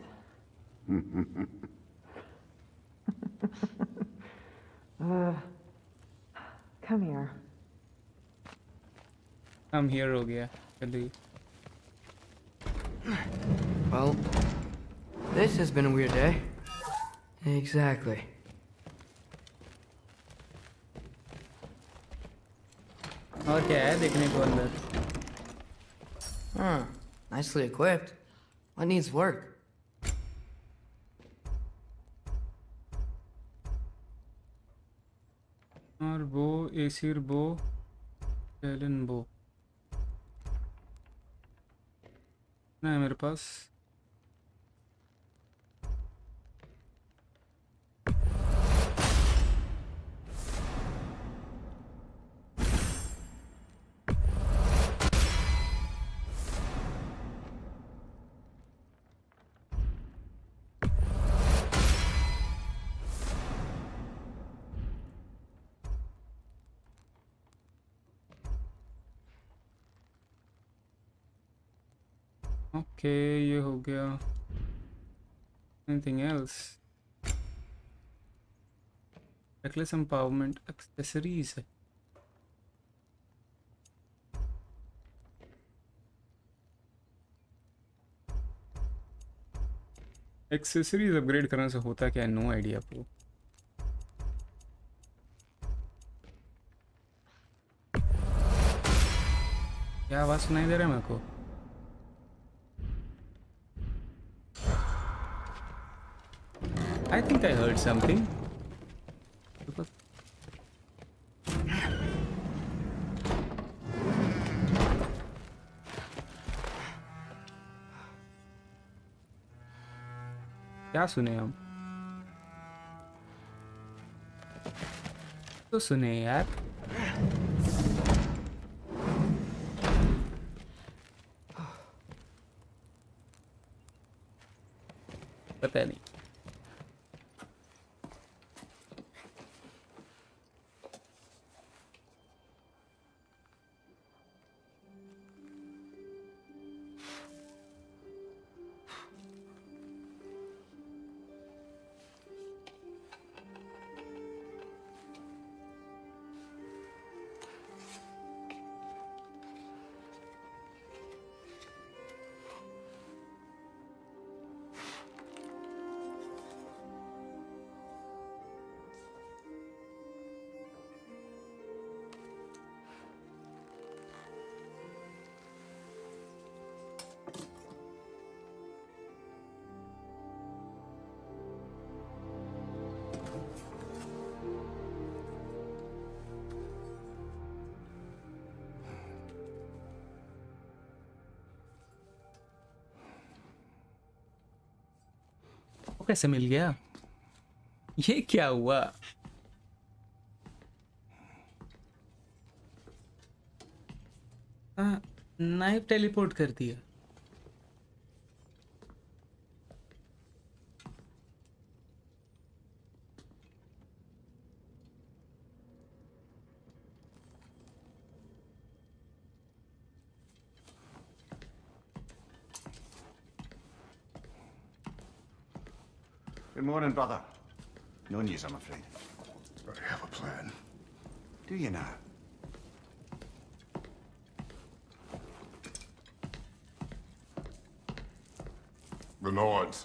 Come here. I'm here हो गया. जल्दी. Well, this has been a weird day. Exactly. और क्या है देखने को अंदर? Huh. Nicely equipped. What needs work? और बो, एसिर बो, एलन बो. ना है मेरे पास. Okay, ये हो गया. Anything else? Reckless empowerment accessories है. Accessories upgrade करने से होता क्या है? No idea bro. क्या आवाज सुनाई दे रहा है मेरे को? I think I heard something. क्या सुने हम? तो सुने यार. पता नहीं. कैसे मिल गया? ये क्या हुआ? हाँ, नाइफ टेलीपोर्ट कर दिया। Good morning, brother. No news, I'm afraid. I have a plan. Do you now? The Nords.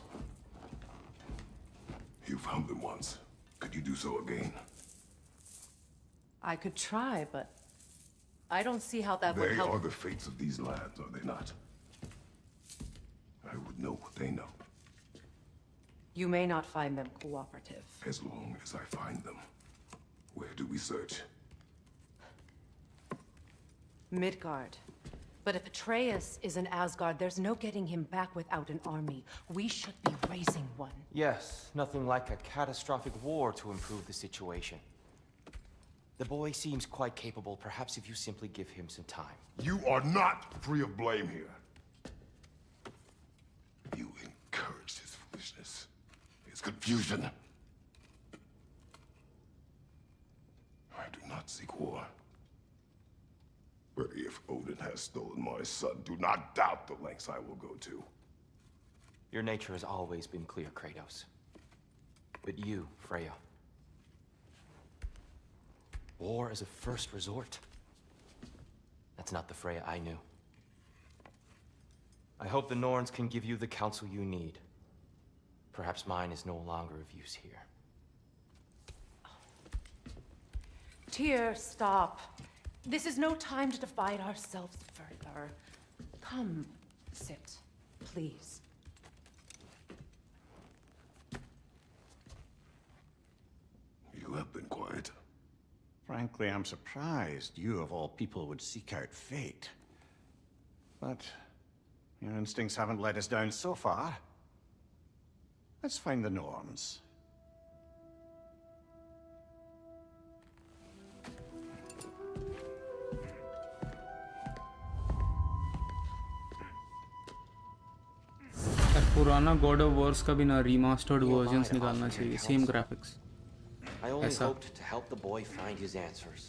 You found them once. Could you do so again? I could try, but I don't see how that would They help. are the fates of these lands, are they not? I would know what they know, You may not find them cooperative. as long as I find them. Where do we search? Midgard. But if Atreus is in Asgard, there's no getting him back without an army. We should be raising one. Yes, nothing like a catastrophic war to improve the situation. The boy seems quite capable. Perhaps if you simply give him some time. You are not free of blame here. You encouraged his foolishness, his confusion. I do not seek war. But if Odin has stolen my son, do not doubt the lengths I will go to. Your nature has always been clear, Kratos. But you, Freya. War as a first resort. That's not the Freya I knew. I hope the Norns can give you the counsel you need. Perhaps mine is no longer of use here. Tyr, stop. This is no time to divide ourselves further. Come, sit, please. You have been quiet. Frankly, I'm surprised you, of all people, would seek out fate. But your instincts haven't let us down so far. Let's find the Norns. पुराना God of Wars का भी ना remastered versions निकालना चाहिए, same graphics. I only ऐसा। hoped to help the boy find his answers.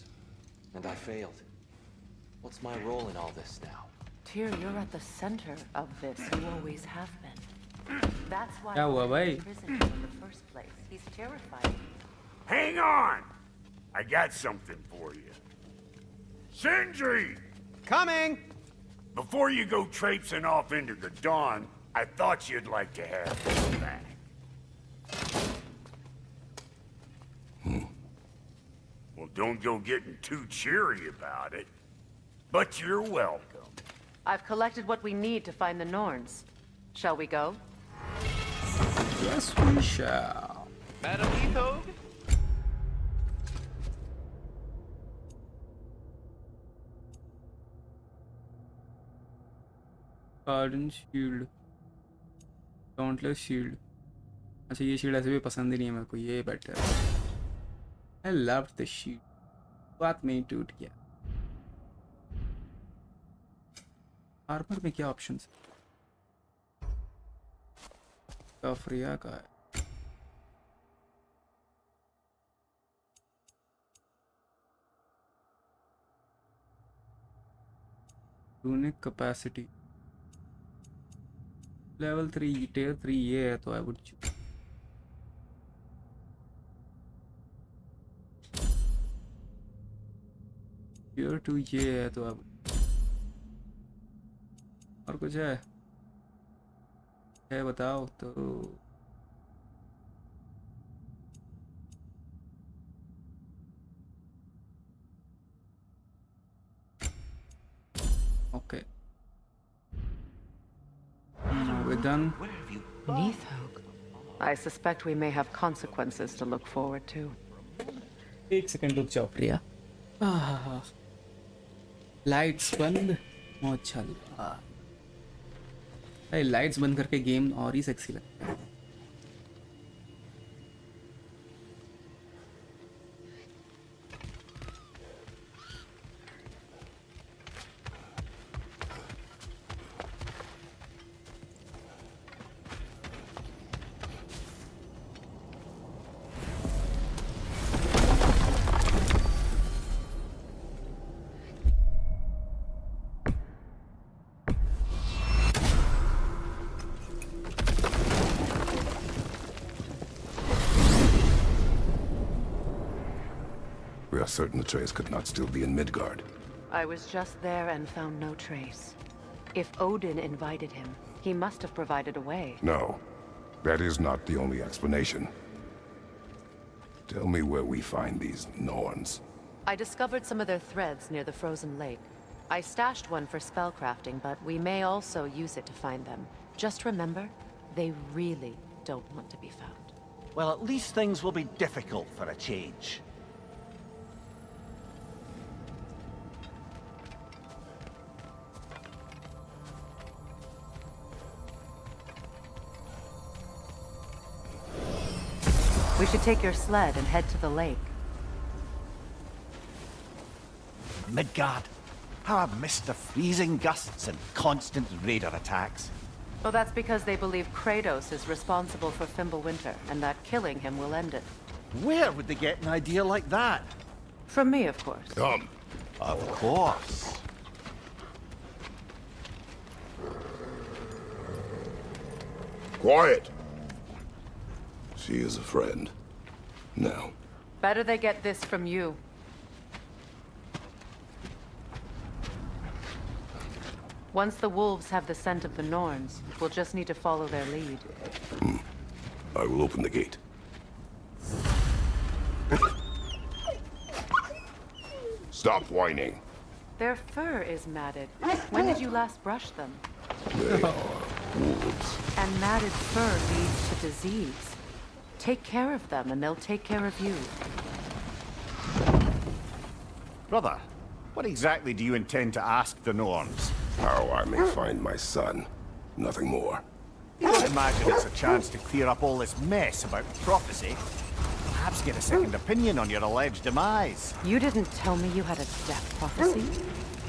And I failed. What's my role in all this now? Tyr, you're at the center of this. You always have been. That's why क्या हुआ भाई? in prison in the first place. He's terrified. Hang on! I got something for you. Sindri! Coming! Before you go traipsing off into the dawn, I thought you'd like to have this back. Well, don't go getting too cheery about it. But you're welcome. I've collected what we need to find the Norns. Shall we go? Yes, we shall. Madam Etho? Garden shield, dauntless shield. अच्छा ये shield ऐसे भी पसंद ही नहीं है मेरे को, ये बेटर है। I loved the shield. बात में ही टूट गया। आर्मर में क्या ऑप्शंस? फ्रिया का है। यूनिक कैपेसिटी लेवल 3 tier 3 ये है तो आई वुड tier 2 ये है तो अब और कुछ है बताओ तो। Okay. We're done. Neathog. I suspect we may have consequences to look forward to. एक सेकंड रुक जाओ प्रिया। लाइट्स बंद। माशाल्लाह। लाइट्स बंद करके गेम और ही सेक्सी लगता है। are certain Atreus could not still be in Midgard. I was just there and found no trace. If Odin invited him, he must have provided a way. No, that is not the only explanation. Tell me where we find these Norns. I discovered some of their threads near the frozen lake. I stashed one for spellcrafting, but we may also use it to find them. Just remember, they really don't want to be found. Well, at least things will be difficult for a change. We should take your sled and head to the lake. Midgard. How I've missed the freezing gusts and constant raider attacks. Well, that's because they believe Kratos is responsible for Fimbulwinter, and that killing him will end it. Where would they get an idea like that? From me, of course. Come. Of course. Quiet! She is a friend. Now. Better they get this from you. Once the wolves have the scent of the Norns, we'll just need to follow their lead. I will open the gate. Stop whining. Their fur is matted. When did you last brush them? They are wolves. And matted fur leads to disease. Take care of them, and they'll take care of you. Brother, what exactly do you intend to ask the Norns? How I may find my son. Nothing more. I imagine it's a chance to clear up all this mess about prophecy. Perhaps get a second opinion on your alleged demise. You didn't tell me you had a death prophecy?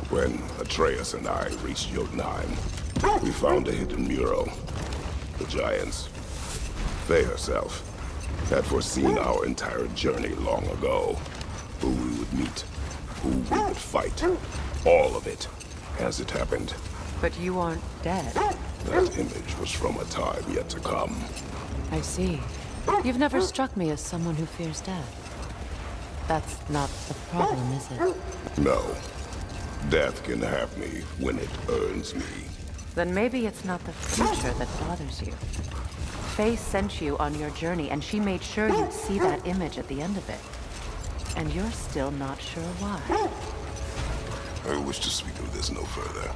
When Atreus and I reached Jotunheim, we found a hidden mural. The giants, they herself, had foreseen our entire journey long ago. Who we would meet, who we would fight, all of it, as it happened. But you aren't dead. That image was from a time yet to come. I see. You've never struck me as someone who fears death. That's not the problem, is it? No. Death can have me when it earns me. Then maybe it's not the future that bothers you. Faye sent you on your journey, and she made sure you'd see that image at the end of it. And you're still not sure why. I wish to speak of this no further.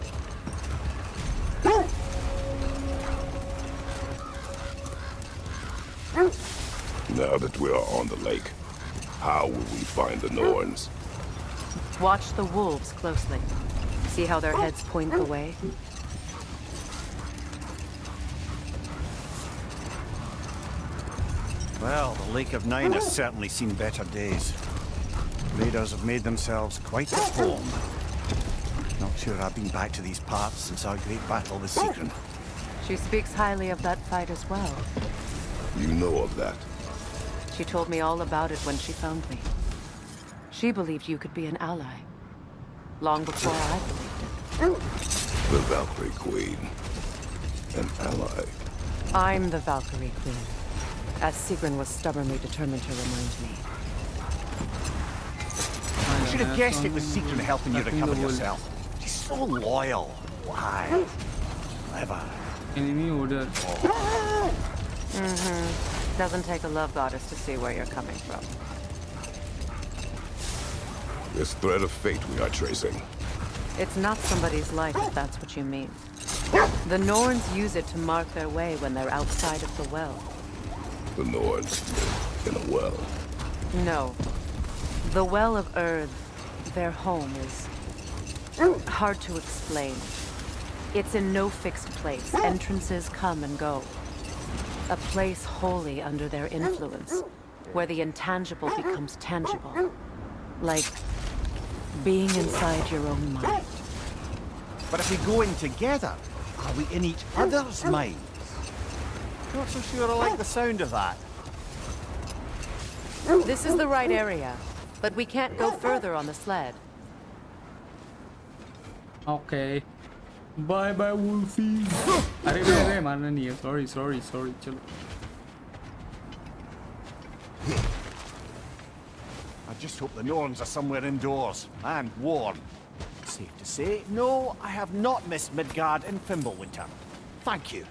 Now that we are on the lake, how will we find the Norns? Watch the wolves closely. See how their heads point the way? Well, the Lake of Nine has certainly seen better days. Raiders have made themselves quite at home. Not sure I've been back to these parts since our great battle with Sigrun. She speaks highly of that fight as well. You know of that? She told me all about it when she found me. She believed you could be an ally. Long before I believed it. The Valkyrie Queen. An ally. I'm the Valkyrie Queen, as Sigrun was stubbornly determined to remind me. I should have guessed it was Sigrun helping you recover yourself. She's so loyal. Why? Clever. Enemy order. Doesn't take a love goddess to see where you're coming from. This thread of fate we are tracing. It's not somebody's life, if that's what you mean. The Norns use it to mark their way when they're outside of the well. The Norns live in a well. No. The Well of Earth, their home, is hard to explain. It's in no fixed place. Entrances come and go. A place wholly under their influence, where the intangible becomes tangible. Like being inside your own mind. But if we go in together, are we in each other's minds? Not so sure I like the sound of that. This is the right area, but we can't go further on the sled. Okay. Bye bye Wolfie. अरे मारना नहीं है. Sorry. चलो. I Just hope the Norns are somewhere indoors, and warm. Safe to say, no, I have not missed Midgard in Fimbulwinter. Thank you.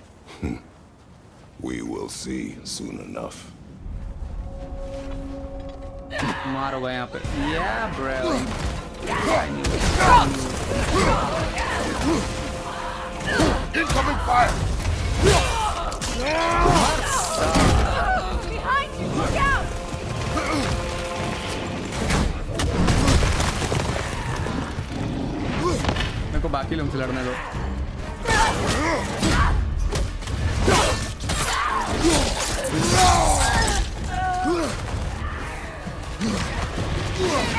We will see soon enough. मारो भाई यहाँ पे. Yeah, bro. Incoming fire! Behind you! Look out! मेरे को बाकी लोगों से लड़ने दो.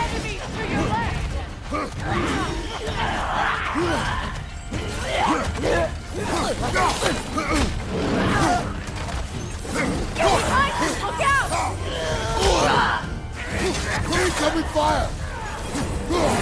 Enemy to your left! Look out! Incoming fire! Behind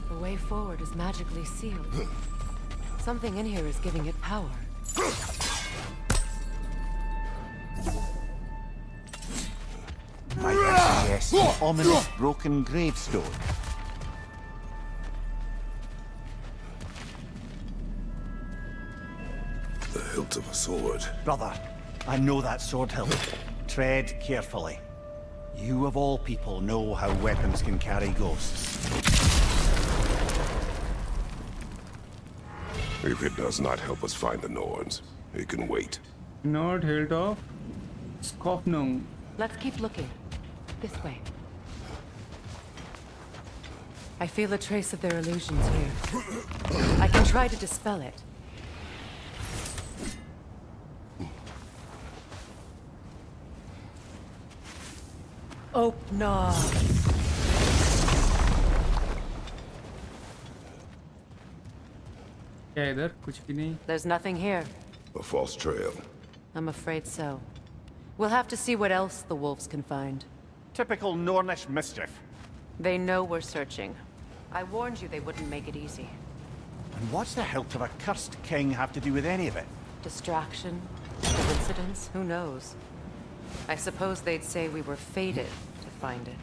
The way forward is magically sealed. Something in here is giving it power. Might I suggest an ominous broken gravestone? The hilt of a sword. Brother, I know that sword hilt. Tread carefully. You of all people know how weapons can carry ghosts. If it does not help us find the Norns, it can wait. Not hilt of Skofnung. Let's keep looking. This way. I feel a trace of their illusions here. I can try to dispel it. Opna. क्या इधर कुछ भी नहीं. There's nothing here. A false trail. I'm afraid so. We'll have to see what else the wolves can find. Typical Nornish mischief. They know we're searching. I warned you they wouldn't make it easy. And what's the hilt of a cursed king have to do with any of it? Distraction? Coincidence? Who knows? I suppose they'd say we were fated to find it.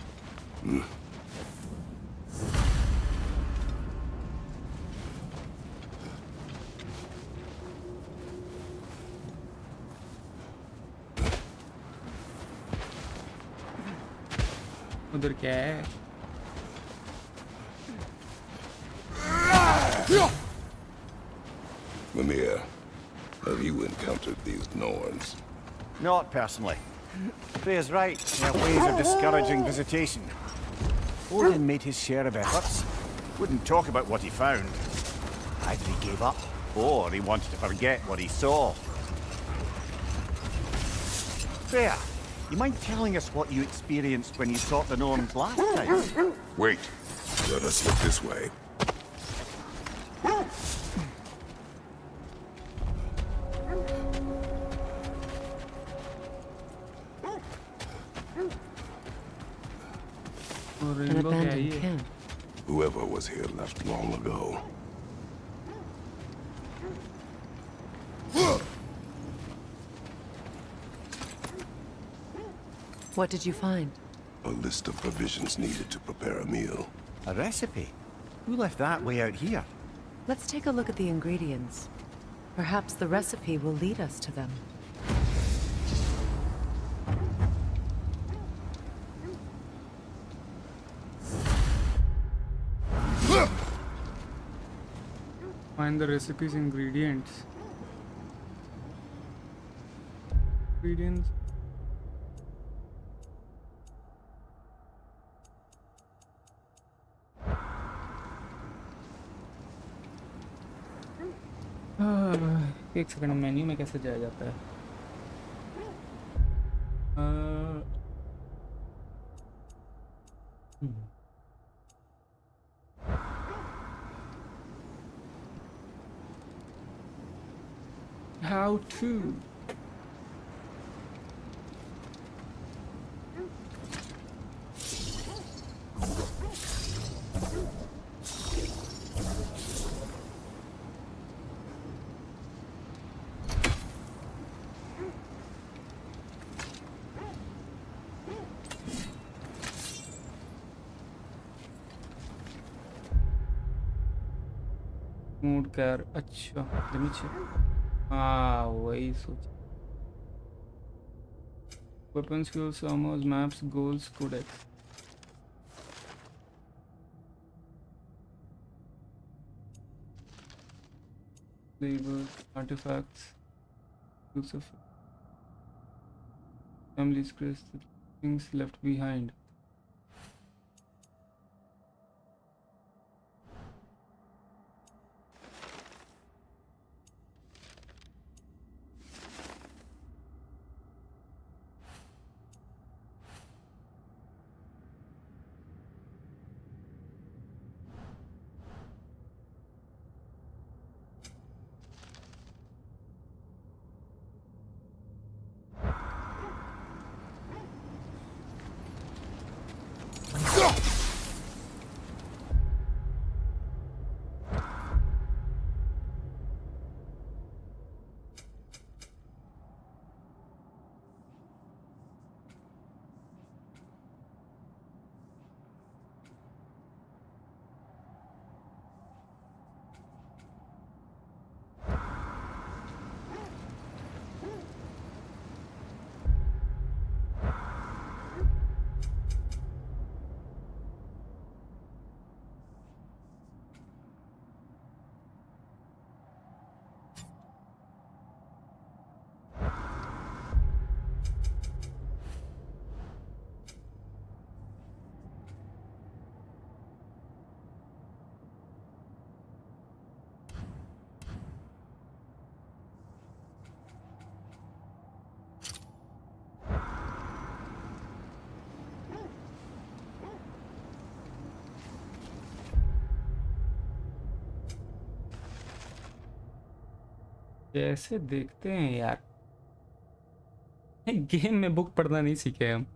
उधर क्या है? Mimir, have you encountered these Norns? Not personally. Freya's right. Their ways are discouraging visitation. Odin made his share of efforts. Wouldn't talk about what he found. Either he gave up, or he wanted to forget what he saw. Freya, you mind telling us what you experienced when you sought the Norns last time? Wait. Let us look this way. An abandoned camp. Whoever was here left long ago. What did you find? A list of provisions needed to prepare a meal. A recipe? Who left that way out here? Let's take a look at the ingredients. Perhaps the recipe will lead us to them. Find the recipe's ingredients. Ingredients. एक second, menu में कैसे जाया जाता है? How to? Mood कैर, अच्छा let me check. हाँ वही सोच. Weapons, skills, armors, maps, goals, codex. Labels, artifacts, use of family's crest, things left behind. कैसे देखते हैं यार, गेम में बुक पढ़ना नहीं सीखे हम.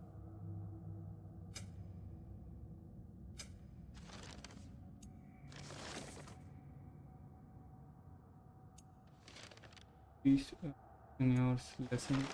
In your lesson.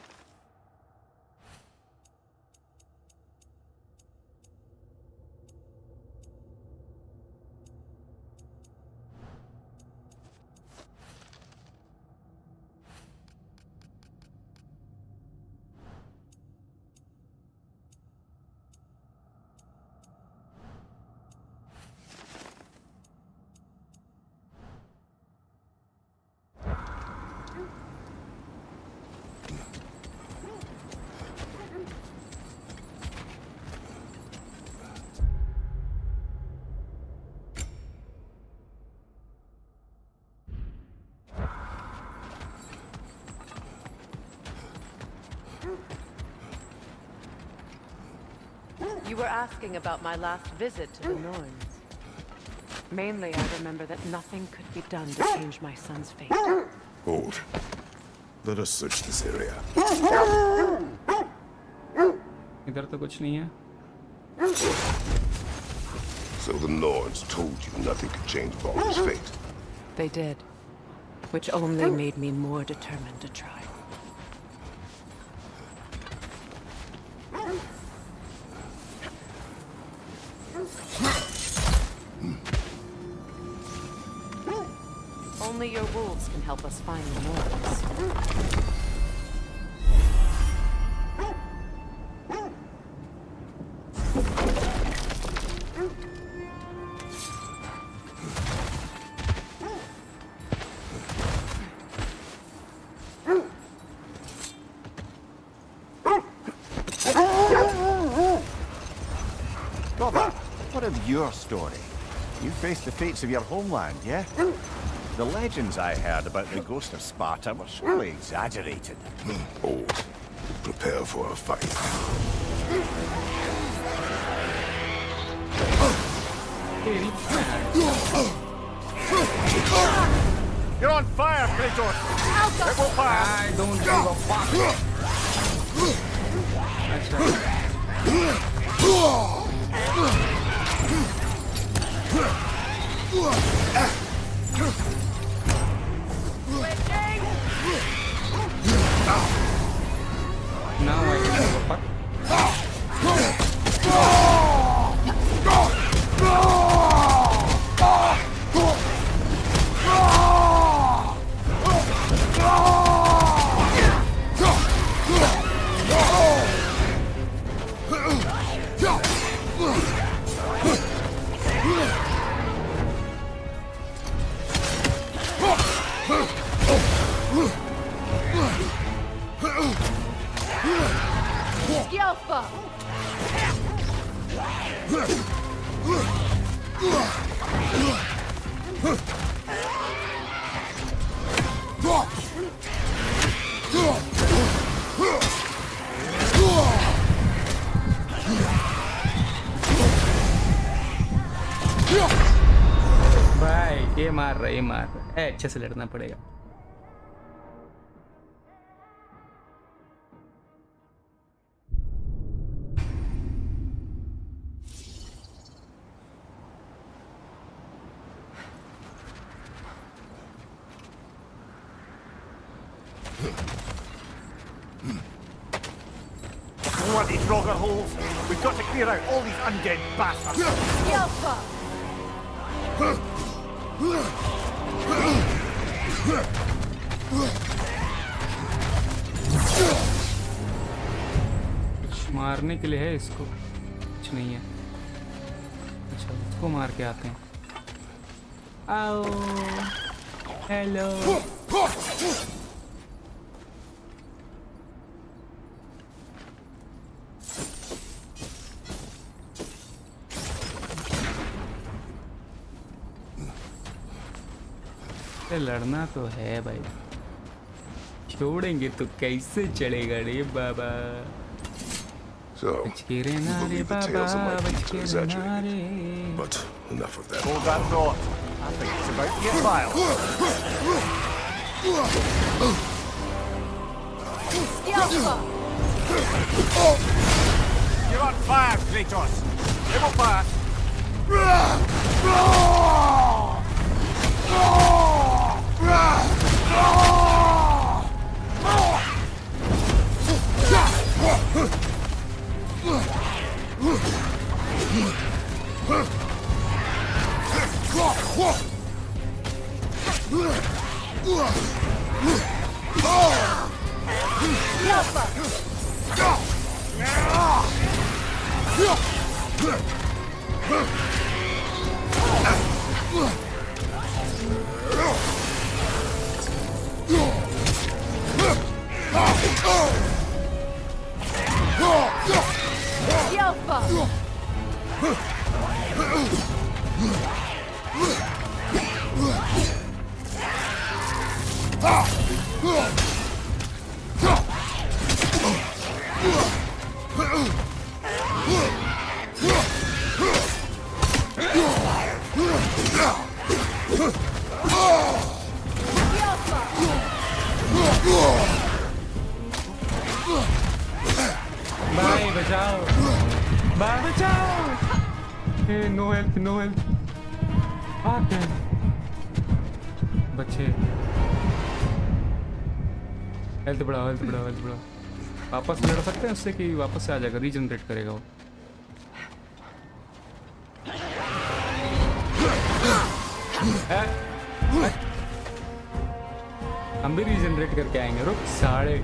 You were asking about my last visit to the Norns. Mainly, I remember that nothing could be done to change my son's fate. Hold. Let us search this area. इधर तो कुछ नहीं है. So the Norns told you nothing could change Balder's fate. They did, which only made me more determined to try. Only your wolves can help us find the Norns. Brother, what of your story? You faced the fates of your homeland, yeah? The legends I heard about the ghost of Sparta were surely exaggerated. Old. Prepare for a fight. You're on fire, Kratos! It will pass! I don't give a fuck. Now I can give a fuck. भाई ये मार रहा है अच्छे से लड़ना पड़ेगा You want these rocker holes? We've got to clear out all these undead bastards! कुछ मारने के लिए है इसको कुछ नहीं है अच्छा इसको मार के आते हैं आओ हेलो लड़ना तो है भाई छोड़ेंगे तो कैसे चलेगा रे बाबा So, you believe the tales of my people are exaggerated. But enough of that. Hold that thought. I think it's about to get violent. You're on fire, Kratos. It will pass. भाई बचाओ भाई बचाओ no help no help. बच्चे health बढ़ाओ health बढ़ाओ health बढ़ाओ। वापस लड़ सकते हैं उससे कि वापस से आ जाएगा, रीजनरेट करेगा वो। हम भी रीजनरेट करके आएंगे, रुक साढ़े।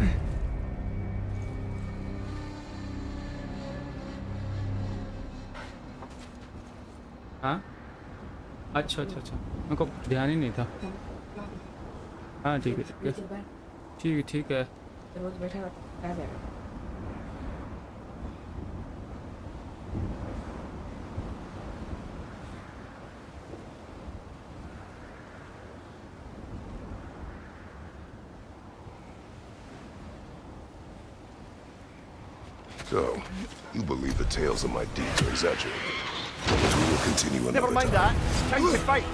हाँ अच्छा अच्छा अच्छा, मेरे को ध्यान ही नहीं था। हाँ ठीक है ठीक है ठीक है ठीक है। So, you believe the tales of my deeds are exaggerated. But we will continue another Never mind time. that. Time to fight.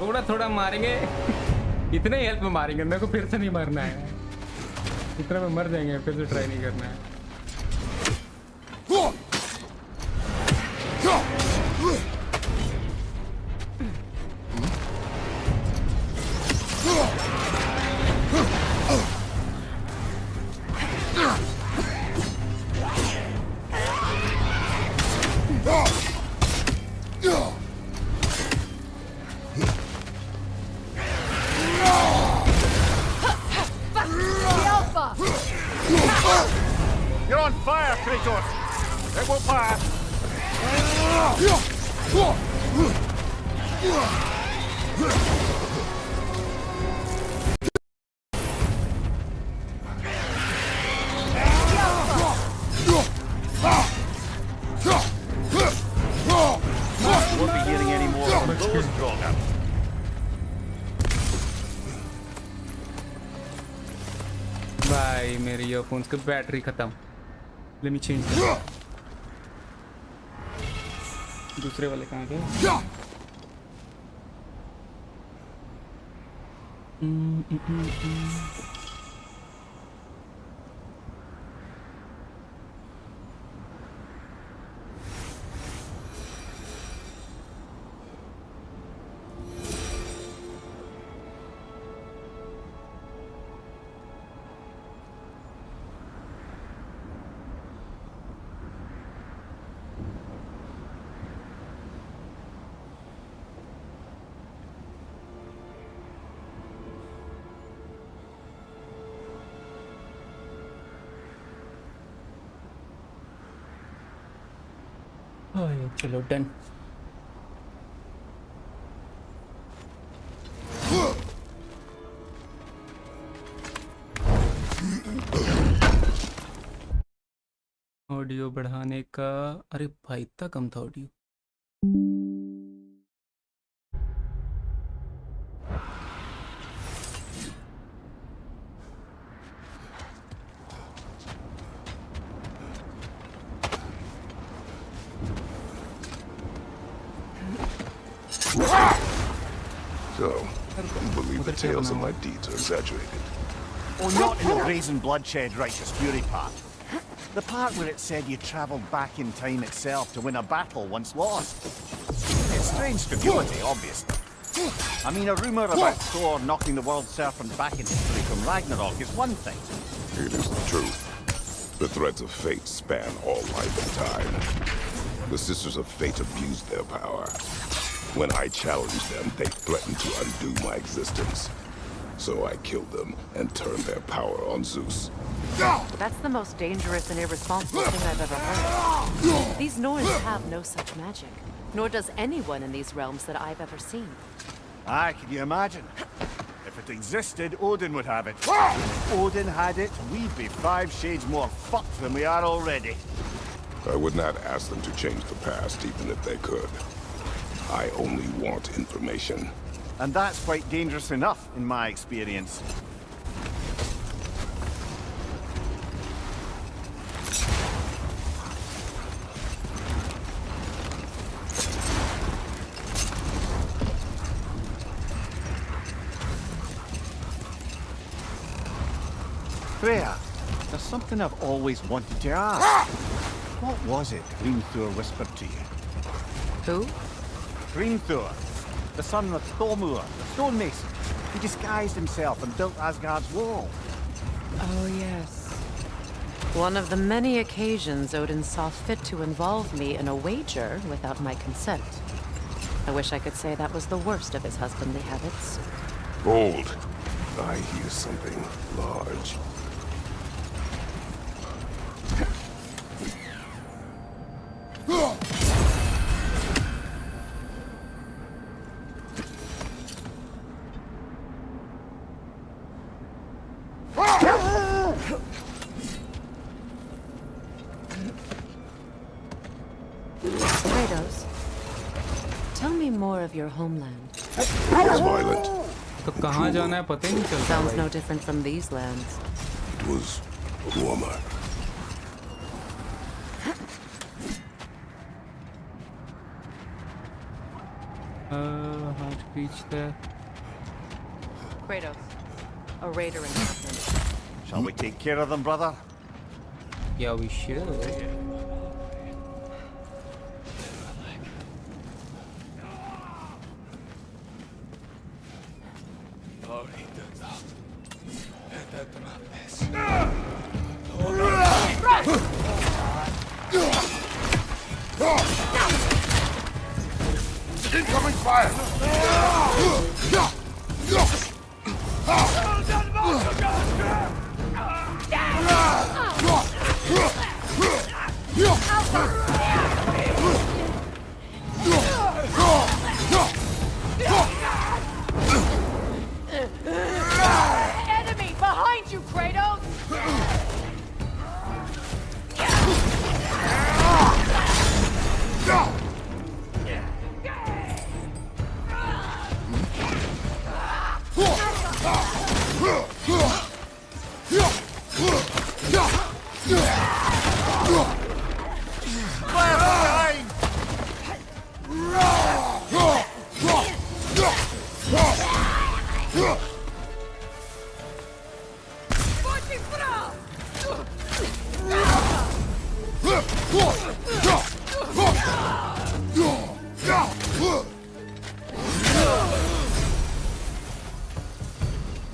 थोड़ा थोड़ा मारेंगे, इतने ही हेल्प में मारेंगे, मेरे को फिर से नहीं मरना है। इतना में मर जाएंगे, फिर से ट्राई नहीं करना है। You're on fire, Kratos! It will pass! Won't be getting any more from those drawnuts. भाई मेरे ईयरफोन्स की बैटरी खत्म। Let me change. दूसरे वाले कहाँ गए? चलो डन। ऑडियो बढ़ाने का, अरे भाई इतना कम था audio. So, you believe the tales of my deeds are exaggerated. Oh, not in the brazen bloodshed righteous fury part. The part where it said you travelled back in time itself to win a battle once lost. It's strange credulity, obviously. I mean, a rumour about Thor knocking the world serpent back in history from Ragnarok is one thing. It is the truth. The threads of fate span all life and time. The Sisters of Fate abused their power. When I challenged them, they threatened to undo my existence. So I killed them and turned their power on Zeus. That's the most dangerous and irresponsible thing I've ever heard. These Norns have no such magic, nor does anyone in these realms that I've ever seen. Aye, can you imagine? If it existed, Odin would have it. If Odin had it, we'd be 5 shades more fucked than we are already. I would not ask them to change the past, even if they could. I only want information. And that's quite dangerous enough, in my experience. Freya, there's something I've always wanted to ask. What was it Hrimthur whispered to you? Who? Hrimthur, the son of Thormur, the stonemason. He disguised himself and built Asgard's wall. Oh, yes. One of the many occasions Odin saw fit to involve me in a wager without my consent. I wish I could say that was the worst of his husbandly habits. Hold. I hear something large. Kratos, tell me more of your homeland. It's violent. तो कहाँ जाना है पता ही नहीं चलता Sounds भाई। no different from these lands. It was warmer. हाथ खींचता है। Kratos, a raider in Jharkhand. Shall we take care of them, brother? Yeah, we should. Incoming fire! Enemy behind you, Kratos!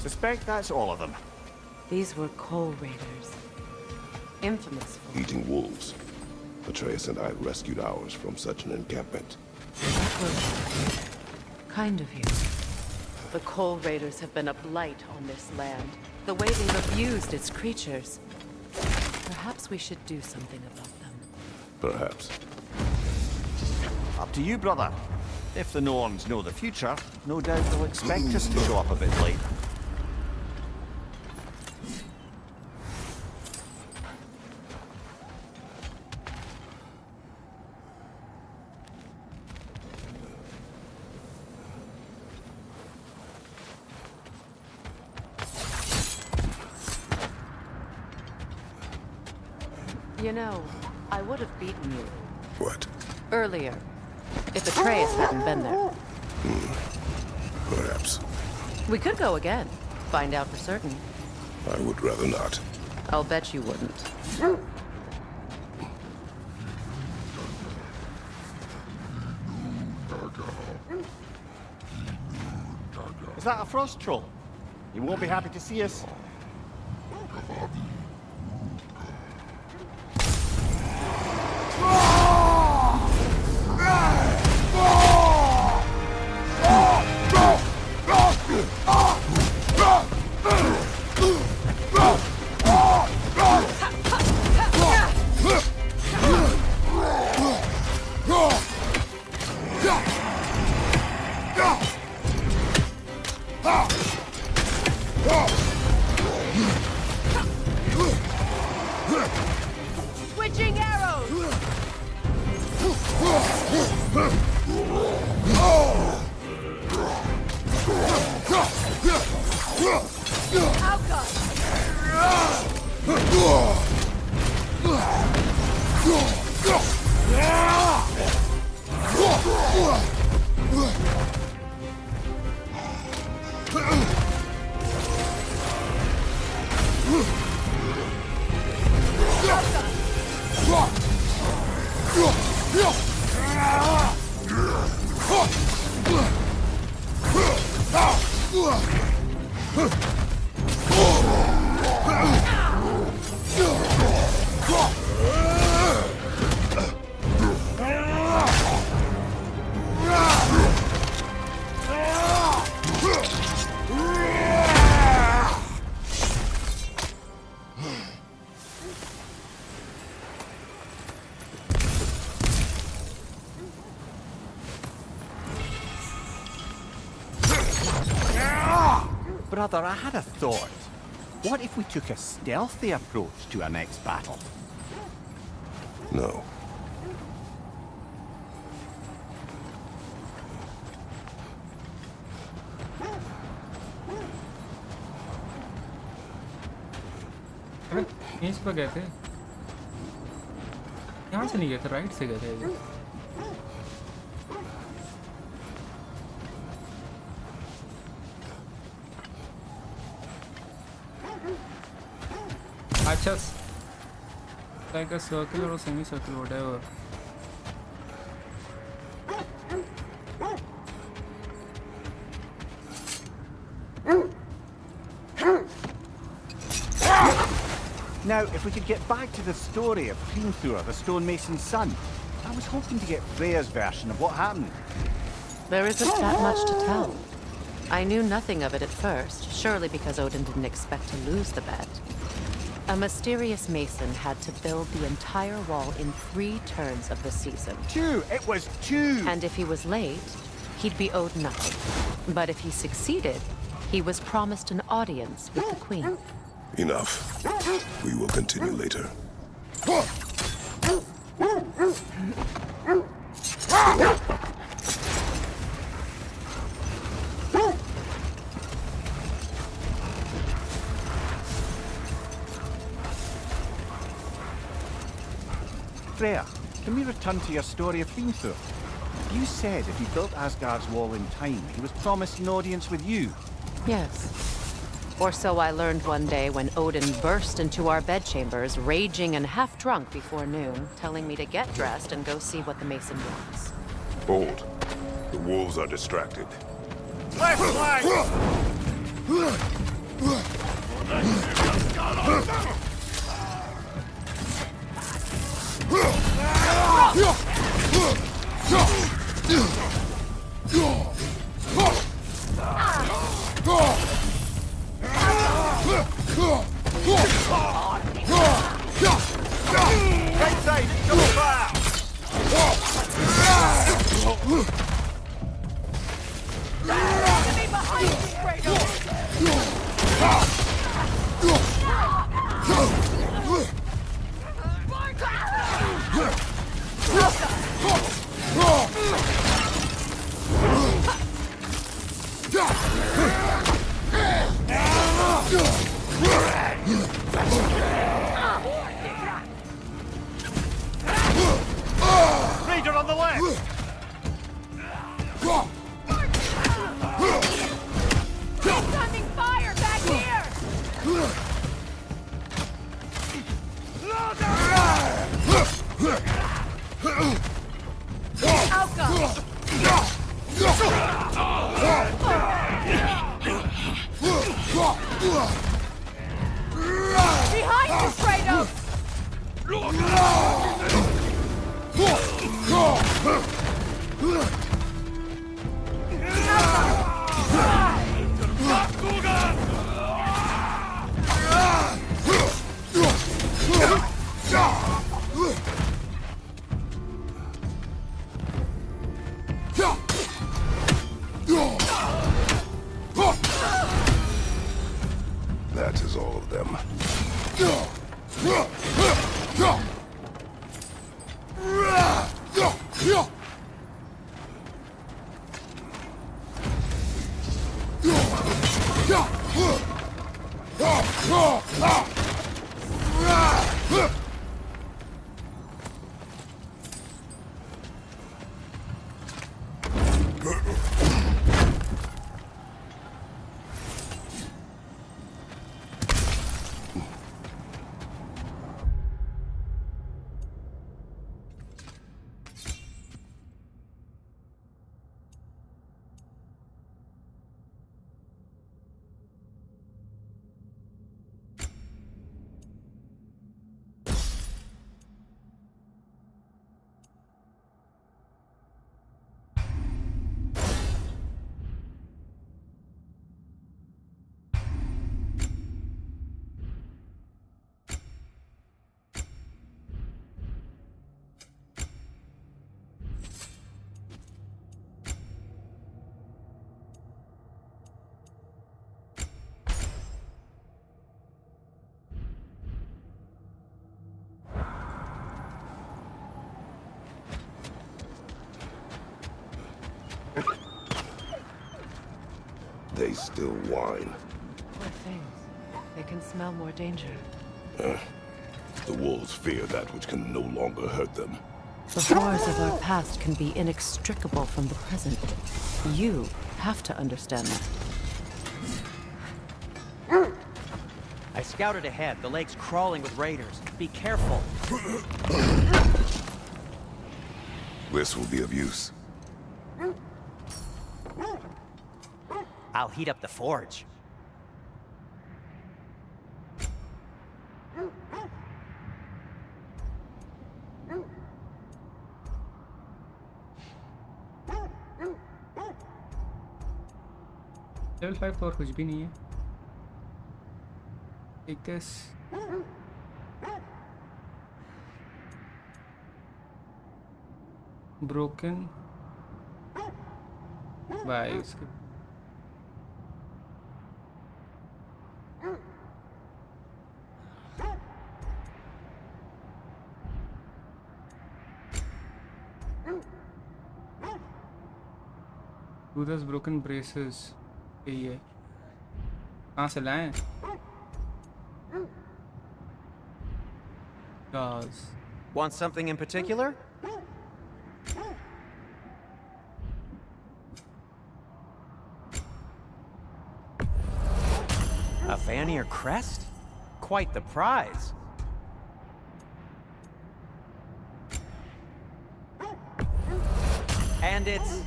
Suspect that's all of them. These were coal raiders. Infamous for Eating wolves. Atreus and I rescued ours from such an encampment. that was kind of you. The coal raiders have been a blight on this land. The way they've abused its creatures. Perhaps we should do something about them. Perhaps. Up to you, brother. If the Norns know the future, no doubt they'll expect us to show up a bit late. You know, I would have beaten you. What? Earlier. If Atreus hadn't been there. Perhaps. We could go again. Find out for certain. I would rather not. I'll bet you wouldn't. Is that a frost troll? He won't be happy to see us. Brother, I had a thought. What if we took a stealthy approach to our next battle? No. अरे यहीं से गए थे, यहाँ से नहीं गए थे, राइट से गए थे। अच्छा, like a circle or a semicircle, whatever. Now, if we could get back to the story of Hrimthur, the stonemason's son. I was hoping to get Freya's version of what happened. There isn't that much to tell. I knew nothing of it at first, surely because Odin didn't expect to lose the bet. A mysterious mason had to build the entire wall in 3 turns of the season. 2! It was 2! And if he was late, he'd be owed nothing. But if he succeeded, he was promised an audience with the queen. Enough. We will continue later. Freya, can we return to your story of Hrimthur? You said if he built Asgard's wall in time, he was promised an audience with you. Yes. Or so I learned one day when Odin burst into our bedchambers, raging and half drunk before noon, telling me to get dressed and go see what the mason wants. Hold. The wolves are distracted. Left flank! Right side, double fire! Enemy behind you, Kratos! Ranger on the left! Sending fire back here! Outcome! Behind you, Kratos! That is all of them. they still whine. Poor things. They can smell more danger. The wolves fear that which can no longer hurt them. The horrors of our past can be inextricable from the present. You have to understand that. I scouted ahead. The lake's crawling with raiders. Be careful. This will be of use. I'll heat up the forge. Level 5 तो और कुछ भी नहीं है। I guess broken by उसके Buddha's broken braces यही है। कहाँ से लाएं? Jaws. Want something in particular? A Vanir crest? Quite the prize. And it's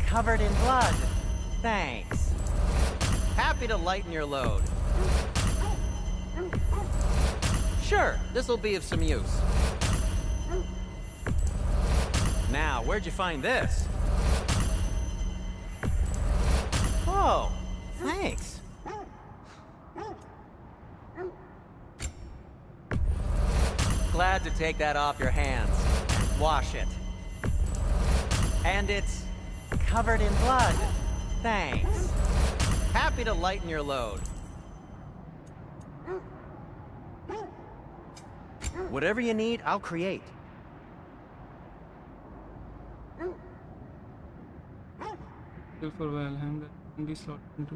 covered in blood. Thanks. Happy to lighten your load. Sure, this'll be of some use. Now, where'd you find this? Oh, thanks. Glad to take that off your hands. Wash it. And it's covered in blood. Thanks. Happy to lighten your load. Whatever you need, I'll create. Still for Valheim that can be slotted into.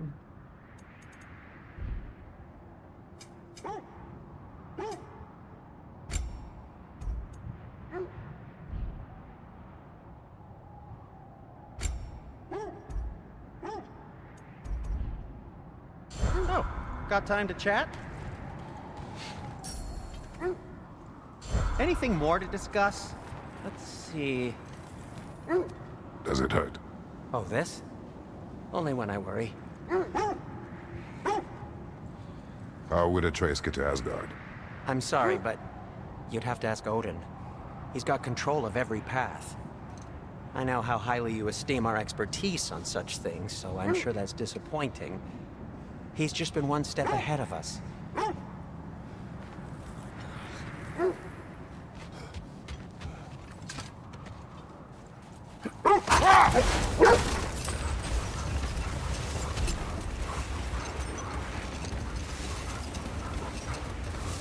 Oh, got time to chat? Anything more to discuss? Let's see. Does it hurt? Oh, this? Only when I worry. How would Atreus get to Asgard? I'm sorry, but you'd have to ask Odin. He's got control of every path. I know how highly you esteem our expertise on such things, so I'm sure that's disappointing. He's just been one step ahead of us.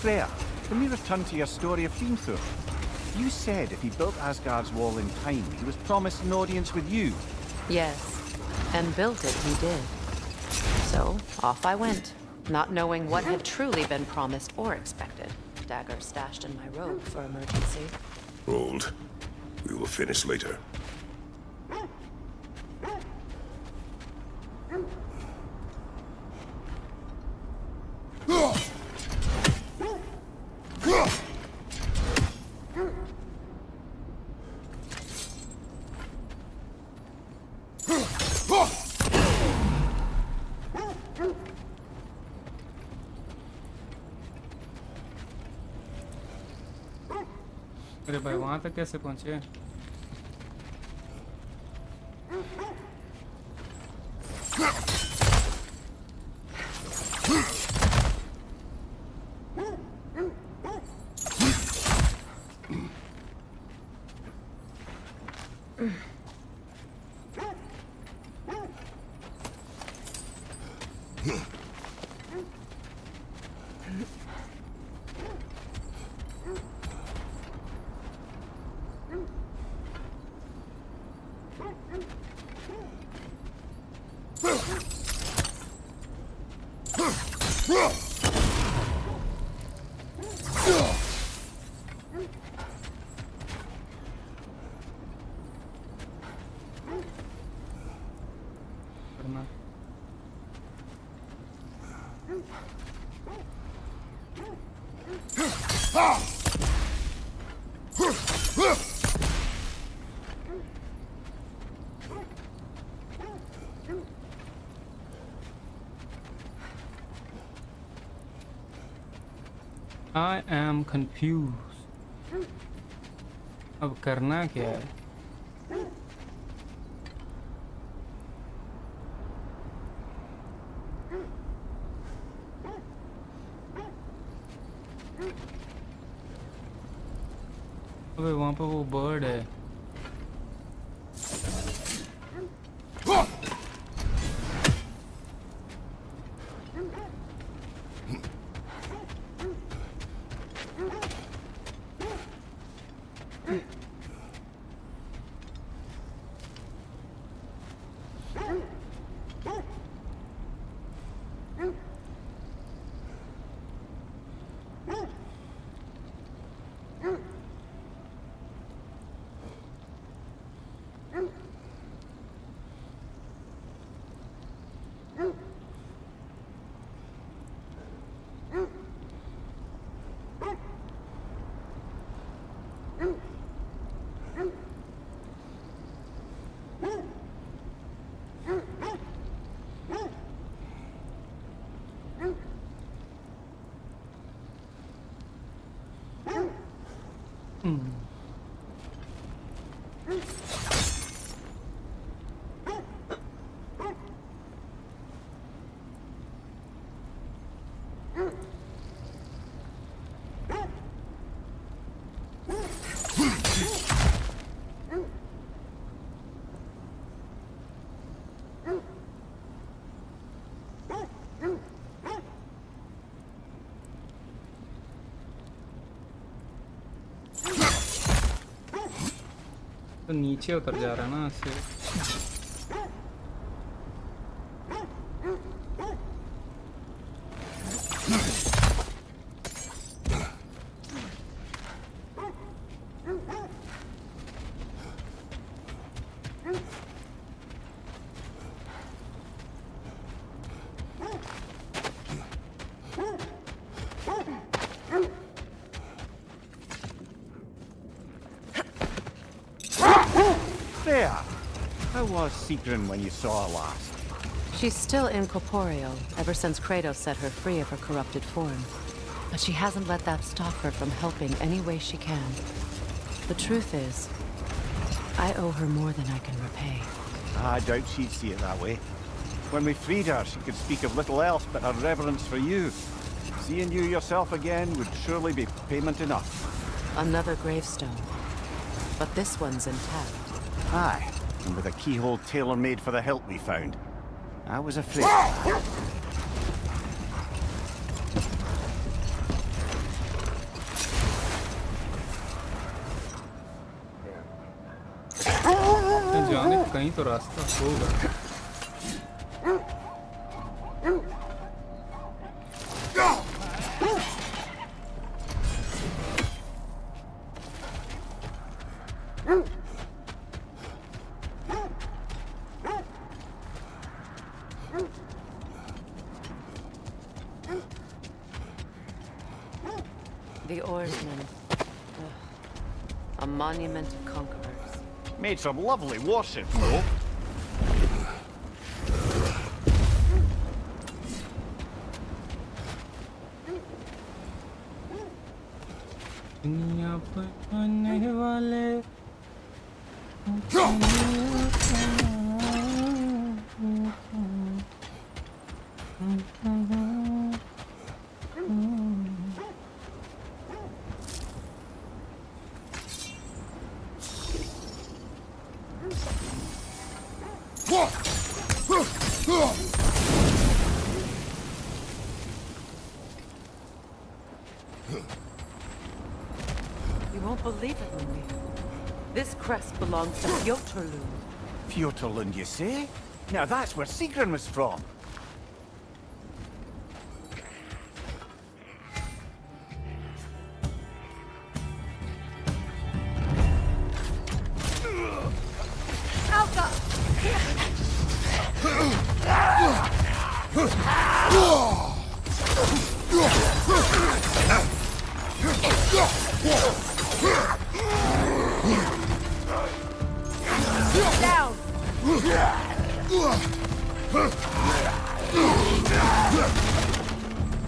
Freya, can we return to your story of Fiendthor? You said if he built Asgard's wall in time, he was promised an audience with you. Yes, and built it he did. So, off I went, not knowing what had truly been promised or expected. Dagger stashed in my robe for emergency. Hold. We will finish later. अरे भाई वहां तक कैसे पहुंचे? I am confused. अब करना क्या है? अबे वहाँ पे वो बर्ड है. तो नीचे उतर जा रहा है ना ऐसे. There! How was Sigrun when you saw her last? She's still incorporeal, ever since Kratos set her free of her corrupted form. But she hasn't let that stop her from helping any way she can. The truth is, I owe her more than I can repay. I doubt she'd see it that way. When we freed her, she could speak of little else but her reverence for you. Seeing you yourself again would surely be payment enough. Another gravestone. But this one's intact. Aye, and with a keyhole tailor-made for the hilt we found. I was afraid. जाने का कहीं तो रास्ता होगा. The oarsman. A monument of conquerors. Made some lovely warships, though. दुनिया पर आने वाले You won't believe it, Lumi. This crest belongs to Fjotorlund. Fjotorlund, you say? Now that's where Sigrun was from. Down!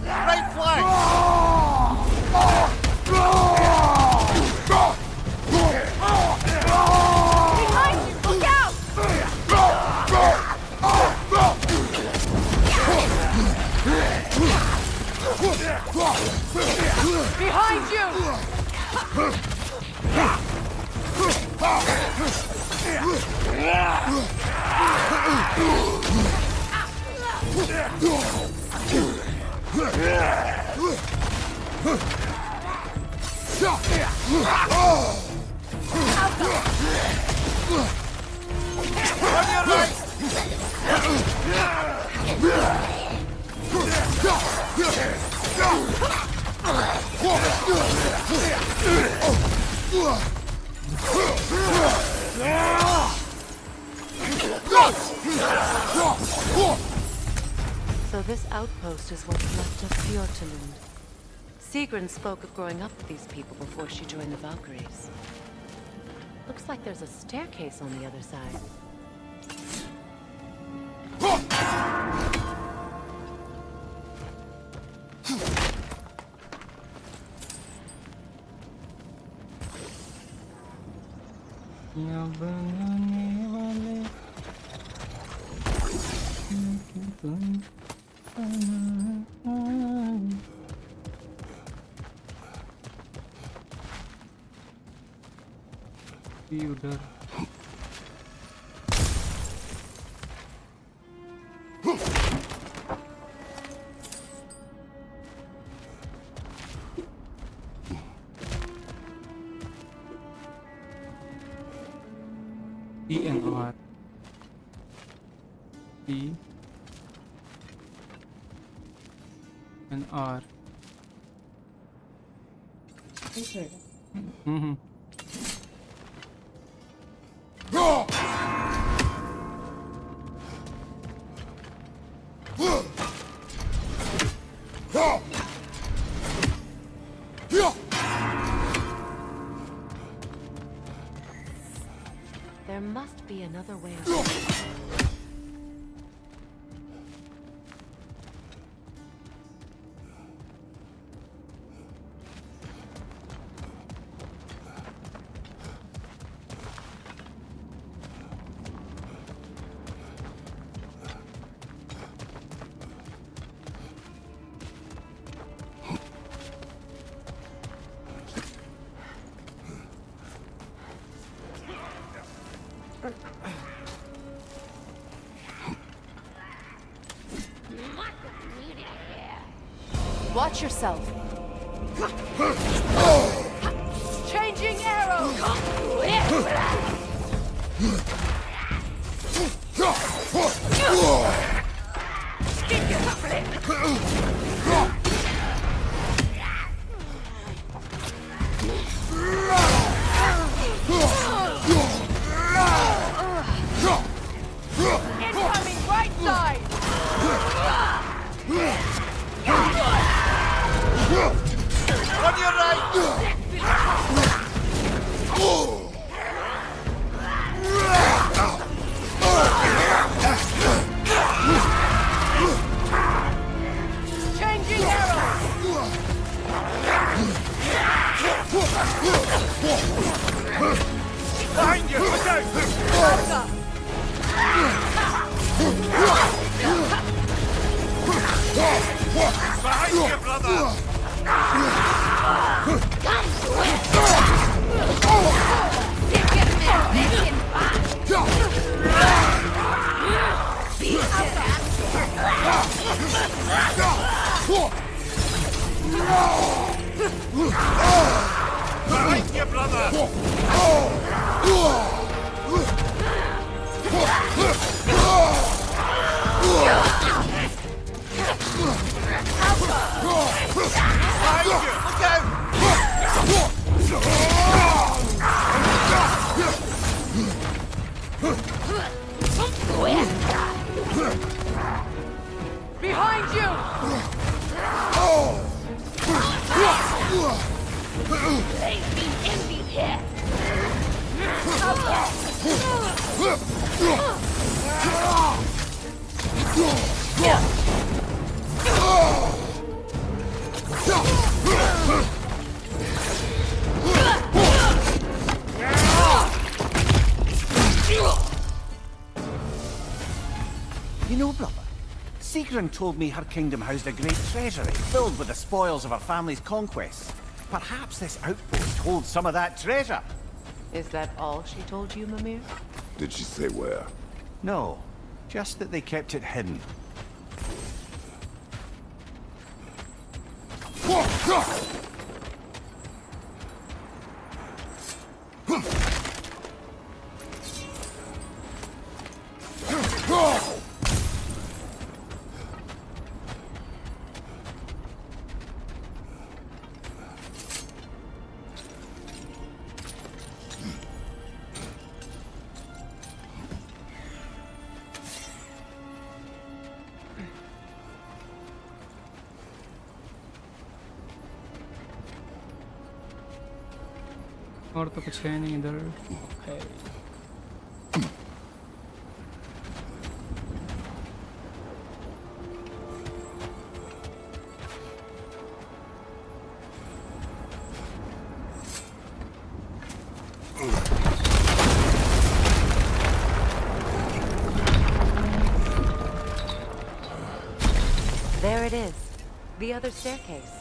Right flank! Behind you! Look out! Behind you! So this outpost is what's left of Fjortulund. Sigrun spoke of growing up with these people before she joined the Valkyries. Looks like there's a staircase on the other side. उधर ENR ENR There must be another way around. Watch yourself. Changing arrow! Incoming right side! On your right! Changing arrow! Behind you! Look out! Behind you, brother! Behind you, brother! Behind you! They've been empty here. You know, brother, Sigrun told me her kingdom housed a great treasury filled with the spoils of her family's conquests. Perhaps this outpost holds some of that treasure. Is that all she told you, Mimir? Did she say where? No, just that they kept it hidden. और तो कुछ है नहीं इधर है। There it is. The other staircase.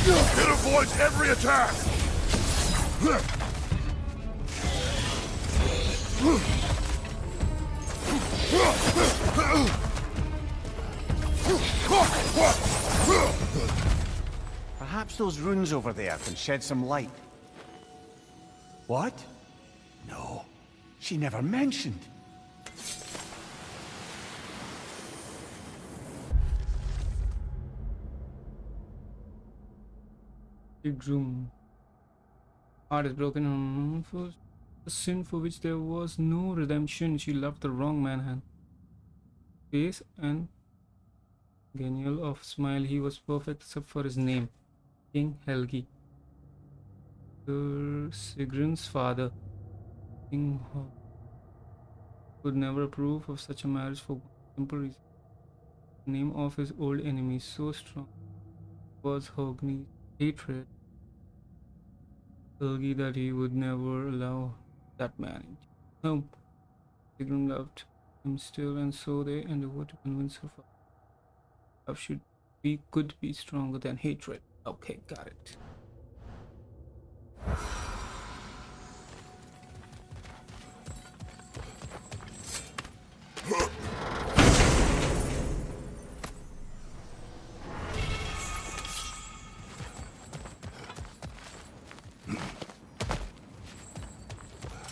It avoids every attack! Perhaps those runes over there can shed some light. What? No, she never mentioned. Big room. Heart is broken for a sin for which there was no redemption. She loved the wrong man. Face and genial of smile. He was perfect except for his name, King Helgi. Sigrun's father, King Hog, would never approve of such a marriage for simple reason. The name of his old enemy so strong was Hogni's hatred. Helgi that he would never allow that man into his home. Sigrun loved him still, and so they endeavored to convince her father. Love could be stronger than hatred. Okay, got it.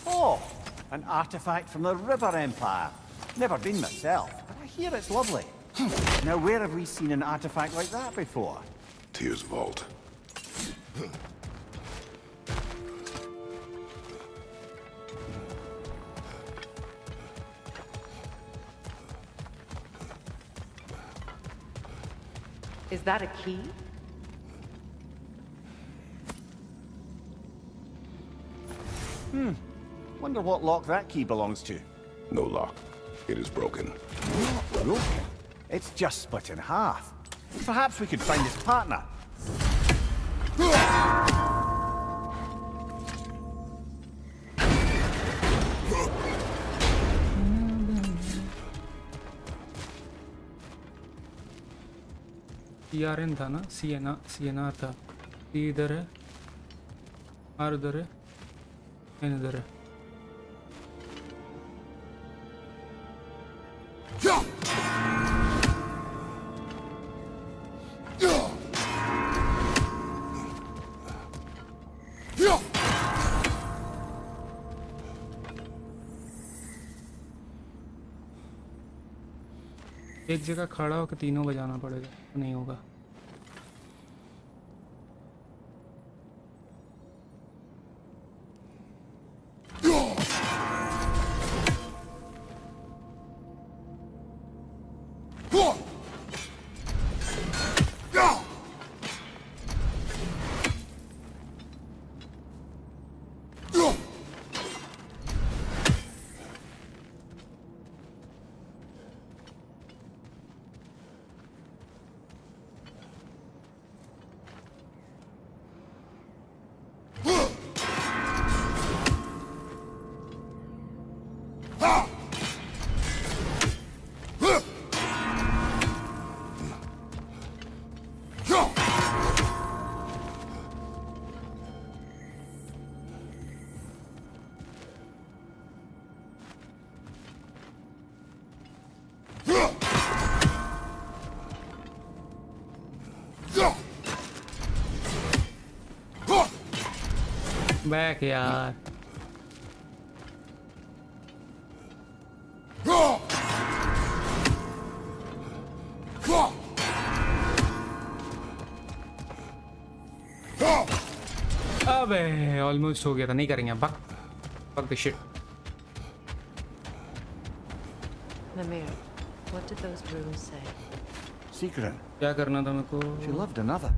Oh, an artifact from the River Empire. Never been myself, but I hear it's lovely. Now, where have we seen an artifact like that before? Tyr's vault. Is that a key? Wonder what lock that key belongs to. No lock. It is broken. Not broken. It's just split in half. Perhaps we could find his partner. CRN था ना CNR था। C इधर है, R उधर है, N इधर है। एक जगह खड़ा होकर तीनों बजाना पड़ेगा, नहीं होगा। बैक यार। अबे ऑलमोस्ट हो गया था, नहीं करेंगे। fuck the shit. Mimir, what did those runes say? Secret. क्या करना था मेरे को? She loved another.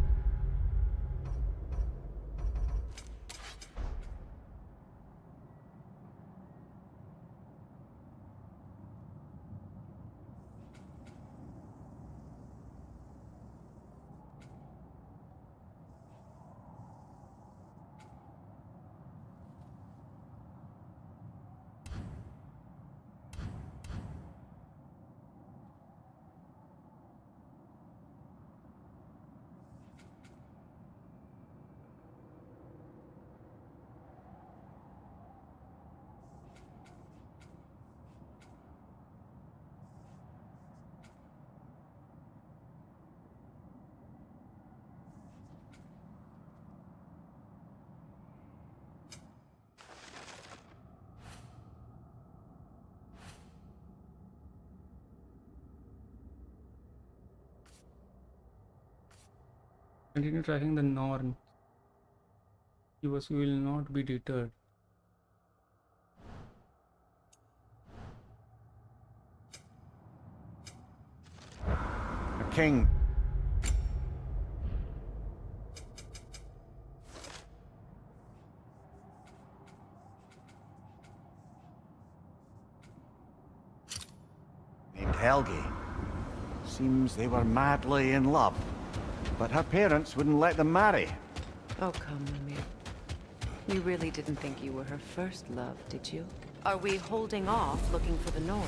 Continue tracking the north. You will not be deterred. A king. Named Helgi. Seems they were madly in love. But her parents wouldn't let them marry. Oh, come, Mimir. You really didn't think you were her first love, did you? Are we holding off looking for the Norns?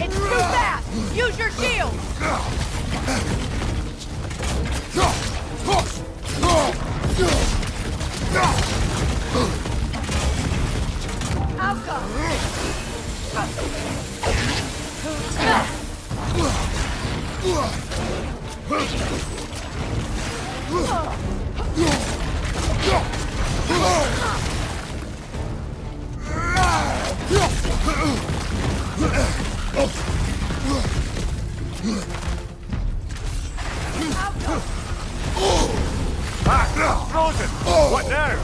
It's too fast! Use your shield! Frozen! What now?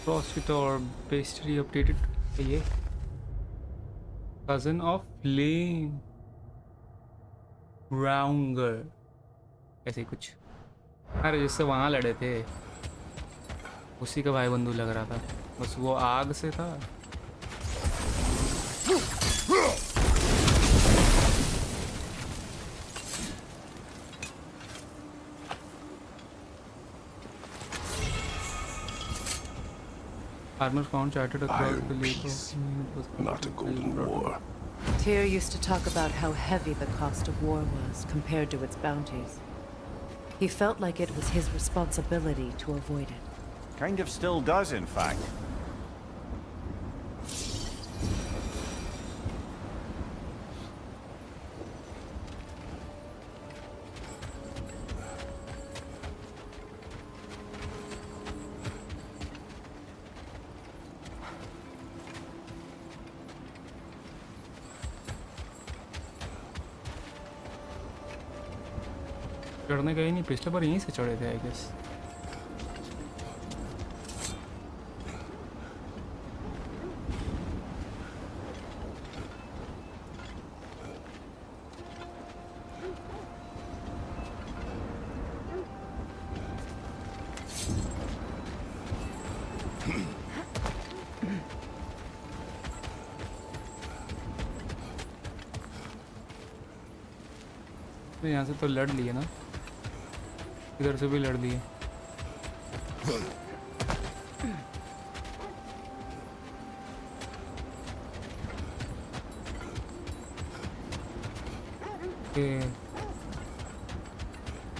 Frosted or pastry updated. ये cousin of flame Rounger ऐसे कुछ। अरे जिससे वहाँ लड़े थे उसी का भाई बंधु लग रहा था, बस वो आग से था। Armor found charted across the lake of not a golden war. Tyr used to talk about how heavy the cost of war was compared to its bounties. He felt like it was his responsibility to avoid it. Kind of still does, in fact. चढ़ने गए नहीं, पिछले बार यहीं से चढ़े थे I guess. यहाँ से तो लड़ लिए ना, इधर से भी लड़ लिए।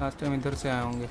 लास्ट टाइम इधर से आए होंगे।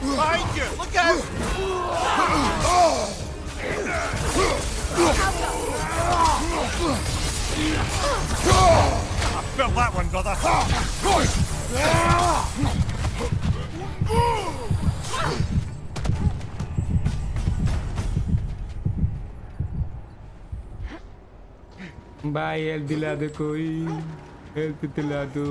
Behind you! Look out! Felt that one, brother. भाई हेल्प दिला दो, कोई हेल्प दिला दो।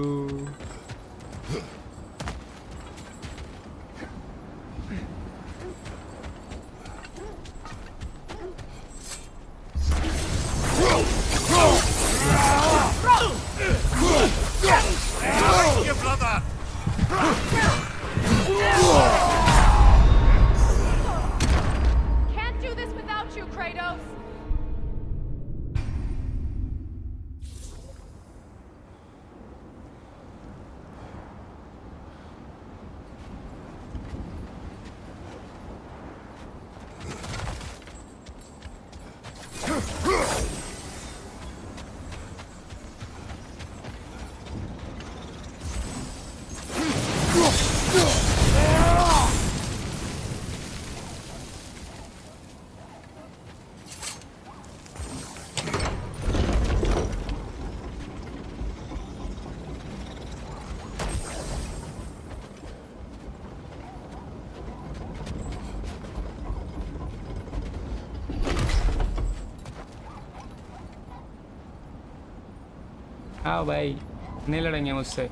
You brother. Can't do this without you, Kratos. आओ भाई, नहीं लड़ेंगे मुझसे,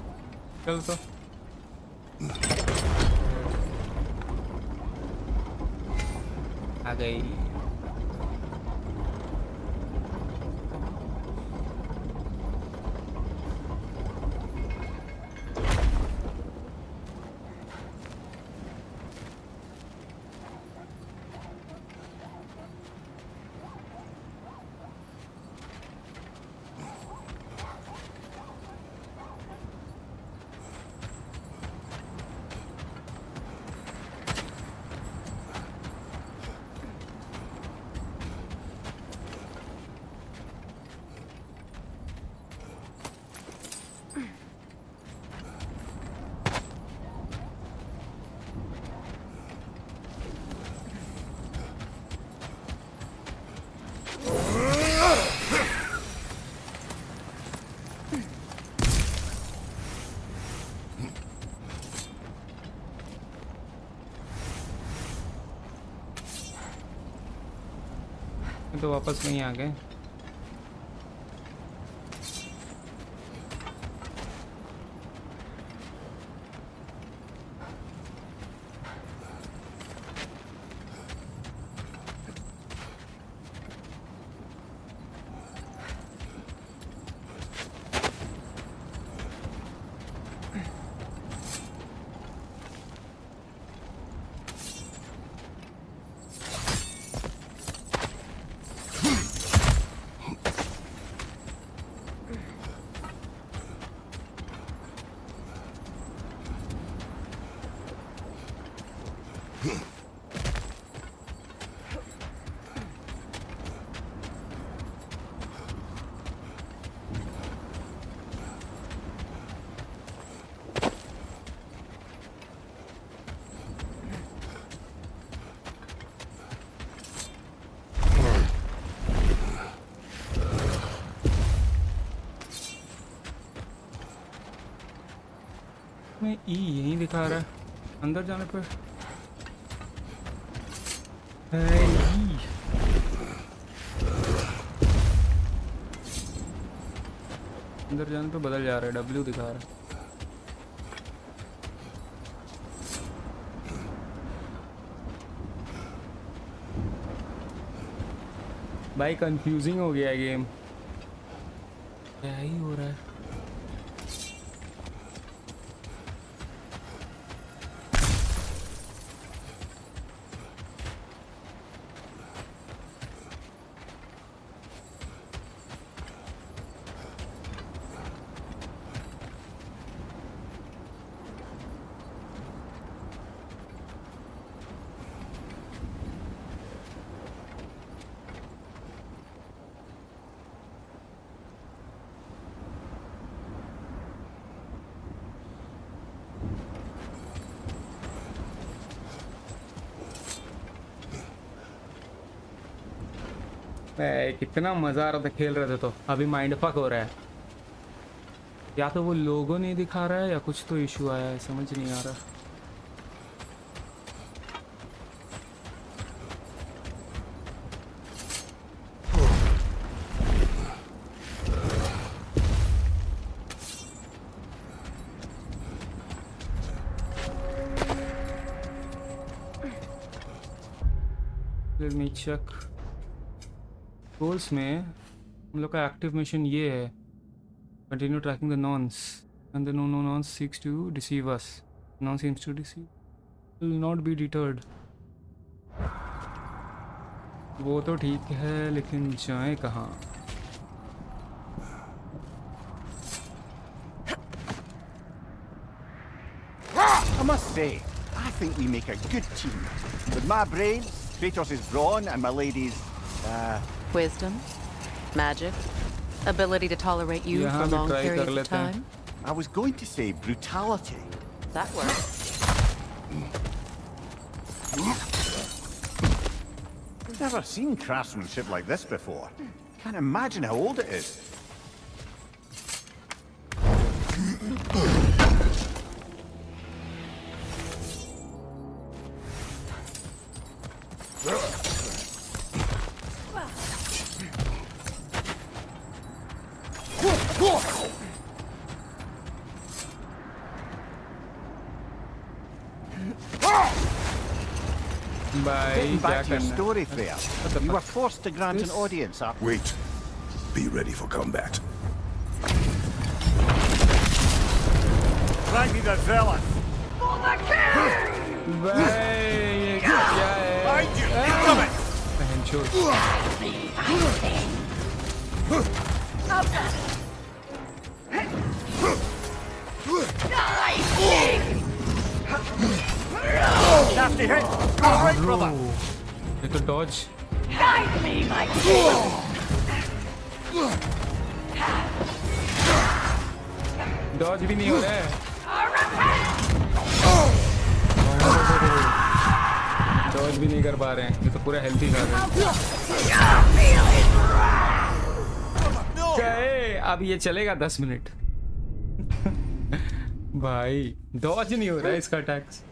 चल तो। आ गई। तो वापस नहीं आ गए। में ई यहीं दिखा रहा है, अंदर जाने पर अंदर जाने पे बदल जा रहा है, डब्ल्यू दिखा रहा है। भाई कंफ्यूजिंग हो गया गेम, क्या ही हो रहा है। कितना मजा आ रहा था खेल रहे थे, तो अभी माइंड फक हो रहा है। या तो वो लोगो नहीं दिखा रहा है या कुछ तो इशू आया है, समझ नहीं आ रहा। Let me check. गोल्स में हम लोग का एक्टिव मिशन ये है, continue tracking the Norns and the no Norns seeks to deceive us, नॉन seems to deceive, will not be deterred. वो तो ठीक है लेकिन जाएं कहाँ? I must say, I think we make a good team. With my brain, Kratos' brawn, and my lady's, Wisdom, magic, ability to tolerate you for long periods of time. I was going to say brutality. That works. I've never seen craftsmanship like this before. Can't imagine how old it is. Getting back to your story, Freya. You were forced to grant an audience after... Wait. Be ready for combat. Ragni the Zealous! For the king! Find you! Coming! Nasty hit! All right, brother! Take a dodge. Guide me, my king! Dodge भी नहीं हो रहा है। Dodge भी नहीं कर पा रहे हैं, ये तो पूरा healthy खा रहे हैं। अब ये चलेगा 10 मिनट। भाई dodge नहीं हो रहा है इसका attacks.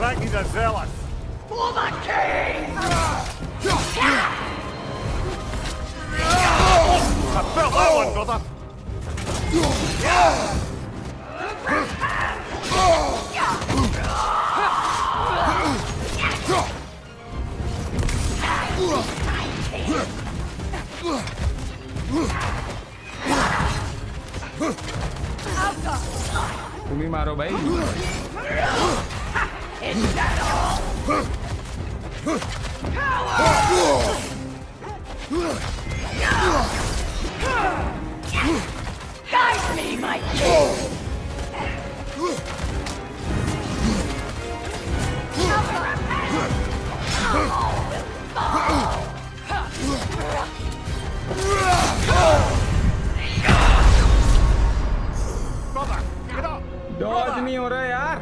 Ragni the Zealous! For the king! I felt that one, brother! तुम ही मारो भाई। Guide me, my king! Dodge नहीं हो रहा है यार।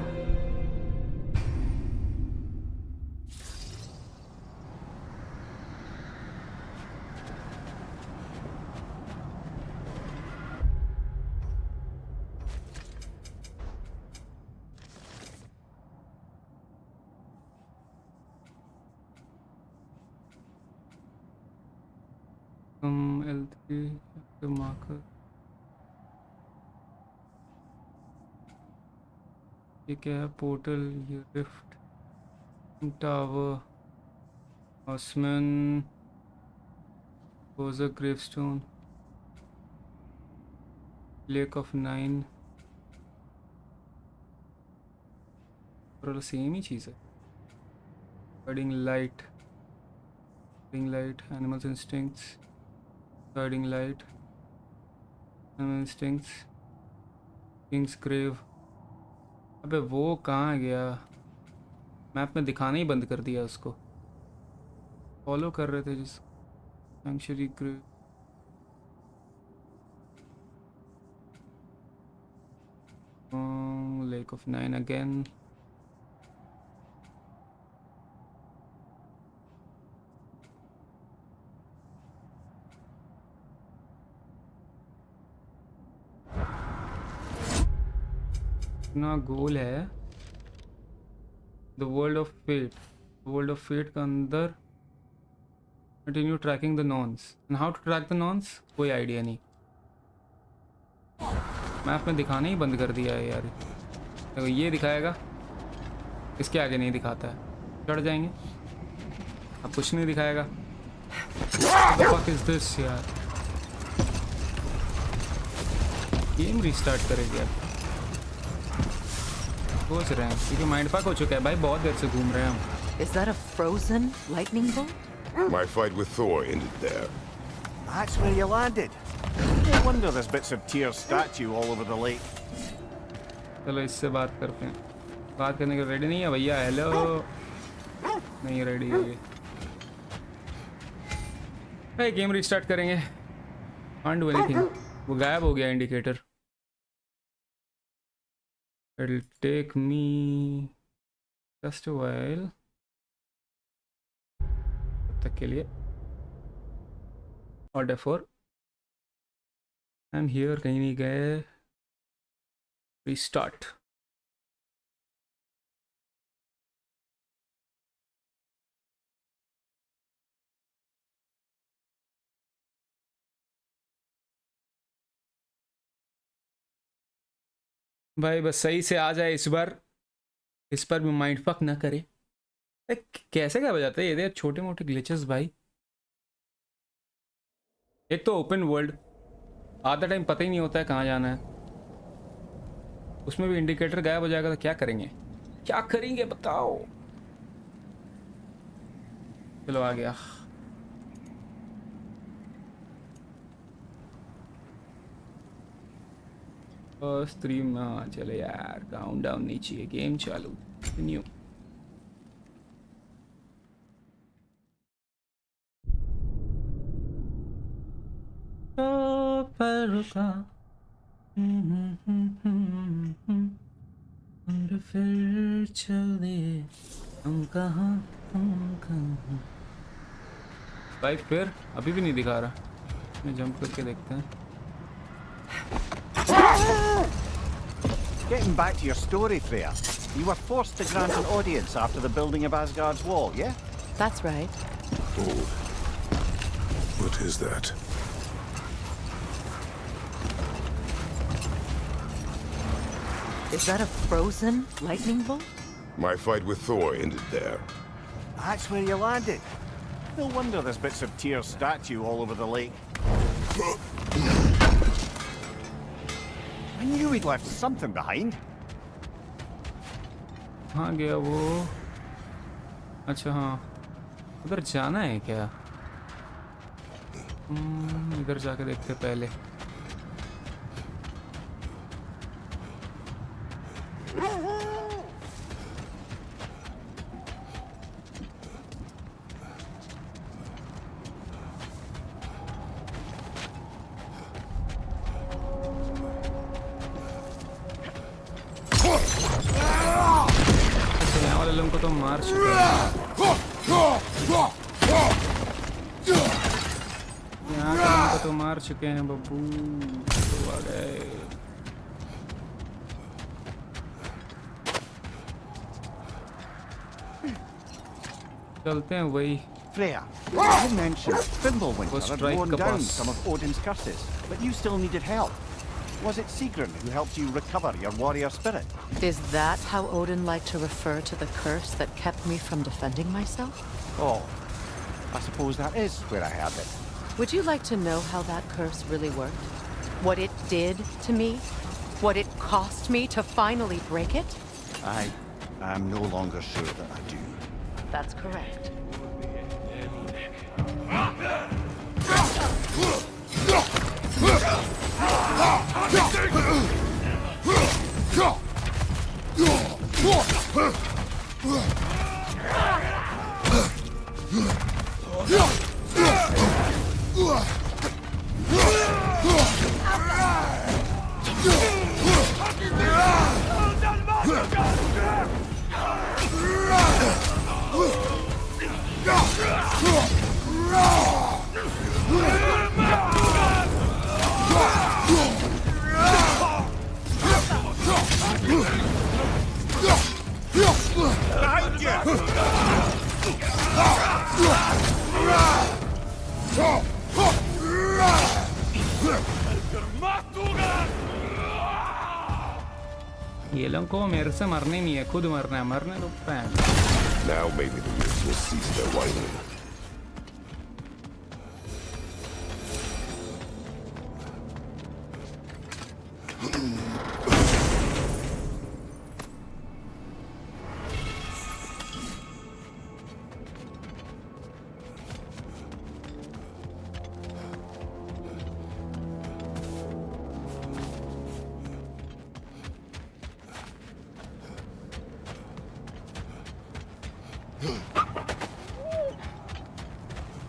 L3 marker. ये क्या है? पोर्टल, ये rift, tower, horseman, Roger Gravestone, lake of 9, और सेम ही चीज़ है। Guiding light, animals instincts, guiding light, animal instincts, King's Grave. अबे वो कहाँ गया? मैप में दिखाना ही बंद कर दिया उसको। फॉलो कर रहे थे जिस sanctuary grave, Lake of Nine again. अपना गोल है the world of fate. World of fate का अंदर continue tracking the Norns. And how to track the Norns, कोई आइडिया नहीं. मैप में दिखाना ही बंद कर दिया है यार. देखो ये दिखाएगा, इसके आगे नहीं दिखाता है. चढ़ जाएंगे, अब कुछ नहीं दिखाएगा. What the fuck is this यार. गेम रिस्टार्ट करेगी यार. सोच रहे हैं क्योंकि माइंड फक हो चुका है भाई. बहुत देर से घूम रहे हैं हम. Is that a frozen lightning bolt? My fight with Thor ended there. That's where you landed. No wonder there's bits of Tyr's statue all over the lake. चलो इससे बात करते हैं. बात करने के रेडी नहीं है भैया. हेलो. नहीं रेडी है ये. भाई गेम रिस्टार्ट करेंगे. Can't do anything. वो गायब हो गया indicator. It'll take me just a while. तब तक के लिए order for I'm here. कहीं नहीं गए. Restart. भाई बस सही से आ जाए इस बार. इस पर भी माइंड फक ना करे. कैसे क्या बजाते हैं ये छोटे मोटे ग्लिचेस भाई. एक तो ओपन वर्ल्ड, आधा टाइम पता ही नहीं होता है कहाँ जाना है. उसमें भी इंडिकेटर गायब हो जाएगा तो क्या करेंगे. क्या करेंगे बताओ. चलो आ गया. स्ट्रीम में चले यार. काउंटडाउन नहीं चाहिए. गेम चालू. कंटिन्यू. पर रुका और फिर चले हम कहाँ तुम कहाँ. भाई फिर अभी भी नहीं दिखा रहा. मैं जंप करके देखते हैं. Getting back to your story, Freya. You were forced to grant an audience after the building of Asgard's wall, yeah? That's right. Oh. What is that? Is that a frozen lightning bolt? My fight with Thor ended there. That's where you landed. No wonder there's bits of Tyr's statue all over the lake. I knew he'd left something behind. हाँ गया वो. अच्छा हाँ उधर जाना है क्या. इधर जाके देखते पहले. तो मार चुके हैं. यहाँ तो मार चुके हैं बब्बू. तो आ गए. चलते हैं वही. Freya, you mentioned Fimbulwinter had worn down some of Odin's curses, but you still needed help. Was it Sigrun who helped you recover your warrior spirit? Is that how Odin liked to refer to the curse that kept me from defending myself? Oh, I suppose that is where I had it. Would you like to know how that curse really worked? What it did to me? What it cost me to finally break it? I am no longer sure that I do. That's correct. ये लोगों को मेरे से मरने नहीं है, खुद मरना है, मरने दो pan. Now maybe the wolves will cease their whining.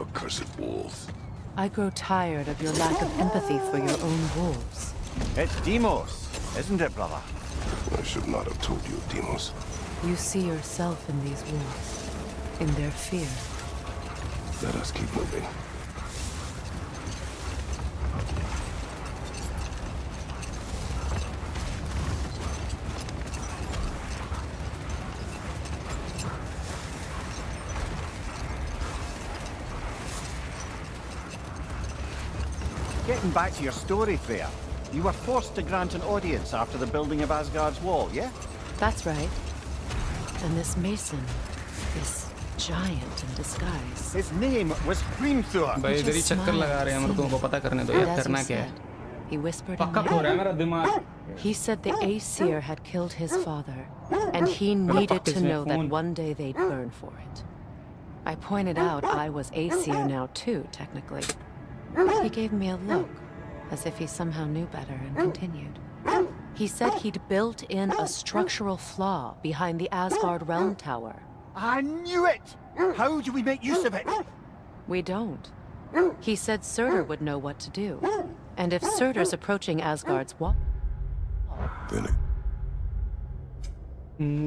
Accursed wolves. I grow tired of your lack of empathy for your own wolves. It's Demos, isn't it, brother? I should not have told you, Demos. You see yourself in these wolves, in their fear. Let us keep moving. Getting back to your story, Freya. You were forced to grant an audience after the building of Asgard's wall, yeah? That's right. And this mason, this giant in disguise. His name was Hrimthur. भाई इधर ही चक्कर लगा रहे हैं, मेरे को पता करने दो यार करना क्या है. He whispered in पक्का my हो रहा है ear. मेरा दिमाग. He said the Aesir had killed his father, and he needed to know that one day they'd burn for it. I pointed out I was Aesir now too, technically. He gave me a look, as if he somehow knew better, and continued. He said he'd built in a structural flaw behind the Asgard Realm Tower. I knew it! How do we make use of it? We don't. He said Surtur would know what to do. And if Surtur's approaching Asgard's wall... Then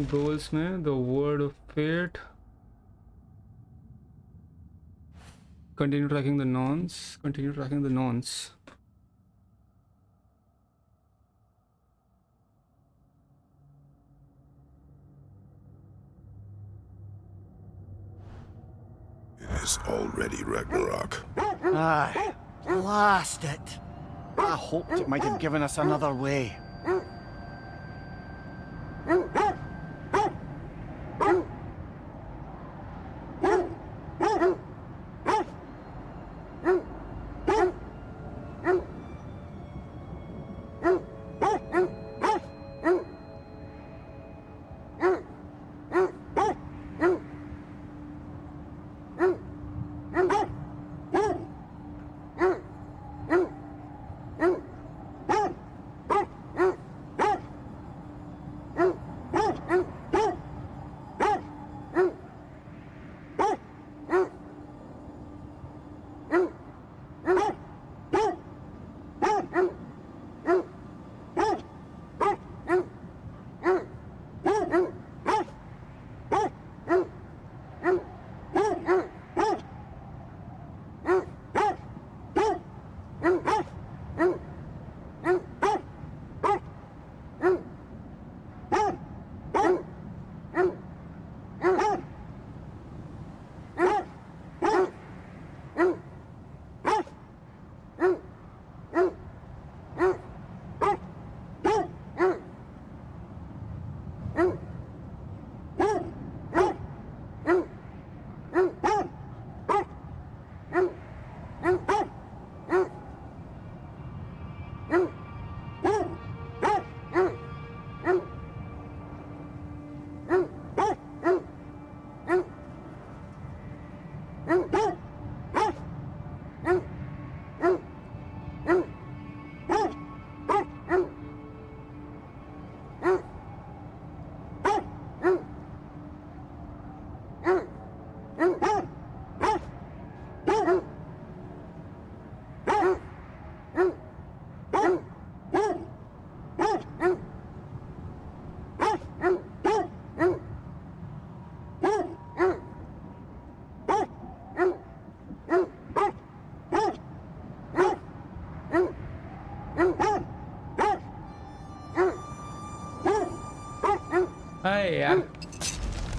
Goals में the word of fate. Continue tracking the nonce. Continue tracking the nonce. it is already Ragnarok. Aye, blast it. I hoped it might have given us another way.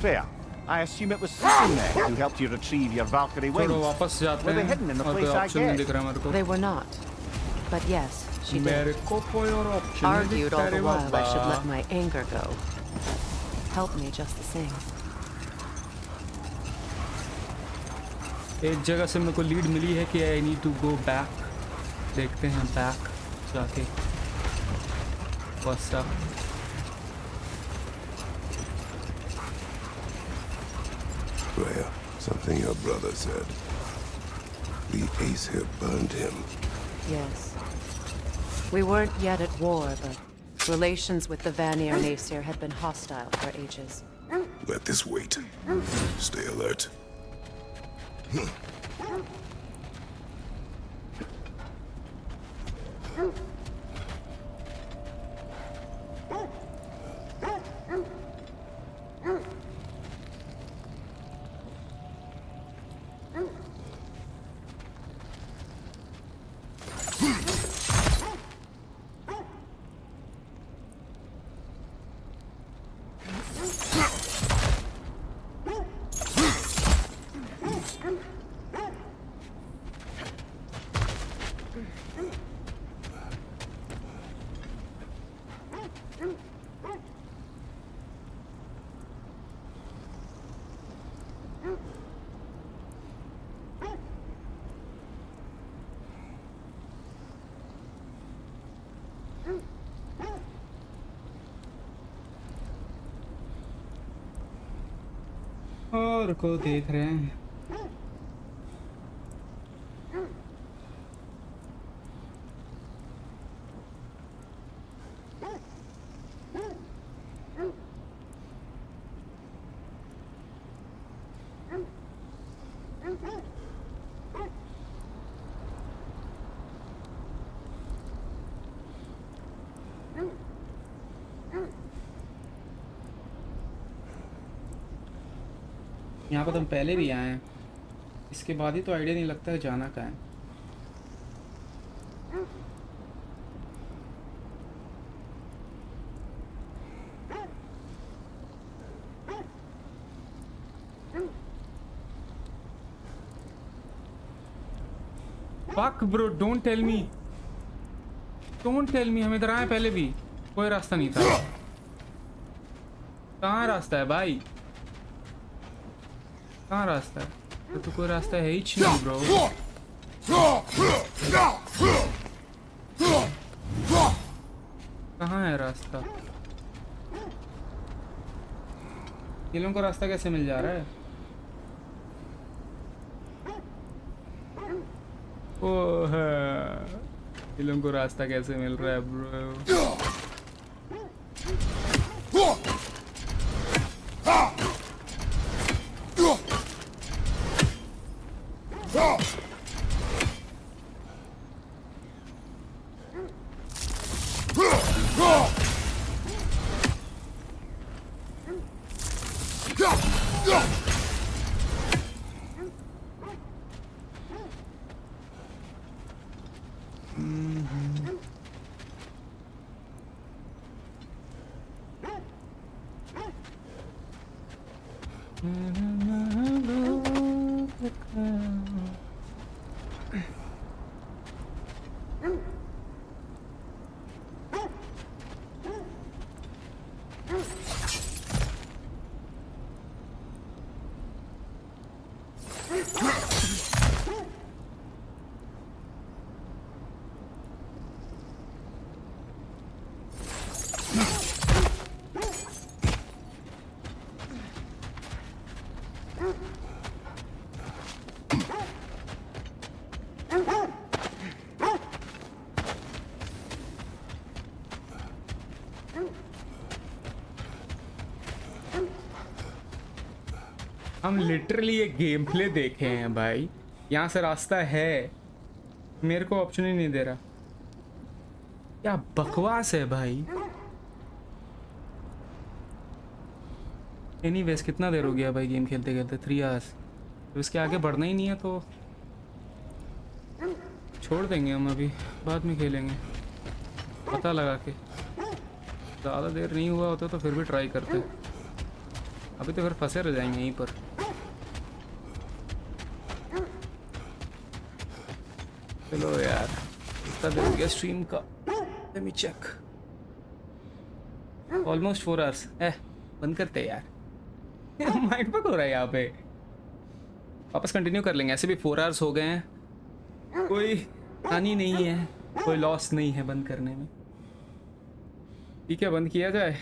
Freya, I assume it was Sissinne who helped you retrieve your Valkyrie wings. Were they hidden in the place I guessed? They were not. But yes, She मेरे did. को कोई और option नहीं Argued दिखता all रे the while I Baba. should let my anger go. Help me just the same. एक जगह से मेरे को लीड मिली है कि I need to go back. देखते हैं बैक जाके। What's up? Freya, something your brother said. The ace here burned him. Yes. We weren't yet at war, but relations with the Vanir and Aesir had been hostile for ages. Let this wait. Stay alert. और को देख रहे हैं। यहाँ पर तो हम पहले भी आए हैं, इसके बाद ही तो आइडिया नहीं लगता है जाना कहाँ है। Fuck bro, don't tell me, हम इधर आए पहले भी, कोई रास्ता नहीं था। कहाँ रास्ता है भाई, कहाँ रास्ता है? तो कोई रास्ता है ही नहीं ब्रो। कहाँ है रास्ता? ये लोगों को रास्ता कैसे मिल जा रहा है? ओह, ये लोगों को रास्ता कैसे मिल रहा है ब्रो? हम लिटरली ये गेम प्ले देखे हैं भाई, यहाँ से रास्ता है, मेरे को ऑप्शन ही नहीं दे रहा। क्या बकवास है भाई। एनीवेज कितना देर हो गया भाई गेम खेलते खेलते? 3 आवर्स। तो इसके आगे बढ़ना ही नहीं है तो छोड़ देंगे हम, अभी बाद में खेलेंगे पता लगा के। ज़्यादा देर नहीं हुआ होता तो फिर भी ट्राई करते, अभी तो फिर फंसे रह जाएंगे यहीं पर। चलो यार, इतना देर हो गया स्ट्रीम का। Let me check. Almost 4 hours. बंद करते हैं यार. माइंड पक हो रहा है यहाँ पे. वापस कंटिन्यू कर लेंगे. ऐसे भी 4 hours हो गए हैं. कोई हानि नहीं है, कोई लॉस नहीं है बंद करने में. ठीक है, बंद किया जाए.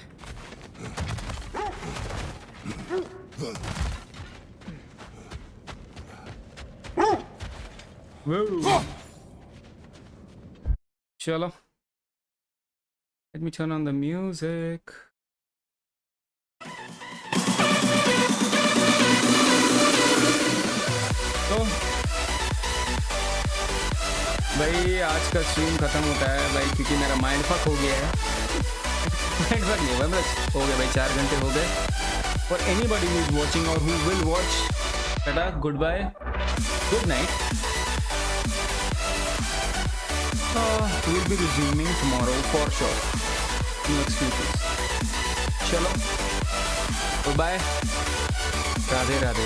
चलो. Let me turn on the music. तो भाई आज का स्ट्रीम खत्म होता है भाई, क्योंकि मेरा माइंड फक हो गया है. माइंड फक नहीं, बस हो गया भाई. 4 घंटे हो गए. For anybody who is watching or who will watch, tata, goodbye, good night. We'll be resuming tomorrow for sure. No excuses. Chalo. Goodbye. Radhe Radhe.